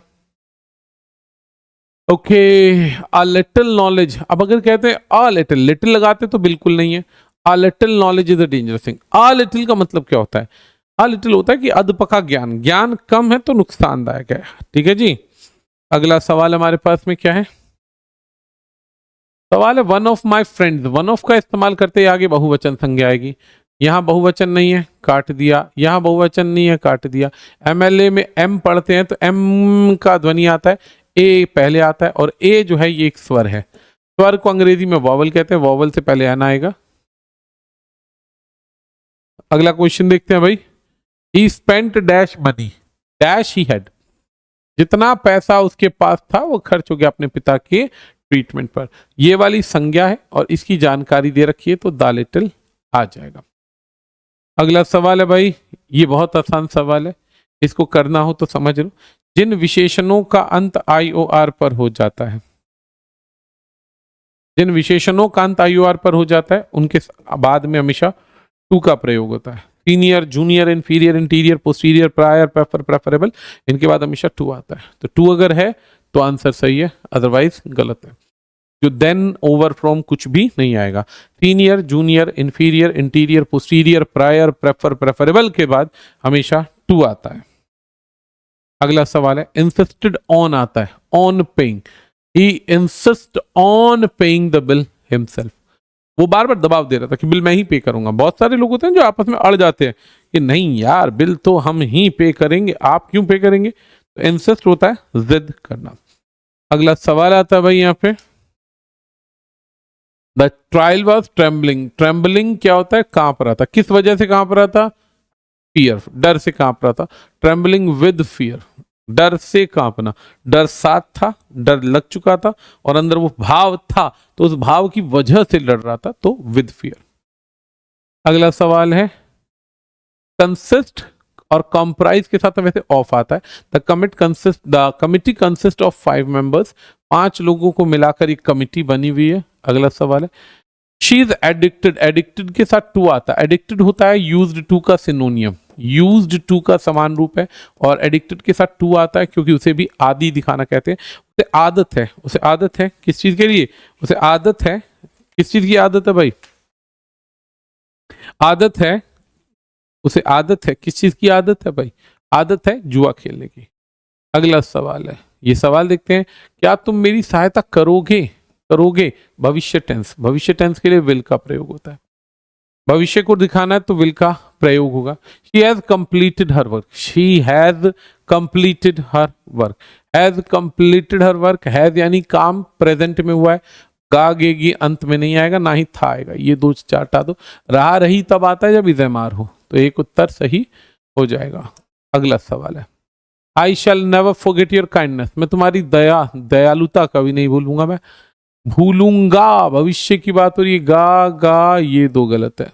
ओके, अ लिटिल नॉलेज, अब अगर कहते हैं अ लिटिल, लिटिल लगाते तो बिल्कुल नहीं है, a little knowledge is a dangerous thing. A little का मतलब क्या होता है, अ लिटिल होता है कि अधपका ज्ञान, ज्ञान कम है तो नुकसानदायक है, ठीक है जी। अगला सवाल हमारे पास में क्या है, सवाल है one of my friends. One of का इस्तेमाल करते आगे बहुवचन संज्ञा आएगी, यहाँ बहुवचन नहीं है, काट दिया, यहाँ बहुवचन नहीं है, काट दिया। एमएलए में एम पढ़ते हैं तो एम का ध्वनि आता है, ए पहले आता है, और ए जो है ये एक स्वर है, स्वर को अंग्रेजी में वॉवल कहते हैं, वॉवल से पहले एन आएगा। अगला क्वेश्चन देखते हैं भाई, ही spent dash money, dash he had, जितना पैसा उसके पास था वो खर्च हो गया अपने पिता के ट्रीटमेंट पर। ये वाली संज्ञा है और इसकी जानकारी दे रखी है तो द लिटिल आ जाएगा। अगला सवाल है भाई, ये बहुत आसान सवाल है, इसको करना हो तो समझ लो। जिन विशेषणों का अंत IOR पर हो जाता है, जिन विशेषणों का अंत IOR पर हो जाता है उनके बाद में हमेशा टू का प्रयोग होता है। Senior, junior, inferior, interior, posterior, prior, prefer, preferable, इनके बाद हमेशा टू आता है। तो टू अगर है तो आंसर सही है, अदरवाइज गलत है। जो देन, ओवर, फ्रॉम कुछ भी नहीं आएगा। Senior, junior, inferior, interior, posterior, prior, prefer, preferable के बाद हमेशा टू आता है। अगला सवाल है, इंसिस्टेड ऑन आता है, on paying, he insist on paying the bill himself. वो बार बार दबाव दे रहा था कि बिल मैं ही पे करूंगा। बहुत सारे लोग होते हैं जो आपस में अड़ जाते हैं कि नहीं यार बिल तो हम ही पे करेंगे, आप क्यों पे करेंगे। तो इंसिस्ट होता है जिद करना। अगला सवाल आता है भाई यहाँ पे, the trial was trembling. Trembling क्या होता है, कांप रहा था। किस वजह से कांप रहा था, फियर, डर से कांप रहा था। ट्रेम्बलिंग विद फियर, डर से कांपना, डर साथ था, डर लग चुका था और अंदर वो भाव था तो उस भाव की वजह से लड़ रहा था, तो विद फियर। अगला सवाल है, कंसिस्ट और कंप्राइज के साथ वैसे ऑफ आता है। The committee consist of 5 members, 5 लोगों को मिलाकर एक कमिटी बनी हुई है। अगला सवाल है, शी इज एडिक्टेड। एडिक्टेड के साथ टू आता है। एडिक्टेड होता है यूज्ड टू का सिनोनियम, यूज्ड टू का समान रूप है और एडिक्टेड के साथ टू आता है क्योंकि उसे भी आदि दिखाना कहते हैं। उसे आदत है, उसे आदत है किस चीज के लिए, उसे आदत है, किस चीज की आदत है भाई, आदत है, उसे आदत है, किस चीज की आदत है भाई, आदत है जुआ खेलने की। अगला सवाल है, ये सवाल देखते हैं, क्या तुम मेरी सहायता करोगे, करोगे, भविष्य टेंस, भविष्य टेंस के लिए विल का प्रयोग होता है। भविष्य को दिखाना है तो विल का प्रयोग होगा। She has completed her work, she has completed her work, has completed her work, has यानी काम प्रेजेंट में हुआ है, गा गेगी अंत में नहीं आएगा, ना ही था आएगा, ये दो चार हटा दो। रहा रही तब आता है जब इज़ेमार हो, तो एक उत्तर सही हो जाएगा। अगला सवाल है, I shall never forget your kindness, मैं तुम्हारी दयालुता कभी नहीं भूलूंगा, मैं भूलूंगा, भविष्य की बात हो रही है, गा ये दो गलत है।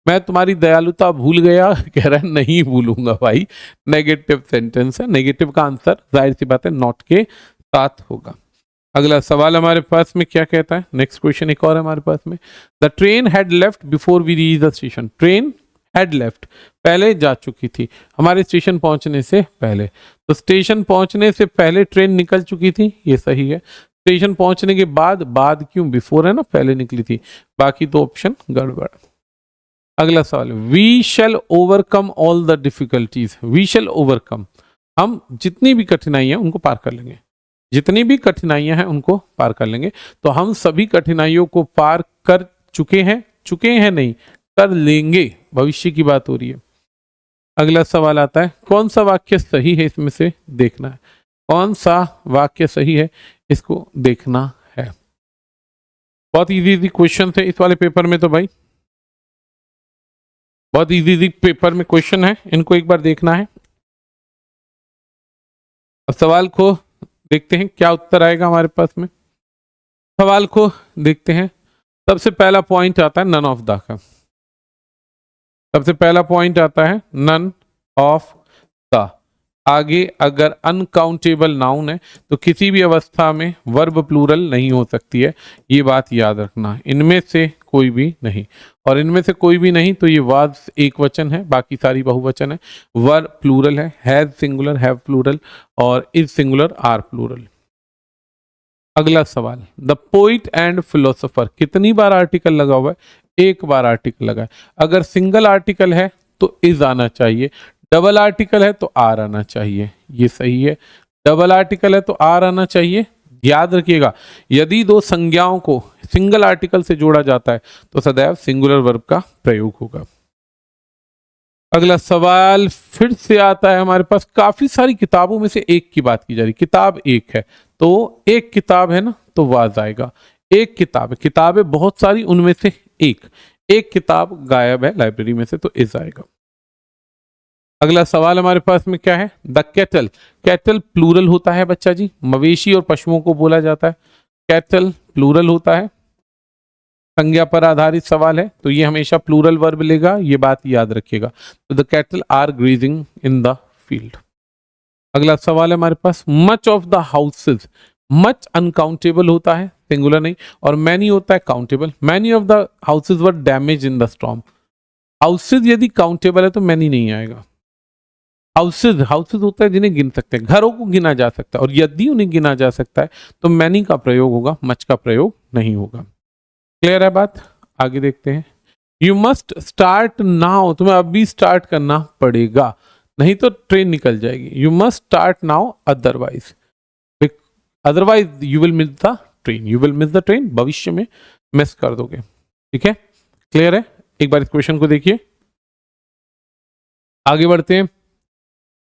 मैं तुम्हारी दयालुता भूल गया, कह रहा है नहीं भूलूंगा भाई, नेगेटिव सेंटेंस है, नेगेटिव का आंसर जाहिर सी बात है नॉट के साथ होगा। अगला सवाल हमारे पास में क्या कहता है, नेक्स्ट क्वेश्चन एक और है हमारे पास में, the train had left before we reach the station. Train had left, पहले जा चुकी थी हमारे स्टेशन पहुंचने से पहले, तो स्टेशन पहुंचने से पहले ट्रेन निकल चुकी थी, ये सही है। स्टेशन पहुंचने के बाद, बाद क्यों, बिफोर है ना, पहले निकली थी, बाकी दो ऑप्शन गड़बड़। अगला सवाल, we shall overcome all the difficulties. We shall overcome, हम जितनी भी कठिनाइयां उनको पार कर लेंगे, जितनी भी कठिनाइयां हैं उनको पार कर लेंगे। तो हम सभी कठिनाइयों को पार कर चुके हैं नहीं, कर लेंगे, भविष्य की बात हो रही है। अगला सवाल आता है, कौन सा वाक्य सही है, इसमें से देखना है, कौन सा वाक्य सही है इसको देखना है। बहुत इजी क्वेश्चन थे इस वाले पेपर में, तो भाई बहुत इजी पेपर में क्वेश्चन है, इनको एक बार देखना है। अब सवाल को देखते हैं क्या उत्तर आएगा हमारे पास में। सवाल को देखते हैं, सबसे पहला पॉइंट आता है नन ऑफ द का, सबसे पहला पॉइंट आता है नन ऑफ द। आगे अगर अनकाउंटेबल नाउन है तो किसी भी अवस्था में वर्ब प्लूरल नहीं हो सकती है, ये बात याद रखना। इनमें से कोई भी नहीं, और इनमें से कोई भी नहीं तो ये वाज एक वचन है, बाकी सारी बहुवचन है। वर्ब प्लूरल है, हैज सिंगुलर, हैव प्लूरल और इज सिंगुलर, आर प्लूरल। अगला सवाल, द पोइट एंड फिलोसोफर, कितनी बार आर्टिकल लगा हुआ है, एक बार आर्टिकल लगा है। अगर सिंगल आर्टिकल है तो इज आना चाहिए, डबल आर्टिकल है तो आर आना चाहिए, ये सही है। डबल आर्टिकल है तो आर आना चाहिए। याद रखिएगा, यदि दो संज्ञाओं को सिंगल आर्टिकल से जोड़ा जाता है तो सदैव सिंगुलर वर्ब का प्रयोग होगा। अगला सवाल फिर से आता है हमारे पास, काफी सारी किताबों में से एक की बात की जा रही, किताब एक है तो एक किताब है ना तो वाज आएगा। एक किताब है, किताबें बहुत सारी, उनमें से एक किताब गायब है लाइब्रेरी में से तो इज आएगा। अगला सवाल हमारे पास में क्या है, द कैटल, कैटल प्लूरल होता है बच्चा जी, मवेशी और पशुओं को बोला जाता है, कैटल प्लूरल होता है, संज्ञा पर आधारित सवाल है तो ये हमेशा प्लूरल वर्ब लेगा, ये बात याद रखिएगा। तो the cattle are grazing in the field. अगला सवाल है हमारे पास, much of the houses, much uncountable होता है, सिंगुलर नहीं, और मैनी होता है countable. Many of the houses were damaged in the storm. Houses यदि काउंटेबल है तो मैनी नहीं आएगा। हाउसेज, हाउसेज होता है जिन्हें गिन सकते हैं, घरों को गिना जा सकता है, और यदि उन्हें गिना जा सकता है तो मैनी का प्रयोग होगा, मच का प्रयोग नहीं होगा। क्लियर है बात? आगे देखते हैं। यू मस्ट स्टार्ट नाउ, तुम्हें अभी स्टार्ट करना पड़ेगा, नहीं तो ट्रेन निकल जाएगी। You must start now otherwise, otherwise you will miss the train, you will miss the train, भविष्य में मिस कर दोगे। ठीक है, क्लियर है? एक बार इस क्वेश्चन को देखिए, आगे बढ़ते हैं।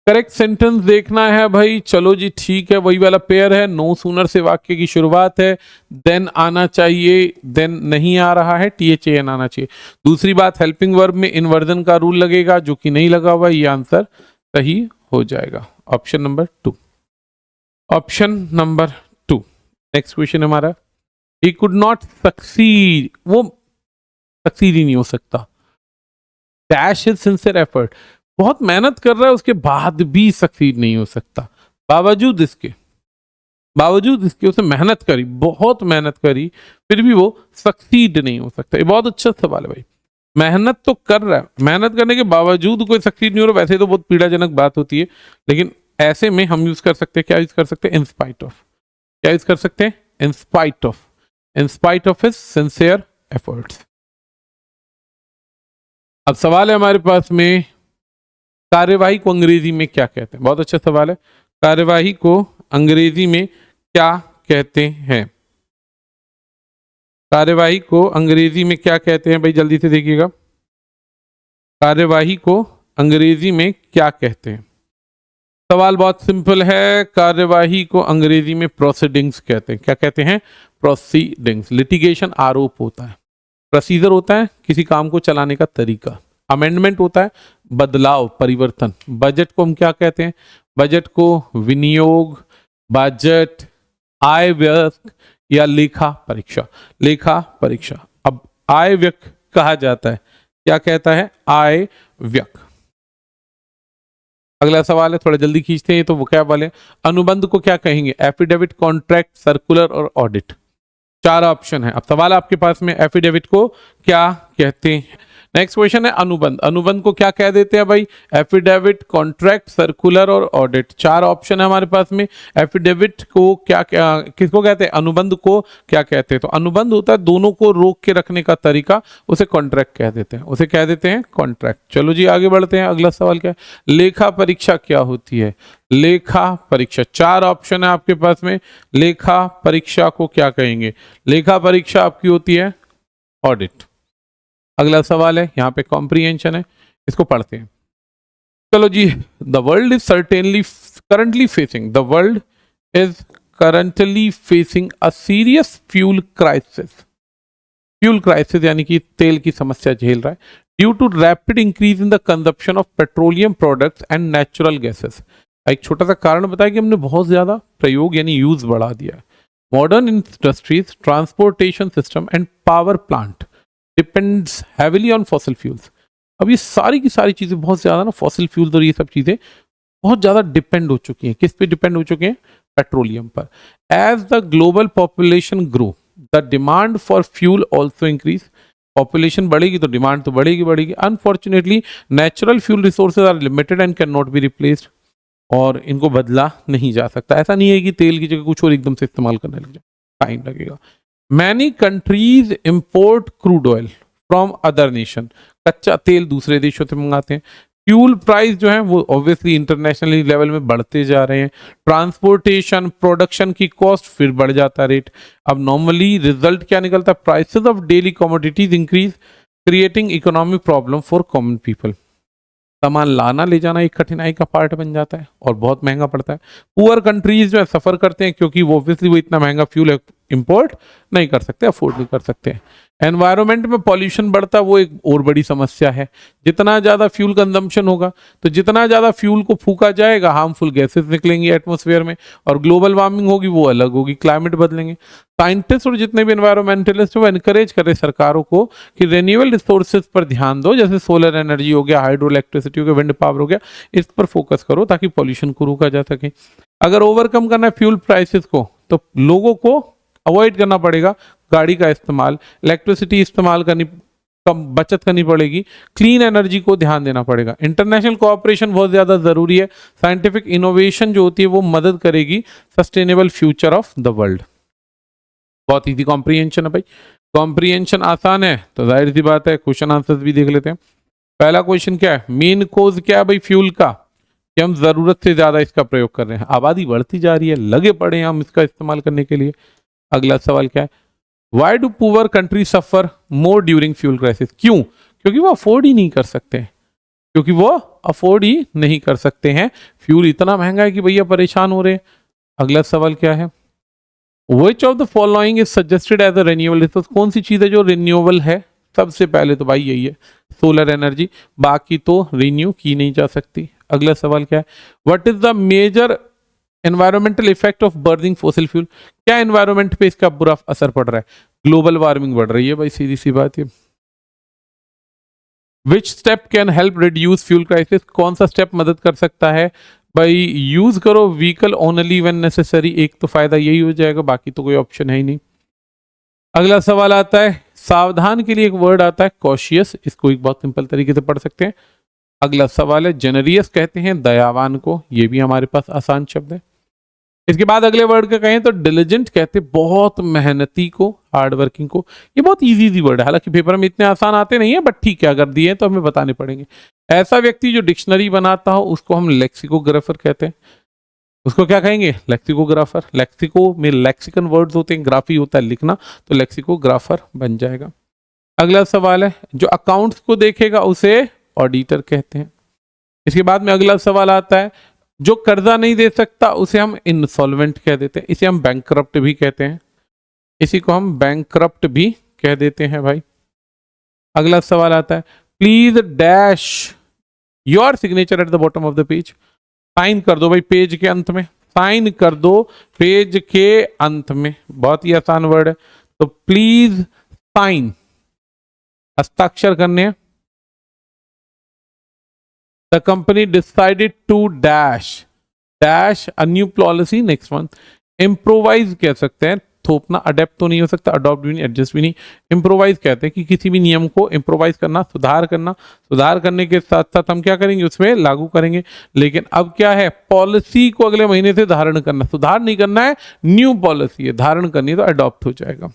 करेक्ट सेंटेंस देखना है भाई, चलो जी ठीक है, वही वाला पेयर है, नो सूनर से वाक्य की शुरुआत है, देन आना चाहिए, देन नहीं आ रहा है, THAN आना चाहिए। दूसरी बात, हेल्पिंग वर्ब में इन्वर्जन का रूल लगेगा, जो कि नहीं लगा हुआ, ये आंसर सही हो जाएगा, option number 2, option number 2। Next question हमारा, ही कुड नॉट सक्सीड, वो सक्सीड ही नहीं हो सकता, डैश हिज सिंसियर एफर्ट, बहुत मेहनत कर रहा है उसके बाद भी सक्सीड नहीं हो सकता, बावजूद इसके उसने मेहनत करी, बहुत मेहनत करी, फिर भी वो सक्सीड नहीं हो सकता। ये बहुत अच्छा सवाल है भाई, मेहनत तो कर रहा है, मेहनत करने के बावजूद कोई सक्सीड नहीं हो रहा, वैसे तो बहुत पीड़ाजनक बात होती है, लेकिन ऐसे में हम यूज कर सकते हैं, क्या यूज कर सकते हैं, इन स्पाइट ऑफ, क्या यूज कर सकते हैं, in spite of, in spite of his sincere efforts. अब सवाल है हमारे पास में, कार्यवाही को अंग्रेजी में क्या कहते हैं? बहुत अच्छा सवाल है, कार्यवाही को अंग्रेजी में क्या कहते हैं? कार्यवाही को अंग्रेजी में क्या कहते हैं भाई, जल्दी से देखिएगा, कार्यवाही को अंग्रेजी में क्या कहते हैं? सवाल बहुत सिंपल है, कार्यवाही को अंग्रेजी में प्रोसीडिंग्स कहते हैं। क्या कहते हैं? प्रोसीडिंग्स। लिटिगेशन आरोप होता है, प्रोसीजर होता है किसी काम को चलाने का तरीका, अमेंडमेंट होता है बदलाव, परिवर्तन। बजट को हम क्या कहते हैं? बजट को विनियोग, बजट, आय व्यय या लेखा परीक्षा, लेखा परीक्षा। अब आय व्यय कहा जाता है, क्या कहता है? आय व्यय। अगला सवाल है, थोड़ा जल्दी खींचते हैं, तो वो क्या वाले, अनुबंध को क्या कहेंगे? एफिडेविट, कॉन्ट्रैक्ट, सर्कुलर और ऑडिट। 4 ऑप्शन है। अब सवाल आपके पास में, एफिडेविट को क्या कहते हैं? नेक्स्ट क्वेश्चन है अनुबंध, अनुबंध को क्या कह देते हैं भाई? एफिडेविट, कॉन्ट्रैक्ट, सर्कुलर और ऑडिट। 4 ऑप्शन है हमारे पास में। एफिडेविट को क्या किसको कहते हैं? अनुबंध को क्या कहते हैं? तो अनुबंध होता है दोनों को रोक के रखने का तरीका, उसे कॉन्ट्रैक्ट कह देते हैं, उसे कह देते हैं कॉन्ट्रैक्ट। चलो जी आगे बढ़ते हैं, अगला सवाल क्या है? लेखा परीक्षा क्या होती है? लेखा परीक्षा, 4 ऑप्शन है आपके पास में। लेखा परीक्षा को क्या कहेंगे? लेखा परीक्षा आपकी होती है ऑडिट। अगला सवाल है, यहाँ पे कॉम्प्रिहेंशन है, इसको पढ़ते हैं। चलो जी, the world is currently facing a serious fuel crisis. Fuel crisis यानी कि तेल की समस्या झेल रहा है, due to rapid increase in the consumption of petroleum products and natural gases. एक छोटा सा कारण बताया कि हमने बहुत ज्यादा प्रयोग यानी यूज बढ़ा दिया है। Modern industries, transportation system and power plant depends heavily on fossil fuels. अब ये सारी की सारी चीजें बहुत ज्यादा ना, फॉसिल फ्यूल्स और ये सब चीजें बहुत ज्यादा डिपेंड हो चुकी हैं। किस पे डिपेंड हो चुके हैं? पेट्रोलियम पर। As the global population grow, the demand for fuel also increase. Population बढ़ेगी तो डिमांड तो बढ़ेगी। Unfortunately natural fuel resources are limited and can not be replaced, और इनको बदला नहीं जा सकता। ऐसा नहीं है कि तेल की जगह कुछ और एकदम से इस्तेमाल करने लग जाए, टाइम लगेगा। Many countries import crude oil from other nation. कच्चा तेल दूसरे देशों से मंगाते हैं। फ्यूल प्राइस जो है वो ऑब्वियसली इंटरनेशनली लेवल में बढ़ते जा रहे हैं। ट्रांसपोर्टेशन, प्रोडक्शन की कॉस्ट फिर बढ़ जाता है रेट। अब नॉर्मली रिजल्ट क्या निकलता है? Prices of daily commodities increase, creating economic problem for common people. सामान लाना ले जाना एक कठिनाई का पार्ट बन जाता है और बहुत महंगा पड़ता है। पुअर कंट्रीज जो है सफर करते हैं, क्योंकि वो ऑब्वियसली वो इतना महंगा फ्यूल इंपोर्ट नहीं कर सकते, अफोर्ड नहीं कर सकते हैं। एनवायरनमेंट में पॉल्यूशन बढ़ता वो एक और बड़ी समस्या है। जितना ज़्यादा फ्यूल कंजम्पशन होगा तो जितना ज़्यादा फ्यूल को फूका जाएगा हार्मफुल गैसेस निकलेंगी एटमॉस्फेयर में और ग्लोबल वार्मिंग होगी वो अलग होगी, क्लाइमेट बदलेंगे। साइंटिस्ट और जितने भी एनवायरमेंटलिस्ट वो एनकरेज करें सरकारों को कि रिन्यूएबल रिसोर्सेज पर ध्यान दो, जैसे सोलर एनर्जी हो गया, हाइड्रो इलेक्ट्रिसिटी हो गया, विंड पावर हो गया, इस पर फोकस करो ताकि पॉल्यूशन को रोका जा सके। अगर ओवरकम करना है फ्यूल प्राइसेस को तो लोगों को अवॉइड करना पड़ेगा गाड़ी का इस्तेमाल, इलेक्ट्रिसिटी इस्तेमाल करनी कम बचत करनी पड़ेगी, क्लीन एनर्जी को ध्यान देना पड़ेगा। इंटरनेशनल कोऑपरेशन बहुत ज़्यादा ज़रूरी है। साइंटिफिक इनोवेशन जो होती है वो मदद करेगी sustainable future of the world. बहुत इजी कॉम्प्रिहेंशन है भाई, कॉम्प्रिहेंशन आसान है तो जाहिर सी बात है क्वेश्चन आंसर्स भी देख लेते हैं। पहला क्वेश्चन क्या है, मेन कोज क्या है भाई फ्यूल का, कि हम ज़रूरत से ज़्यादा इसका प्रयोग कर रहे हैं, आबादी बढ़ती जा रही है, लगे पड़े हैं हम इसका इस्तेमाल करने के लिए। अगला सवाल क्या है, why do poor country suffer more during fuel crisis, क्यों? क्योंकि वो अफोर्ड ही नहीं कर सकते हैं, क्योंकि वो अफोर्ड ही नहीं कर सकते हैं, फ्यूल इतना महंगा है कि भैया परेशान हो रहे हैं। अगला सवाल क्या है, which of the following is suggested as a renewable resource, कौन सी चीज़ है जो रिन्यूएबल है? सबसे पहले तो भाई यही है सोलर एनर्जी, बाकी तो रिन्यू की नहीं जा सकती। अगला सवाल क्या है, what is the major environmental effect of burning fossil fuel, क्या एनवायरमेंट पे इसका बुरा असर पड़ रहा है? ग्लोबल वार्मिंग बढ़ रही है भाई, सीधी सी बात है। Which step can help reduce fuel crisis, कौन सा स्टेप मदद कर सकता है भाई? यूज करो व्हीकल ओनली व्हेन नेसेसरी, एक तो फायदा यही हो जाएगा, बाकी तो कोई ऑप्शन है ही नहीं। अगला सवाल आता है, सावधान के लिए एक वर्ड आता है कॉशियस, इसको एक बहुत सिंपल तरीके से पढ़ सकते हैं। अगला सवाल है, जेनरियस कहते हैं दयावान को, ये भी हमारे पास आसान शब्द है। इसके बाद अगले वर्ड का कहें तो डिलिजेंट कहते हैं बहुत मेहनती को, हार्ड वर्किंग को। ये बहुत इजी वर्ड है, हालांकि पेपर में इतने आसान आते नहीं है, बट ठीक है अगर दिए तो हमें बताने पड़ेंगे। ऐसा व्यक्ति जो डिक्शनरी बनाता हो उसको हम लेक्सिकोग्राफर कहते हैं। उसको क्या कहेंगे? लेक्सिकोग्राफर। लेक्सिको में लेक्सिकन वर्ड्स होते हैं, ग्राफी होता है लिखना, तो लेक्सिकोग्राफर बन जाएगा। अगला सवाल है, जो अकाउंट्स को देखेगा उसे ऑडिटर कहते हैं। इसके बाद में अगला सवाल आता है, जो कर्जा नहीं दे सकता उसे हम इंसॉल्वेंट कह देते हैं, इसे हम बैंकरप्ट भी कहते हैं, इसी को हम बैंकरप्ट भी कह देते हैं भाई। अगला सवाल आता है, please dash your signature at the bottom of the page, sign कर दो भाई पेज के अंत में, साइन कर दो पेज के अंत में, बहुत ही आसान वर्ड है। तो प्लीज साइन, हस्ताक्षर करने हैं। The company decided to dash a new policy next month. Improvise कह सकते हैं, थोपना, अडेप्ट तो नहीं हो सकता, अडॉप्ट भी नहीं, एडजस्ट भी नहीं। इम्प्रोवाइज कहते हैं कि किसी भी नियम को इम्प्रोवाइज करना, सुधार करना, सुधार करने के साथ साथ हम क्या करेंगे, उसमें लागू करेंगे। लेकिन अब क्या है, पॉलिसी को अगले महीने से धारण करना, सुधार नहीं करना है, न्यू पॉलिसी है, धारण करनी है तो अडॉप्ट हो जाएगा।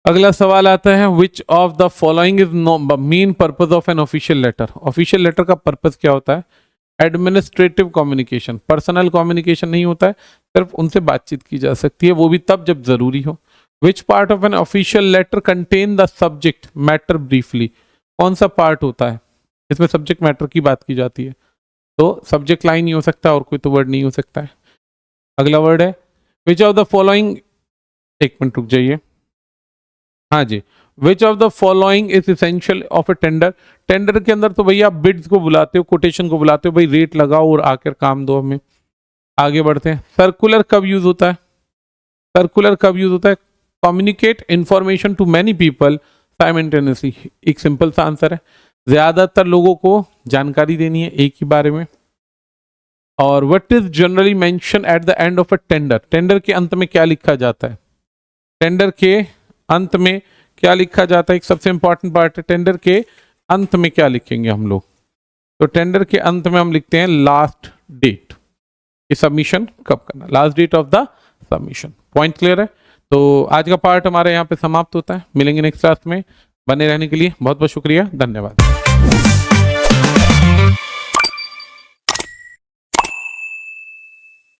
अगला सवाल आता है, which of the following is main purpose of an official letter. Official letter का पर्पज क्या होता है? एडमिनिस्ट्रेटिव कम्युनिकेशन, पर्सनल कम्युनिकेशन नहीं होता है, सिर्फ उनसे बातचीत की जा सकती है, वो भी तब जब जरूरी हो। Which part of an official letter contain the subject matter briefly, कौन सा पार्ट होता है इसमें सब्जेक्ट मैटर की बात की जाती है? तो सब्जेक्ट लाइन नहीं हो सकता और कोई तो वर्ड नहीं हो सकता है। अगला वर्ड है, विच ऑफ द फॉलोइंग, एक मिनट रुक जाइए, हाँ जी, which of the following is essential of a tender. Tender के अंदर तो भैया आप बिड्स को बुलाते हो, कोटेशन को बुलाते हो, भाई रेट लगाओ और आकर काम दो हमें। आगे बढ़ते हैं, सर्कुलर कब यूज होता है? सर्कुलर कब यूज होता है? Communicate information to many people simultaneously, एक सिंपल सा आंसर है, ज्यादातर लोगों को जानकारी देनी है एक ही बारे में। और what is generally mention at the end of a tender, tender के अंत में क्या लिखा जाता है? टेंडर के अंत में क्या लिखा जाता है? एक सबसे इंपॉर्टेंट पार्ट है, टेंडर के अंत में क्या लिखेंगे हम लोग? तो टेंडर के अंत में हम लिखते हैं लास्ट डेट, ये सबमिशन कब करना, last date of the submission. Point clear है? तो आज का पार्ट हमारे यहाँ पे समाप्त होता है, मिलेंगे नेक्स्ट क्लास में। बने रहने के लिए बहुत बहुत शुक्रिया, धन्यवाद।